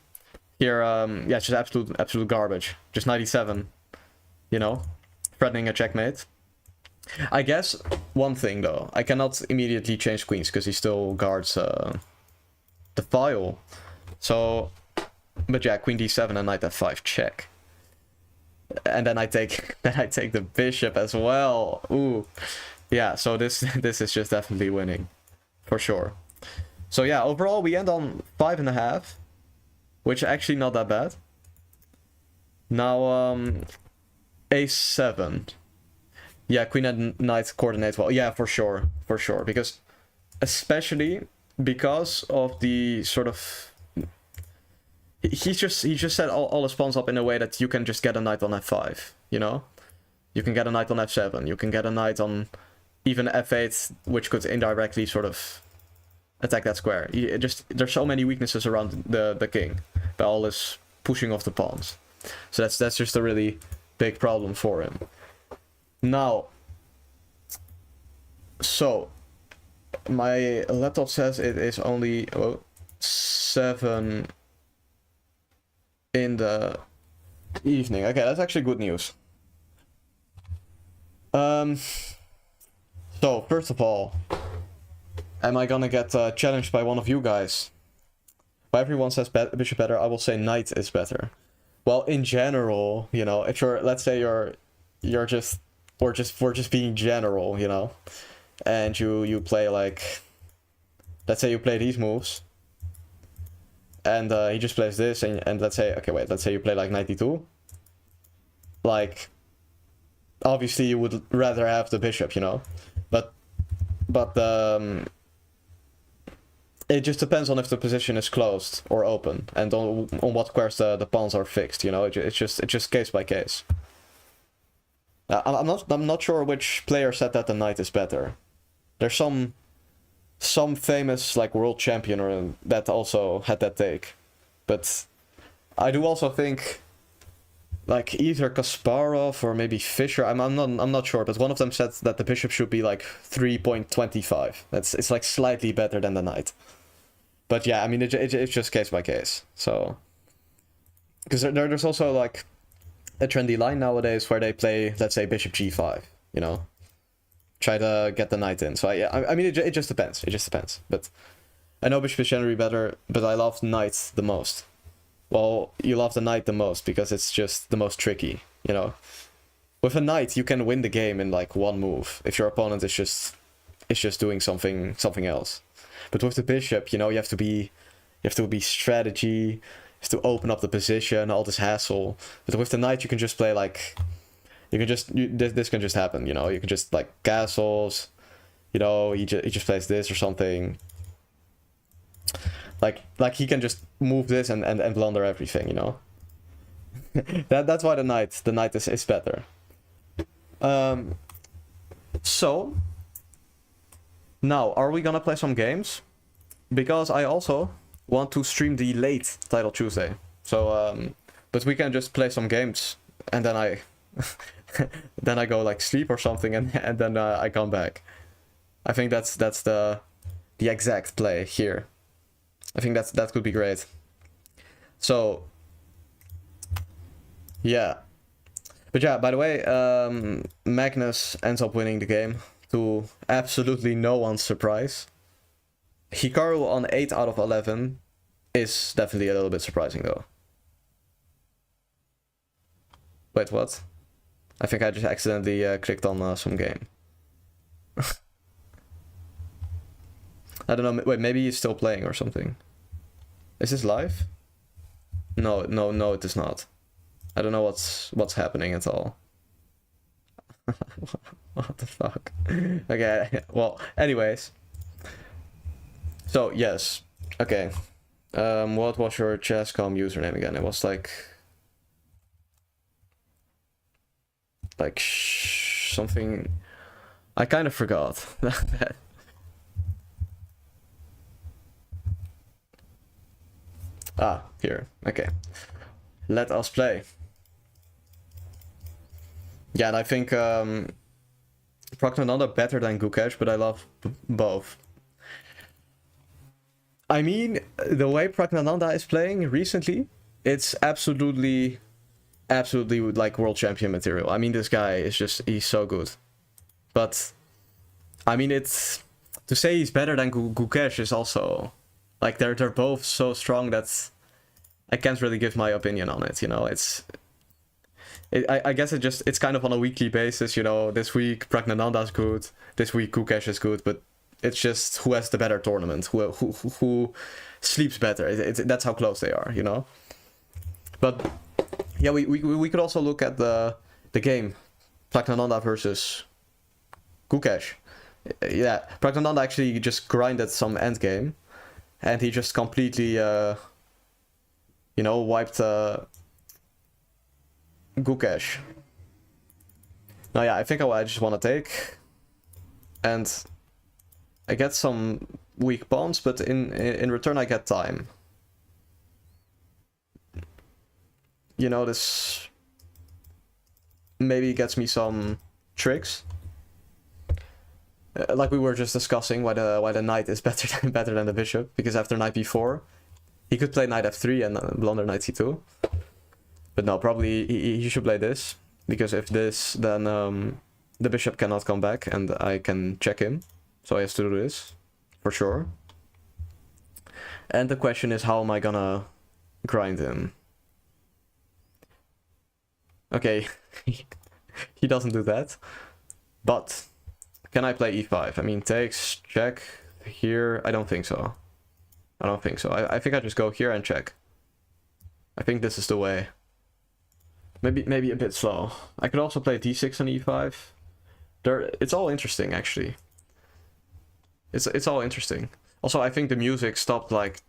Here, yeah, it's just absolute garbage. Just 97. You know, threatening a checkmate. I guess one thing though, I cannot immediately change queens because he still guards the file. So, but yeah, queen d7 and knight f5 check. And then I take the bishop as well. Ooh, yeah. So this is just definitely winning, for sure. So yeah, overall we end on 5.5, which actually not that bad. Now a7. Yeah, queen and knight coordinate well. Yeah, for sure, because especially because of the sort of he just set all his pawns up in a way that you can just get a knight on f5, you know? You can get a knight on f7, you can get a knight on even f8, which could indirectly sort of attack that square. There's so many weaknesses around the king by all this pushing off the pawns. So that's just a really big problem for him. Now, so my laptop says it is only 7 in the evening. Okay, that's actually good news. So first of all, am I gonna get challenged by one of you guys? If everyone says bishop better, I will say knight is better. Well, in general, you know, if you're, let's say we're just being general, you know, and you play like, let's say you play these moves, and he just plays this, and let's say, okay, wait, let's say you play like knight d2, like, obviously you would rather have the bishop, you know, but it just depends on if the position is closed or open, and on what squares the pawns are fixed. You know, it's just case by case. I'm not sure which player said that the knight is better. There's some famous like world champion or that also had that take, but I do also think like either Kasparov or maybe Fischer. I'm not sure, but one of them said that the bishop should be like 3.25. It's like slightly better than the knight. But yeah, I mean it's just case by case. So because there's also like a trendy line nowadays where they play, let's say, bishop g5. You know, try to get the knight in. So I mean it just depends. It just depends. But I know bishop is generally better, but I love knight the most. Well, you love the knight the most because it's just the most tricky, you know. With a knight, you can win the game in like one move if your opponent is just doing something else. But with the bishop, you know, you have to be strategy, you have to open up the position, all this hassle. But with the knight, you can just play like, this can just happen, you know. You can just like castles, you know. He just plays this or something. Like he can just move this and blunder everything, you know. That's why the knight is better. So now, are we gonna play some games? Because I also want to stream the late Title Tuesday. So but we can just play some games and then I then I go like sleep or something and then I come back. I think that's the exact play here. I think that could be great. So yeah. But yeah, by the way, Magnus ends up winning the game to absolutely no one's surprise. Hikaru on 8 out of 11, is definitely a little bit surprising though. Wait, what? I think I just accidentally clicked on some game. I don't know, wait, maybe he's still playing or something. Is this live? No, it is not. I don't know what's happening at all. What the fuck? Okay, well, anyways. So, yes. Okay. What was your chess.com username again? It was like something... I kind of forgot. Ah, here. Okay. Let us play. Yeah, and I think Pragnananda better than Gukesh, but I love both. I mean, the way Pragnananda is playing recently, it's absolutely like world champion material. I mean, this guy is just, he's so good. But, I mean, it's... To say he's better than Gukesh is also... Like, they're both so strong that I can't really give my opinion on it, you know? I guess it's kind of on a weekly basis, you know? This week, Pragnananda's good. This week, Gukesh is good, but it's just who has the better tournament, who sleeps better. That's how close they are, you know? But, yeah, we could also look at the game. Pragnananda versus Gukesh. Yeah, Pragnananda actually just grinded some endgame. And he just completely, you know, wiped Gukesh. Now, yeah, I think I just want to take. And I get some weak pawns, but in return I get time. You know, this maybe gets me some tricks. Like we were just discussing, why the knight is better than the bishop, because after knight b4, he could play knight f3 and blunder knight c2. But no, probably he should play this, because if this, then the bishop cannot come back and I can check him. So he has to do this, for sure. And the question is, how am I gonna grind him? Okay, he doesn't do that, but... Can I play e5? I mean, takes, check, here, I don't think so. I don't think so. I think I just go here and check. I think this is the way. Maybe a bit slow. I could also play d6 and e5. It's all interesting, actually. It's all interesting. Also, I think the music stopped like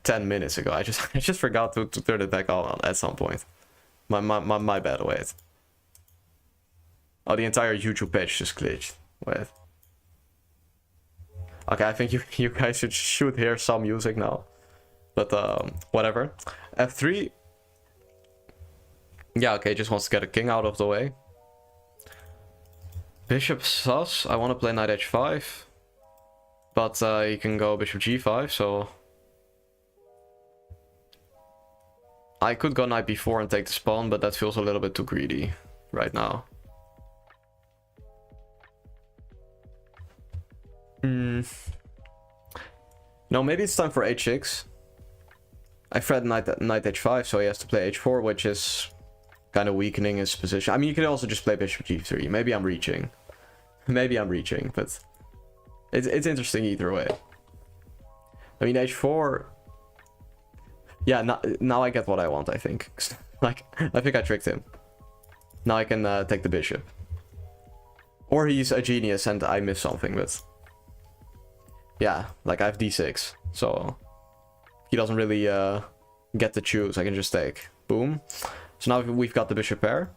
10 minutes ago. I just forgot to turn it back on at some point. My bad, wait. Oh, the entire YouTube page just glitched. Wait. Okay, I think you guys should hear some music now. But whatever. F3. Yeah, okay, just wants to get a king out of the way. Bishop sus. I want to play knight h5. But you can go bishop g5, so... I could go knight b4 and take the pawn, but that feels a little bit too greedy right now. No, maybe it's time for h6. I thread knight h5, so he has to play h4, which is kind of weakening his position. I mean, you could also just play bishop g3. Maybe I'm reaching. Maybe I'm reaching, but it's interesting either way. I mean, h4... Yeah, now I get what I want, I think. Like, I think I tricked him. Now I can take the bishop. Or he's a genius and I miss something, but... Yeah, like I have d6, so he doesn't really get to choose. I can just take. Boom. So now we've got the bishop pair,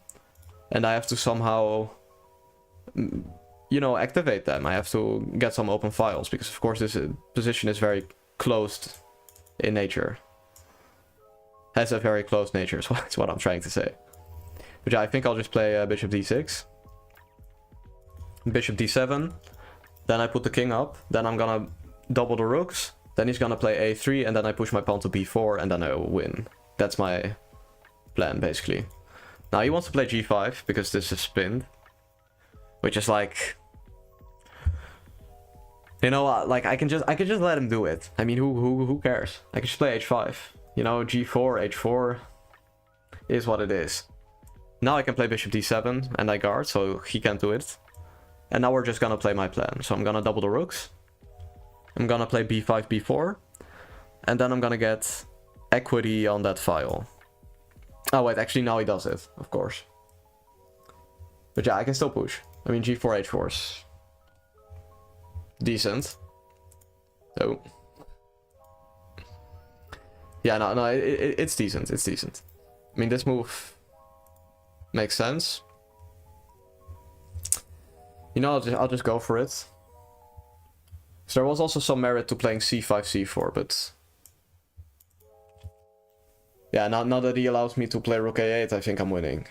and I have to somehow, you know, activate them. I have to get some open files, because of course this position is very closed in nature. Has a very closed nature, so that's what I'm trying to say. But yeah, I think I'll just play bishop d6. Bishop d7. Then I put the king up, then I'm gonna double the rooks, then he's gonna play a3, and then I push my pawn to b4, and then I win. That's my plan, basically. Now he wants to play g5, because this is pinned. Which is like... You know what? Like I can just let him do it. I mean, who cares? I can just play h5. You know, g4, h4 is what it is. Now I can play bishop d7 and I guard, so he can't do it. And now we're just gonna play my plan. So I'm gonna double the rooks. I'm gonna play b5, b4, and then I'm gonna get equity on that file. Oh wait, actually now he does it, of course. But yeah, I can still push. I mean, g4, h4 is decent. So yeah, no, it's decent. It's decent. I mean, this move makes sense. You know, I'll just go for it. So there was also some merit to playing c5, c4, but yeah, now that he allows me to play rook a8, I think I'm winning.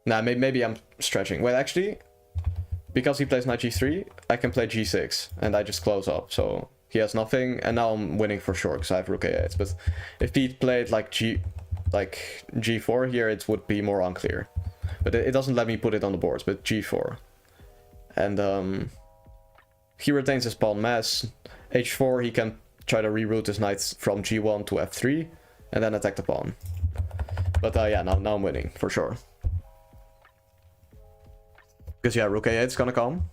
Nah, maybe I'm stretching. Wait, actually, because he plays knight g3, I can play g6, and I just close up, so he has nothing, and now I'm winning for sure, because I have rook a8. But if he played like g4 here, it would be more unclear. But it doesn't let me put it on the boards, but g4. And he retains his pawn mass. h4, he can try to reroute his knight from g1 to f3, and then attack the pawn. But yeah, now I'm winning, for sure. Because yeah, rook a8 is gonna come,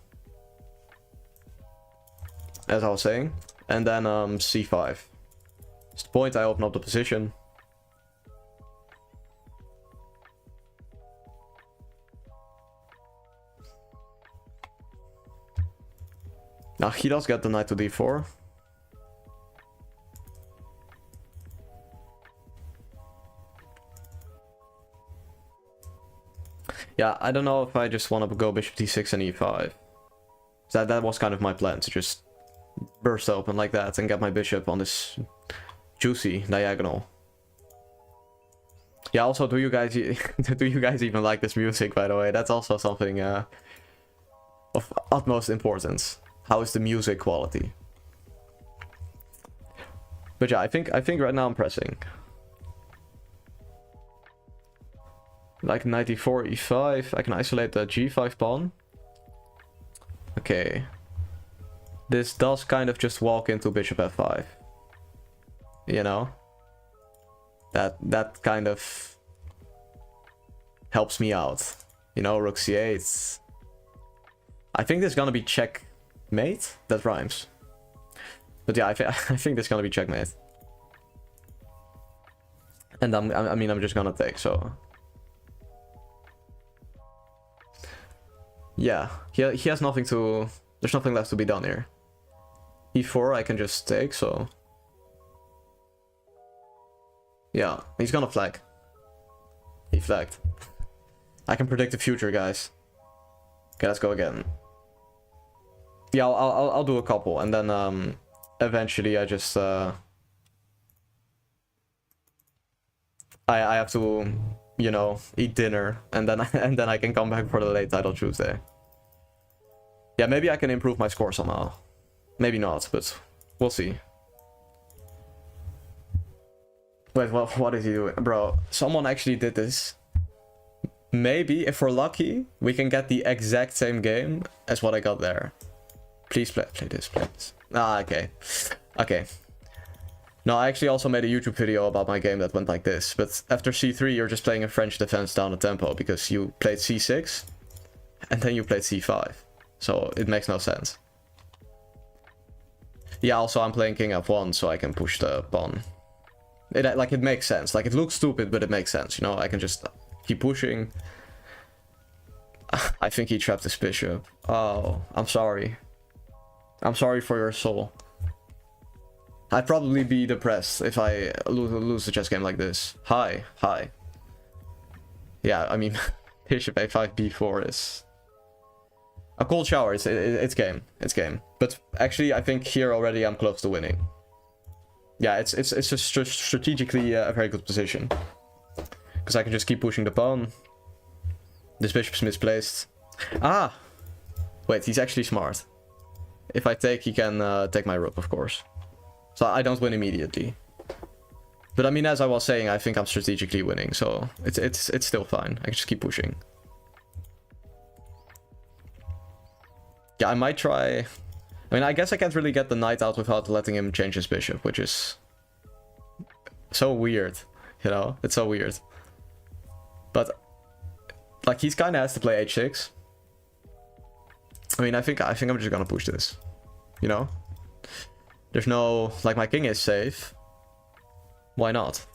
as I was saying. And then c5. It's the point I open up the position. Now he does get the knight to d4. Yeah, I don't know if I just want to go bishop d6 and e5. That was kind of my plan, to just burst open like that and get my bishop on this juicy diagonal. Yeah, also, do you guys even like this music, by the way? That's also something of utmost importance. How is the music quality? But yeah, I think right now I'm pressing. Like knight e4, e5. I can isolate the g5 pawn. Okay. This does kind of just walk into bishop f5. You know? That kind of helps me out. You know, rook c8. I think this is gonna be checkmate. That rhymes. But yeah, I think this is gonna be checkmate. And I mean, I'm just gonna take, so... Yeah, he has nothing to... There's nothing left to be done here. e4 I can just take, so... Yeah, he's gonna flag. He flagged. I can predict the future, guys. Okay, let's go again. Yeah, I'll do a couple, and then eventually I just... I have to... you know, eat dinner, and then I can come back for the late title Tuesday. Yeah, maybe I can improve my score somehow. Maybe not, but we'll see. Wait, what is he doing? Bro, someone actually did this. Maybe, if we're lucky, we can get the exact same game as what I got there. Please play this, please. Ah, okay. Okay. No, I actually also made a YouTube video about my game that went like this, but after c3 you're just playing a French defense down the tempo, because you played c6, and then you played c5, so it makes no sense. Yeah, also I'm playing king f1, so I can push the pawn. It makes sense, like it looks stupid, but it makes sense, you know, I can just keep pushing. I think he trapped his bishop. Oh, I'm sorry. I'm sorry for your soul. I'd probably be depressed if I lose a chess game like this. Hi. Yeah, I mean, bishop a5, b4 is a cold shower. It's game. It's game. But actually, I think here already I'm close to winning. Yeah, it's just strategically a very good position, because I can just keep pushing the pawn. This bishop's misplaced. Ah, wait, he's actually smart. If I take, he can take my rook, of course. So I don't win immediately. But I mean, as I was saying, I think I'm strategically winning, so it's still fine. I can just keep pushing. Yeah, I might try... I mean, I guess I can't really get the knight out without letting him change his bishop, which is so weird, you know? It's so weird. But, like, he's kind of has to play h6. I mean, I think I'm just gonna push this, you know? There's no... Like, my king is safe. Why not?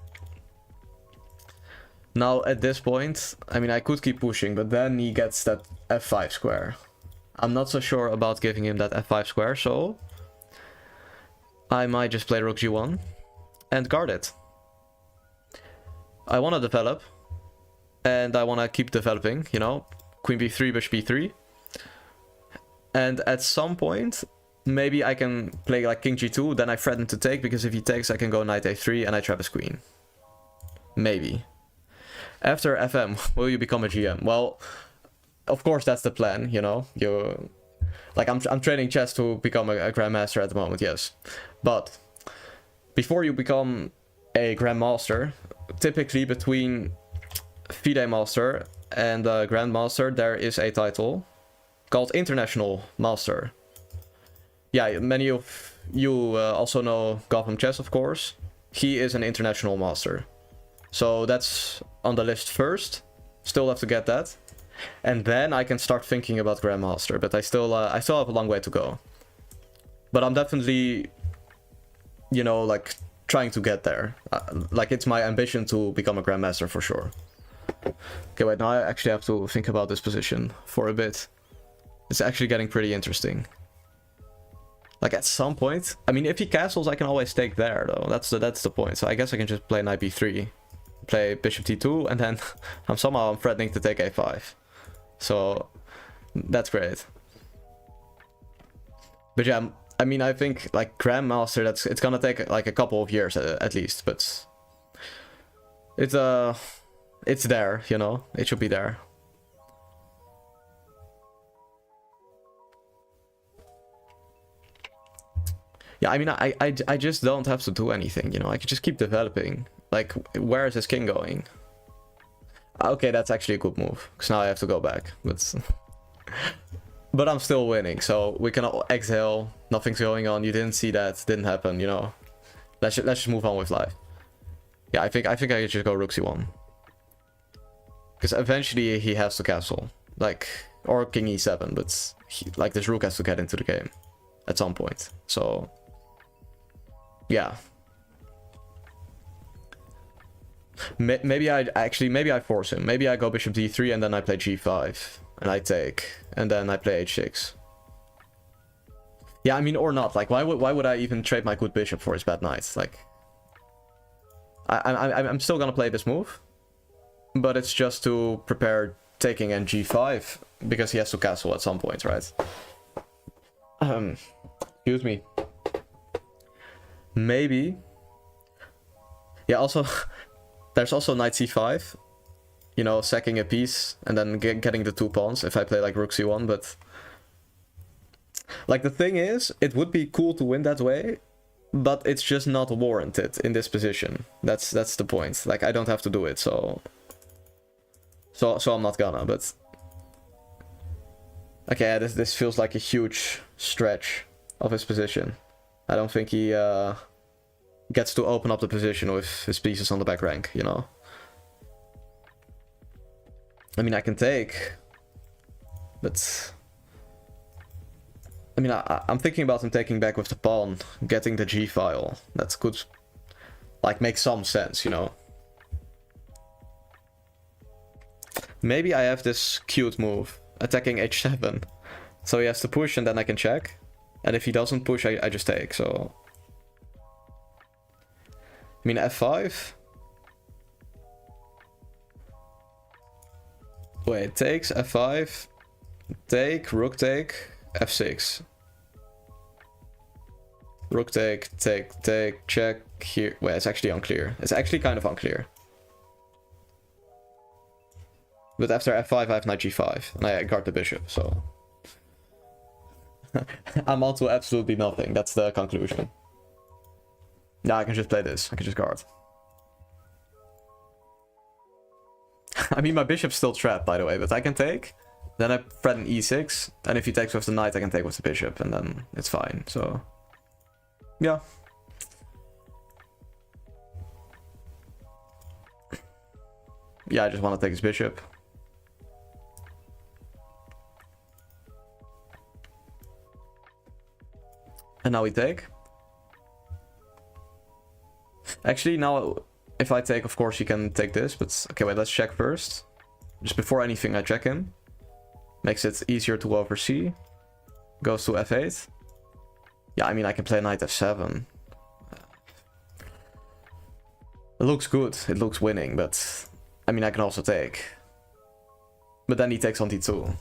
Now, at this point, I mean, I could keep pushing, but then he gets that f5 square. I'm not so sure about giving him that f5 square, so I might just play rook g1 and guard it. I want to develop, and I want to keep developing, you know? Queen b3, bishop b3. And at some point, maybe I can play like king g2, then I threaten to take, because if he takes, I can go knight a3 and I trap his queen. Maybe. After FM, will you become a GM? Well, of course that's the plan, you know? Like, I'm training chess to become a grandmaster at the moment, yes. But before you become a grandmaster, typically between FIDE master and grandmaster, there is a title called International Master. Yeah, many of you also know Gotham Chess, of course. He is an international master. So that's on the list first. Still have to get that. And then I can start thinking about grandmaster, but I still have a long way to go. But I'm definitely, you know, like, trying to get there. Like, it's my ambition to become a grandmaster for sure. Okay, wait, now I actually have to think about this position for a bit. It's actually getting pretty interesting. Like, at some point, I mean, if he castles, I can always take there, though. That's the point. So I guess I can just play knight b3, play bishop t2, and then I'm threatening to take a5. So that's great. But yeah, I mean, I think like grandmaster, it's gonna take like a couple of years at least, but it's there, you know, it should be there. Yeah, I mean, I just don't have to do anything, you know, I can just keep developing. Like, where is his king going? Okay, that's actually a good move, because now I have to go back, but I'm still winning, so we can exhale, nothing's going on, you didn't see that, didn't happen, you know. Let's just move on with life. Yeah, I think I could just go rook c1. Because eventually he has to castle, like, or king e7, but like this rook has to get into the game at some point, so yeah. Maybe I force him. Maybe I go bishop d3 and then I play g5 and I take, and then I play h6. Yeah, I mean, or not. Like, why would I even trade my good bishop for his bad knight? Like, I'm still gonna play this move, but it's just to prepare taking and g5 because he has to castle at some point, right? Excuse me. Maybe. Yeah. Also. There's also knight c5, you know, sacking a piece and then getting the 2 pawns if I play like rook c1, but like the thing is, it would be cool to win that way, but it's just not warranted in this position. That's the point. Like, I don't have to do it, so I'm not gonna, but okay, this feels like a huge stretch of his position. I don't think he gets to open up the position with his pieces on the back rank, you know. I mean, I can take, but I mean, I'm thinking about him taking back with the pawn, getting the g file. That could like make some sense, you know. Maybe I have this cute move, attacking h7, so he has to push and then I can check, and if he doesn't push, I just take. So I mean, f5. Wait, takes, f5, take, rook take, f6. Rook take, take, check, here. Wait, it's actually unclear. It's actually kind of unclear. But after f5, I have knight g5, and I guard the bishop, so I'm on to absolutely nothing. That's the conclusion. Yeah, I can just play this. I can just guard. I mean, my bishop's still trapped, by the way, but I can take. Then I threaten e6, and if he takes with the knight, I can take with the bishop, and then it's fine. So, yeah. Yeah, I just want to take his bishop. And now we take. Actually, now if I take, of course, he can take this, but okay, wait, let's check first. Just before anything, I check him. Makes it easier to oversee. Goes to f8. Yeah, I mean, I can play knight f7. It looks good. It looks winning, but I mean, I can also take. But then he takes on d2.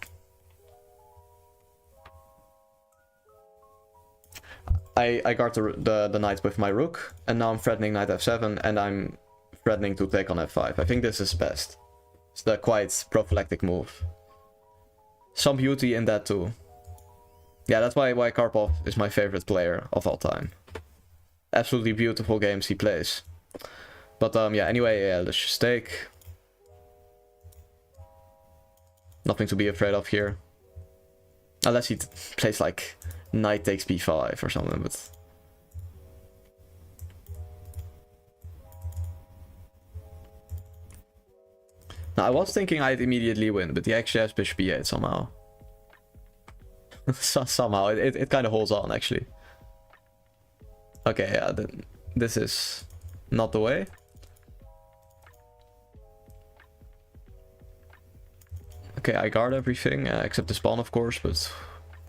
I guard the knight with my rook, and now I'm threatening knight f7, and I'm threatening to take on f5. I think this is best. It's the quite prophylactic move. Some beauty in that too. Yeah, that's why Karpov is my favorite player of all time. Absolutely beautiful games he plays. But yeah, anyway, yeah, let's just take. Nothing to be afraid of here. Unless he plays like knight takes b5 or something, but... Now, I was thinking I'd immediately win, but he actually has bishop e8 somehow. Somehow, it kind of holds on, actually. Okay, yeah, this is not the way. Okay, I guard everything, except this pawn, of course, but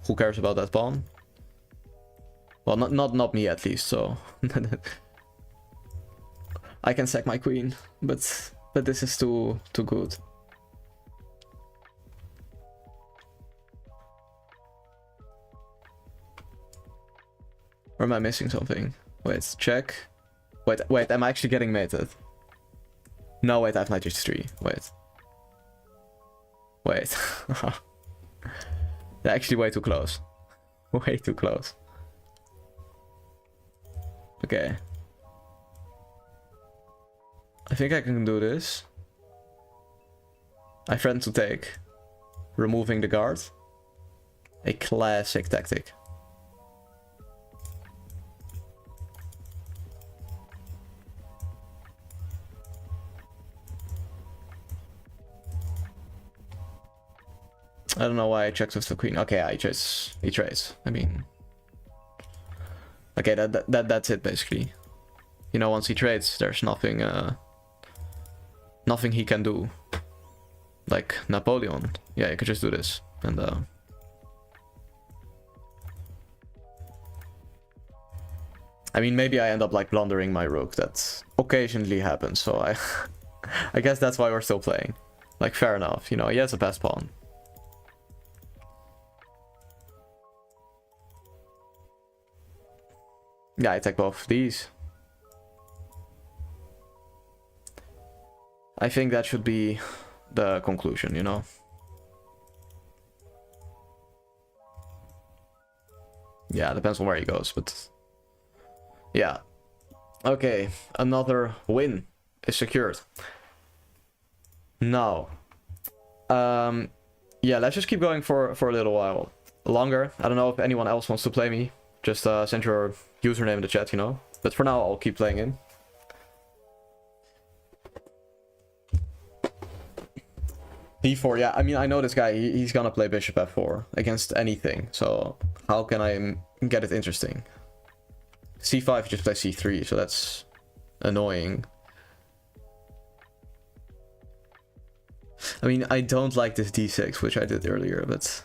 who cares about that pawn? Well, not me at least, so... I can sack my queen, but this is too good. Or am I missing something? Wait, check. Wait, am I actually getting mated? No, wait, I have knight h3. Wait. They're actually way too close. Way too close. Okay. I think I can do this. I threaten to take. Removing the guard. A classic tactic. I don't know why I checked with the queen. Okay, yeah, he trades. I mean, okay, that's it basically. You know, once he trades, there's nothing he can do. Like Napoleon. Yeah, you could just do this, and I mean, maybe I end up like blundering my rook. That occasionally happens. So I guess that's why we're still playing. Like, fair enough. You know, he has a passed pawn. Yeah, I take both of these. I think that should be the conclusion, you know? Yeah, depends on where he goes, but... Yeah. Okay, another win is secured. Now... yeah, let's just keep going for a little while longer. I don't know if anyone else wants to play me. Just send your username in the chat, you know? But for now, I'll keep playing in. b4, yeah, I mean, I know this guy, he's gonna play bishop f4 against anything, so how can I get it interesting? c5, he just plays c3, so that's annoying. I mean, I don't like this d6, which I did earlier, but...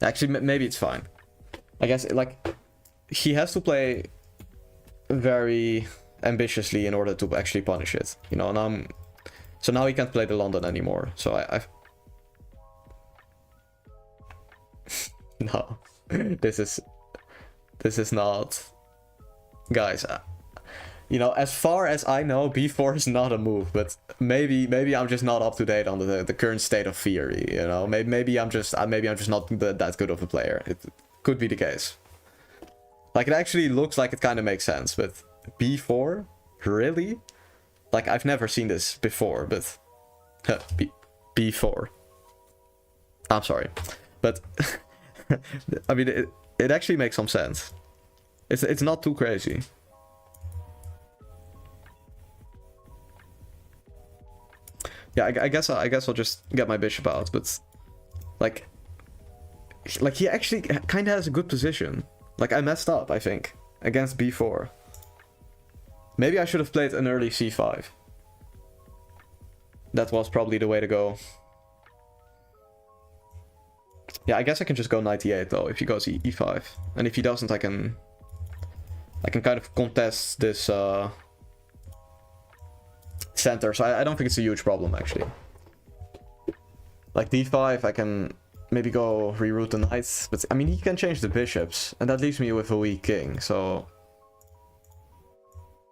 Actually, maybe it's fine. I guess, like, he has to play very ambitiously in order to actually punish it, you know, and so now he can't play the London anymore, so I've... No, this is not... Guys, you know, as far as I know, b4 is not a move, but maybe I'm just not up to date on the current state of theory, you know, maybe I'm just not that good of a player. It could be the case. Like, it actually looks like it kind of makes sense, but b4? Really? Like, I've never seen this before, but... b4. I'm sorry. But, I mean, it actually makes some sense. It's not too crazy. Yeah, I guess I'll just get my bishop out, but like he actually kind of has a good position. Like I messed up, I think, against b4. Maybe I should have played an early c5. That was probably the way to go. Yeah, I guess I can just go knight e8 though if he goes e5, and if he doesn't, I can kind of contest this center, so I don't think it's a huge problem actually. Like d5, I can maybe go reroute the knights, but I mean he can change the bishops, and that leaves me with a weak king. So,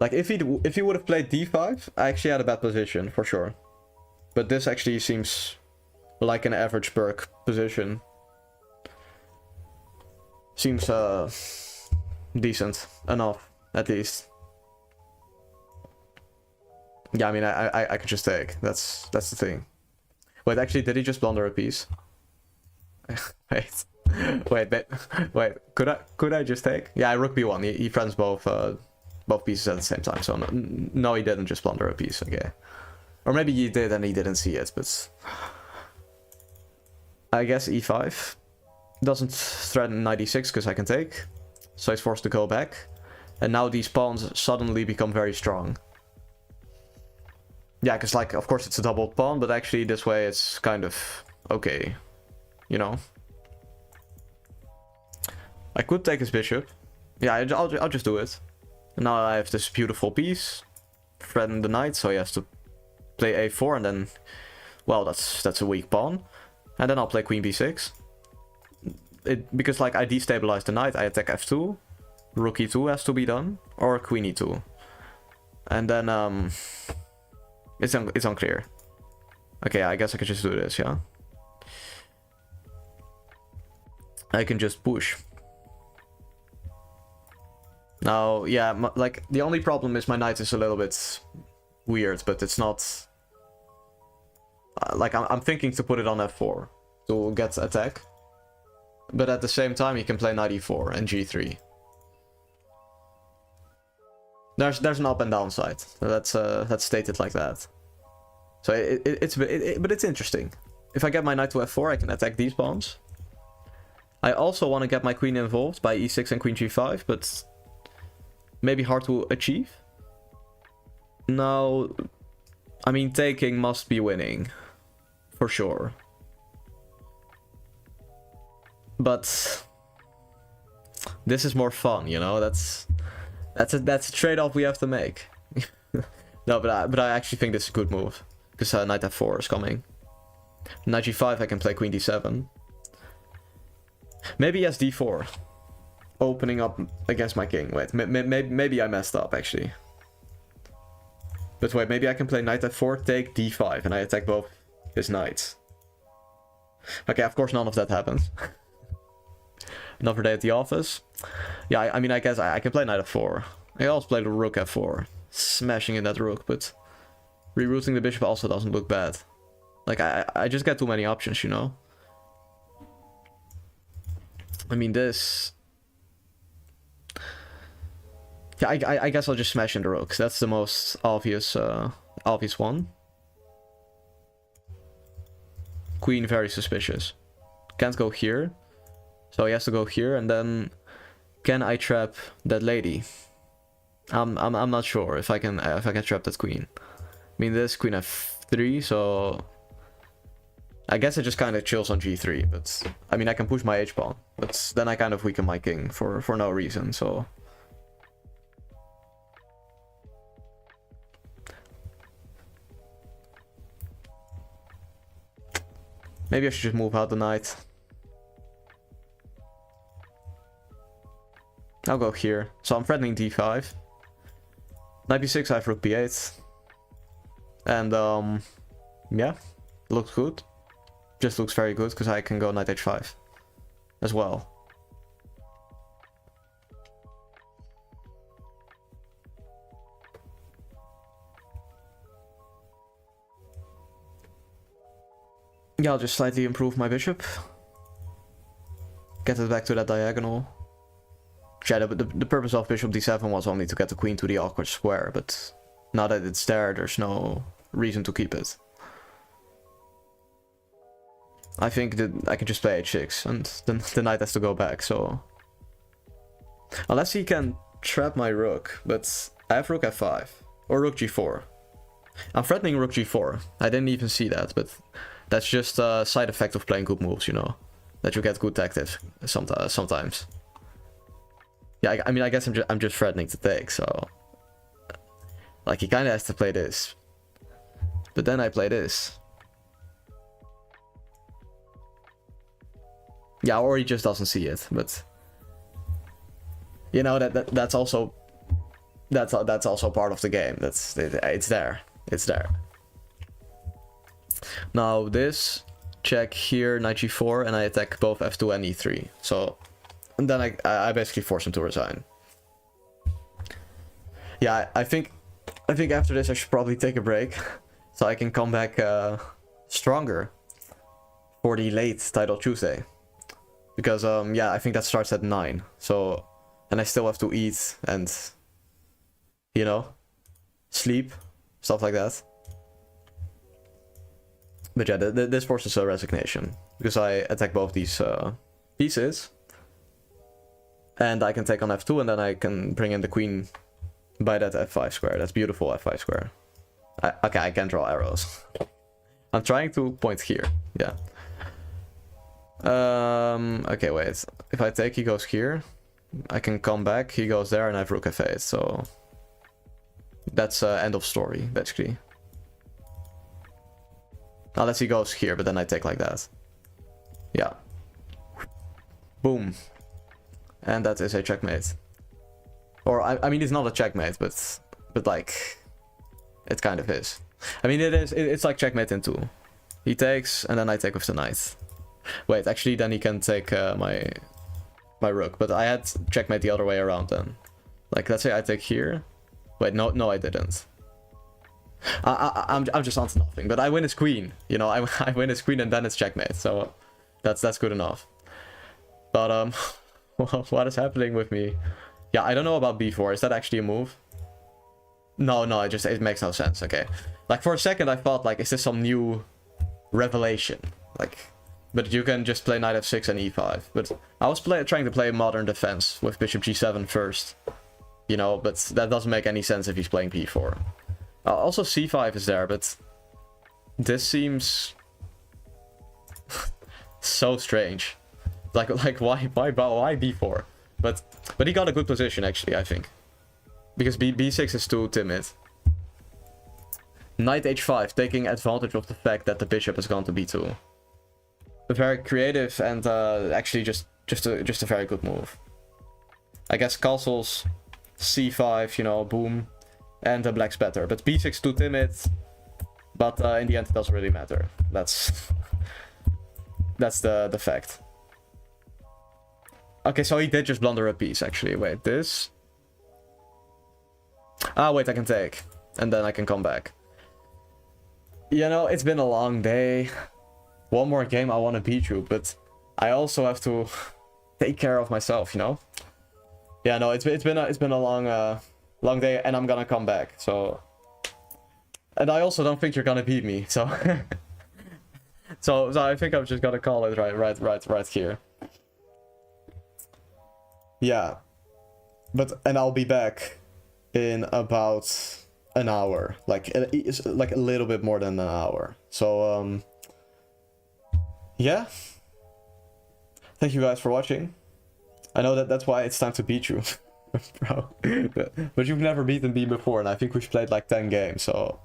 like if he would have played d5, I actually had a bad position for sure. But this actually seems like an average Burke position. Seems decent enough, at least. Yeah, I mean, I could just take. That's the thing. Wait, actually, did he just blunder a piece? wait. Could I just take? Yeah, rook b1. He friends both pieces at the same time. So no, he didn't just blunder a piece. Okay, or maybe he did and he didn't see it. But I guess e5 doesn't threaten knight e6 because I can take. So he's forced to go back, and now these pawns suddenly become very strong. Yeah, because, like, of course it's a doubled pawn, but actually this way it's kind of okay, you know? I could take his bishop. Yeah, I'll just do it. And now I have this beautiful piece, threaten the knight, so he has to play a4, and then, well, that's a weak pawn. And then I'll play queen b6. Because, like, I destabilize the knight, I attack f2, rook e2 has to be done, or queen e2. And then, it's unclear. Okay, I guess I could just do this, yeah? I can just push. Now, yeah, like, the only problem is my knight is a little bit weird, but it's not... like, I'm thinking to put it on f4 to get attack. But at the same time, he can play knight e4 and g3. There's an up and down side. That's stated like that. So but it's interesting. If I get my knight to f4, I can attack these pawns. I also want to get my queen involved by e6 and queen g5, but maybe hard to achieve. Now, I mean, taking must be winning, for sure. But this is more fun, you know. That's a trade-off we have to make. No, but I actually think this is a good move because knight f4 is coming. Knight g5, I can play queen d7. Maybe he has d4, opening up against my king. Wait, maybe I messed up actually. But wait, maybe I can play knight f4, take d5, and I attack both his knights. Okay, of course none of that happens. Another day at the office. Yeah, I mean, I guess I can play knight f4. I also play the rook f4. Smashing in that rook, but rerouting the bishop also doesn't look bad. Like, I just get too many options, you know? I mean, this... Yeah, I guess I'll just smash in the rook. That's the most obvious one. Queen, very suspicious. Can't go here. So he has to go here, and then can I trap that lady? I'm not sure if I can trap that queen. I mean, this queen f3, so I guess it just kind of chills on g3. But I mean, I can push my h pawn, but then I kind of weaken my king for no reason. So maybe I should just move out the knight. I'll go here. So I'm threatening d5. Knight b6, I have rook b8. And, yeah, looks good. Just looks very good, because I can go knight h5 as well. Yeah, I'll just slightly improve my bishop. Get it back to that diagonal. Yeah, the purpose of bishop d7 was only to get the queen to the awkward square, but now that it's there, there's no reason to keep it. I think that I can just play h6, and then the knight has to go back, so... Unless he can trap my rook, but I have rook f5, or rook g4. I'm threatening rook g4. I didn't even see that, but that's just a side effect of playing good moves, you know? That you get good tactics sometimes. Yeah, I mean, I guess I'm just threatening to take, so... Like, he kinda has to play this. But then I play this. Yeah, or he just doesn't see it, but... You know, that's also... That's also part of the game. It's there. It's there. Now this... Check here, knight g4, and I attack both f2 and e3. So... And then I basically force him to resign. Yeah, I think after this I should probably take a break. So I can come back stronger for the late title Tuesday. Because, yeah, I think that starts at 9. So, and I still have to eat and, you know, sleep, stuff like that. But yeah, this forces a resignation. Because I attack both these pieces. And I can take on f2 and then I can bring in the queen by that f5 square. That's beautiful f5 square. Okay, I can draw arrows. I'm trying to point here. Yeah. Okay, wait. If I take, he goes here. I can come back, he goes there, and I have rook f8, so... That's end of story, basically. Unless he goes here, but then I take like that. Yeah. Boom. And that is a checkmate. Or, I mean, it's not a checkmate, but like... It kind of is. I mean, it's like checkmate in 2. He takes, and then I take with the knight. Wait, actually, then he can take my rook. But I had checkmate the other way around then. Like, let's say I take here. Wait, no, I didn't. I'm just onto nothing. But I win his queen. You know, I win his queen and then it's checkmate. So that's good enough. But what is happening with me? Yeah, I don't know about b4. Is that actually a move? No, it makes no sense. Okay. Like, for a second I thought, like, is this some new revelation? Like, but you can just play knight f6 and e5. But I was trying to play modern defense with bishop g7 first. You know, but that doesn't make any sense if he's playing b4. Also c5 is there, but this seems so strange. Like why b4? But he got a good position actually, I think. Because b6 is too timid. Knight h5, taking advantage of the fact that the bishop has gone to b2. Very creative and actually just a very good move. I guess castles, c5, you know, boom, and the black's better. But b6 too timid. But in the end, it doesn't really matter. That's the fact. Okay, so he did just blunder a piece actually. Wait, this. Ah, wait, I can take. And then I can come back. You know, it's been a long day. One more game, I want to beat you. But I also have to take care of myself, you know? Yeah, no, it's been a long day, and I'm gonna come back, so... And I also don't think you're gonna beat me, so... so I think I'm just gonna call it right here. Yeah. And I'll be back in about an hour, like a little bit more than an hour. So yeah, thank you guys for watching. I know that's why it's time to beat you. Bro, but you've never beaten me before, and I think we've played like 10 games, so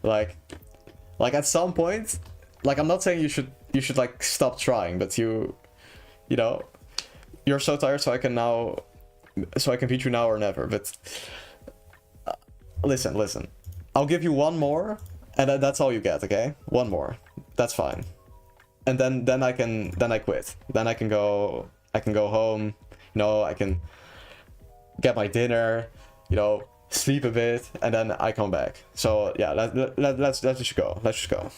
like at some point, like, I'm not saying you should like stop trying, but you know, you're so tired, so I can beat you now or never. But listen, I'll give you one more, and that's all you get, okay? One more, that's fine. And then I quit. Then I can go home, you know, I can get my dinner, you know, sleep a bit, and then I come back. So yeah, let's just go.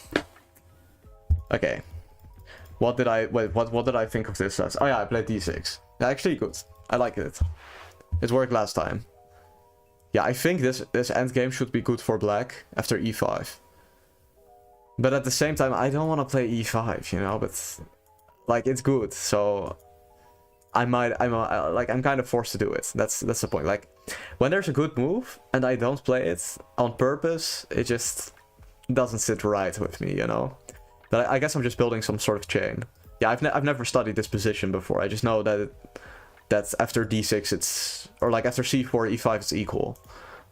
Okay. What did I think of this as? Oh yeah, I played d6. Actually good. I like it. It worked last time. Yeah, I think this endgame should be good for black after e5. But at the same time, I don't want to play e5, you know, but like it's good, so I'm kind of forced to do it. That's the point. Like when there's a good move and I don't play it on purpose, it just doesn't sit right with me, you know. But I guess I'm just building some sort of chain. Yeah, I've never studied this position before. I just know that that after d6 it's, or like after c4 e5 it's equal,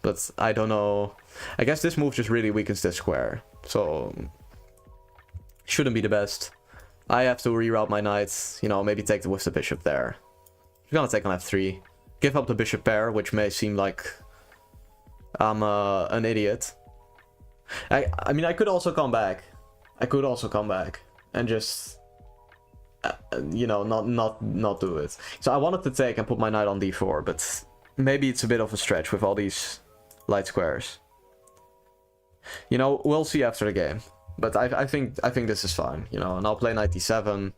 but I don't know. I guess this move just really weakens this square, so shouldn't be the best. I have to reroute my knights, you know, maybe take with the bishop there. You're gonna take on f3, give up the bishop pair, which may seem like I'm an idiot. I mean, I could also come back. And just you know, not do it. So I wanted to take and put my knight on d4, but maybe it's a bit of a stretch with all these light squares. You know, we'll see after the game. But I think this is fine, you know, and I'll play knight d7.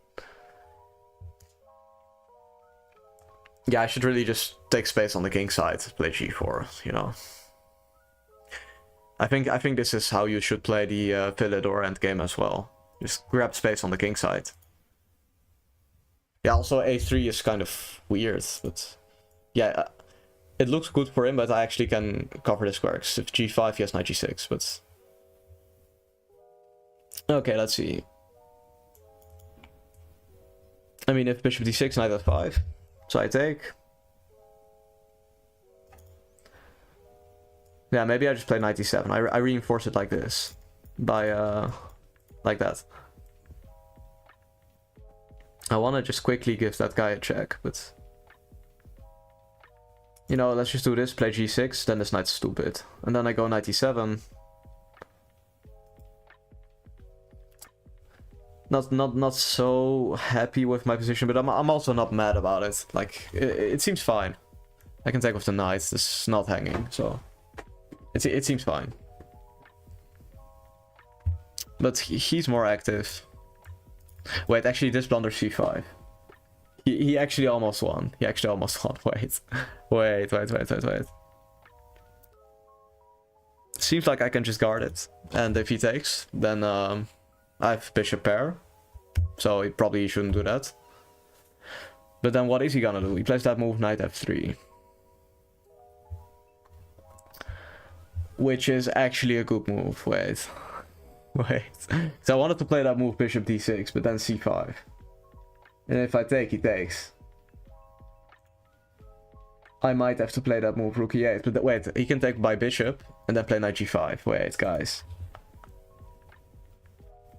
Yeah, I should really just take space on the king side, play g4, you know. I think this is how you should play the fillet or endgame as well. Just grab space on the king side. Yeah, also a3 is kind of weird, but yeah, it looks good for him, but I actually can cover the squares. If g5, he has knight g6, but... Okay, let's see. I mean, if bishop d6, knight f5, so I take. Yeah, maybe I just play knight d7. I reinforce it like this, by like that. I want to just quickly give that guy a check, but you know, let's just do this. Play g6, then this knight's stupid, and then I go knight d7. Not so happy with my position, but I'm also not mad about it. Like it seems fine. I can take with the knight. This is not hanging, so it seems fine. But he's more active. Wait, actually, this blunder c5. He actually almost won. He actually almost won. Wait. Seems like I can just guard it, and if he takes, then I have bishop pair, so he probably shouldn't do that. But then what is he gonna do? He plays that move knight f3, which is actually a good move. Wait. So I wanted to play that move bishop d6, but then c5, and if I take, he takes. I might have to play that move rook e8, but wait, he can take by bishop and then play knight g5. Wait, guys.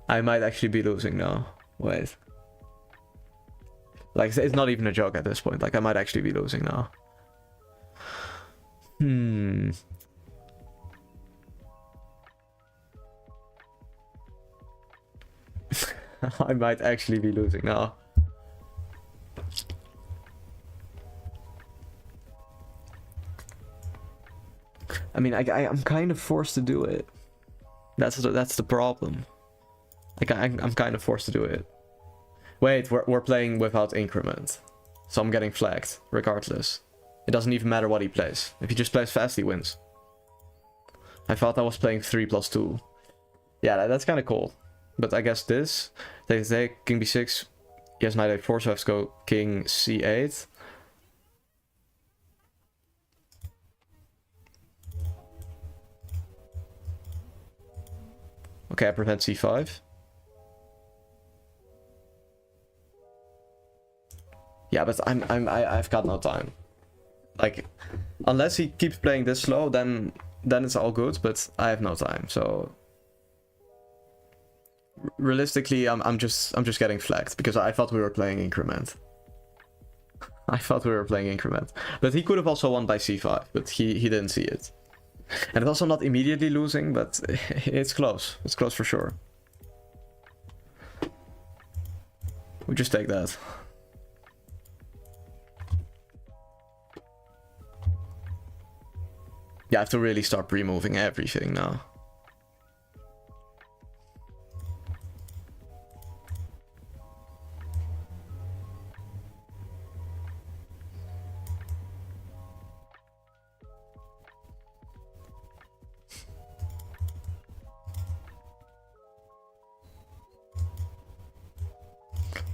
I might actually be losing now. Wait. Like, it's not even a joke at this point. Like, I might actually be losing now. I might actually be losing now. I mean, I'm kind of forced to do it. That's the problem. Like, I'm kind of forced to do it. Wait, we're playing without increment, so I'm getting flagged regardless. It doesn't even matter what he plays. If he just plays fast, he wins. I thought I was playing 3+2. Yeah, that's kind of cool. But I guess this, they king b6, he has knight a4, so I have to go king c8. Okay, I prevent c5. Yeah, but I've got no time. Like, unless he keeps playing this slow, then it's all good. But I have no time. So realistically, I'm just getting flagged because I thought we were playing increment. But he could have also won by c5, but he didn't see it. And it's also not immediately losing, but it's close. It's close for sure. We just take that. Yeah, I have to really start removing everything now.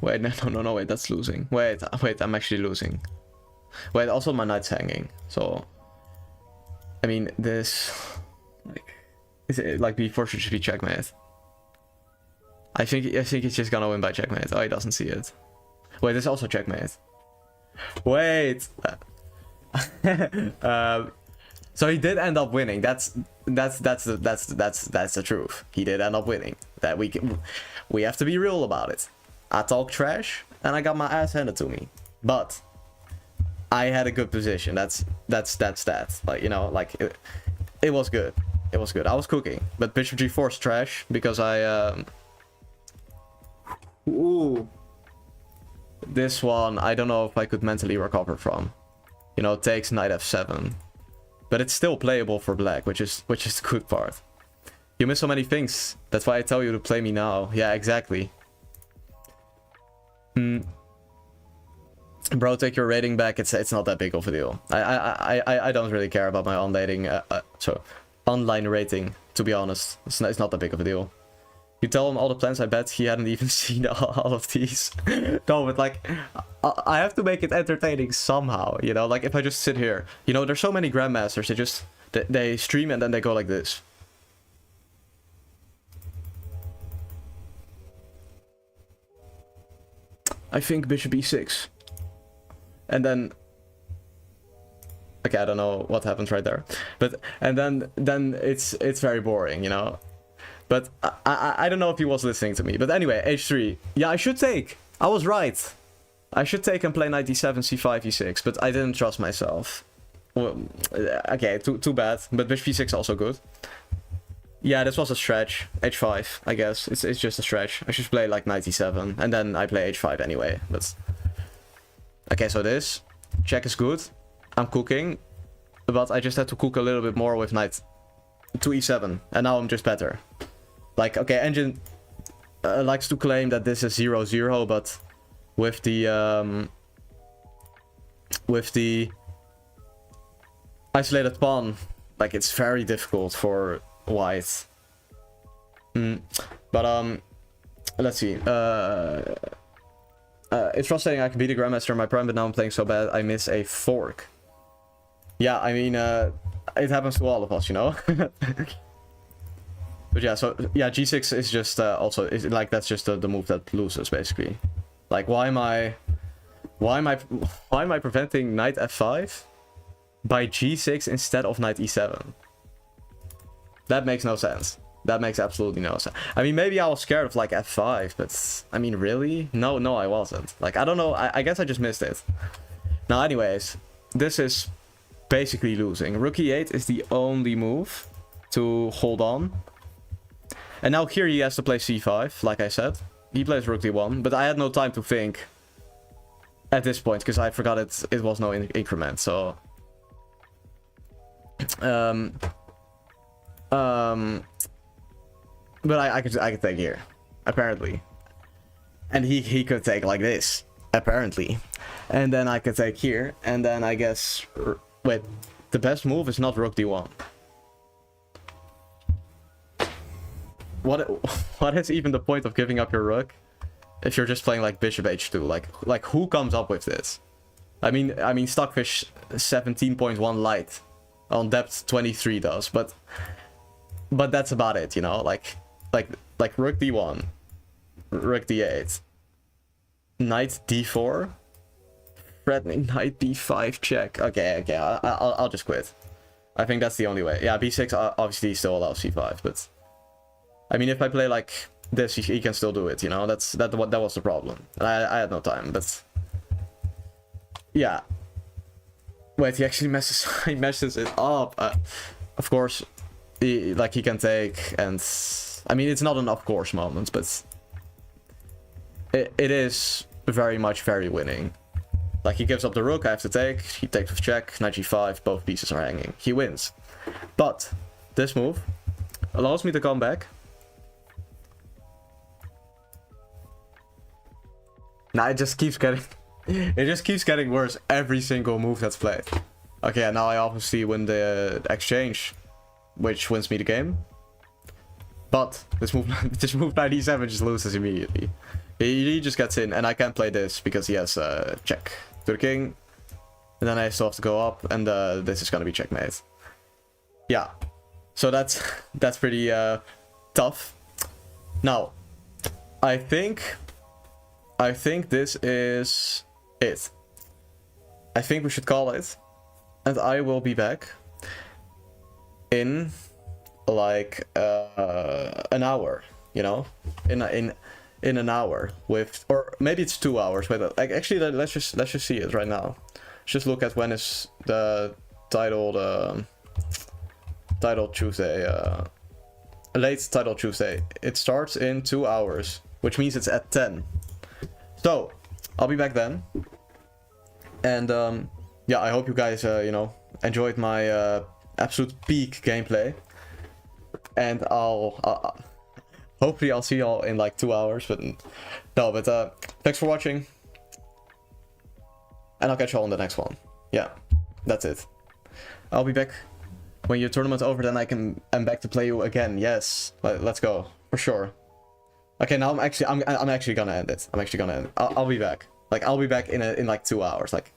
Wait, no, wait, that's losing. Wait, I'm actually losing. Wait, also my knight's hanging, so... I mean, this... Like, is it, like, before should be checkmate. I think he's just gonna win by checkmate. Oh, he doesn't see it. Wait, this is also checkmate. Wait! So he did end up winning. That's the truth. He did end up winning. That we have to be real about it. I talk trash and I got my ass handed to me. But I had a good position. That's that. Like, you know, like it was good. It was good. I was cooking. But bishop g4 is trash because I ooh. This one I don't know if I could mentally recover from. You know, it takes knight f7. But it's still playable for black, which is the good part. You miss so many things. That's why I tell you to play me now. Yeah, exactly. Bro, take your rating back. It's not that big of a deal. I don't really care about my online rating, to be honest. It's not that big of a deal. You tell him all the plans, I bet he hadn't even seen all of these. No, but like, I have to make it entertaining somehow, you know? Like, if I just sit here, you know, there's so many grandmasters, they stream and then they go like this. I think bishop e6. And then... Okay, I don't know what happens right there. But, and then it's very boring, you know? But I don't know if he was listening to me. But anyway, h3. Yeah, I should take. I was right. I should take and play knight d7, c5, e6. But I didn't trust myself. Well, okay, too bad. But bishop e6 also good. Yeah, this was a stretch. h5, I guess. It's just a stretch. I should play like knight d7. And then I play h5 anyway. But okay, so this. Check is good. I'm cooking. But I just had to cook a little bit more with knight to e7. And now I'm just better. Like, okay, Engine likes to claim that this is 0-0, but with the isolated pawn, like, it's very difficult for white. But let's see. It's frustrating. I can be the grandmaster in my prime, but now I'm playing so bad I miss a fork. Yeah, I mean, it happens to all of us, you know. But yeah, so yeah, g6 is just also like that's just the move that loses basically. Like, why am I preventing knight f5 by g6 instead of knight e7? That makes no sense. That makes absolutely no sense. I mean, maybe I was scared of like f5, but I mean, really? No, I wasn't. Like, I don't know. I guess I just missed it. Now, anyways, this is basically losing. Rook e8 is the only move to hold on. And now here he has to play c5, like I said. He plays rook d1, but I had no time to think at this point, because I forgot it was no increment, so... But I could take here, apparently. And he could take like this, apparently. And then I could take here, and then I guess... Wait, the best move is not rook d1. What is even the point of giving up your rook if you're just playing like bishop h2? Like who comes up with this? I mean Stockfish 17.1 light on depth 23 does, but that's about it, you know. Like rook d1, rook d8, knight d4, threatening knight b5 check. Okay, I'll just quit. I think that's the only way. Yeah, b6 obviously still allows c5, but I mean, if I play like this, he can still do it, you know. That was the problem. And I had no time, but yeah. Wait, he actually messes it up. Of course, he can take, and I mean, it's not an of course moment, but it is very much very winning. Like, he gives up the rook, I have to take. He takes with check, knight g5, both pieces are hanging. He wins. But this move allows me to come back. Now it just keeps getting worse every single move that's played. Okay, and now I obviously win the exchange, which wins me the game. But this move knight e7 just loses immediately, He just gets in, and I can't play this because he has check to the king. And then I still have to go up, and this is gonna be checkmate. Yeah. So that's pretty tough. Now, I think this is it. I think we should call it. And I will be back in like an hour, you know, in an hour with, or maybe it's 2 hours. But like actually, let's just see it right now. Just look at when is the titled Tuesday, late title Tuesday. It starts in 2 hours, which means it's at 10. So I'll be back then, and yeah, I hope you guys you know, enjoyed my absolute peak gameplay, and I'll hopefully I'll see y'all in like 2 hours, but no, but thanks for watching, and I'll catch y'all in the next one. Yeah, that's it. I'll be back when your tournament's over, then I'm back to play you again. Yes, let's go for sure. Okay, now I'm actually gonna end it. I'm actually gonna end it. I'll be back. Like I'll be back in like 2 hours. Like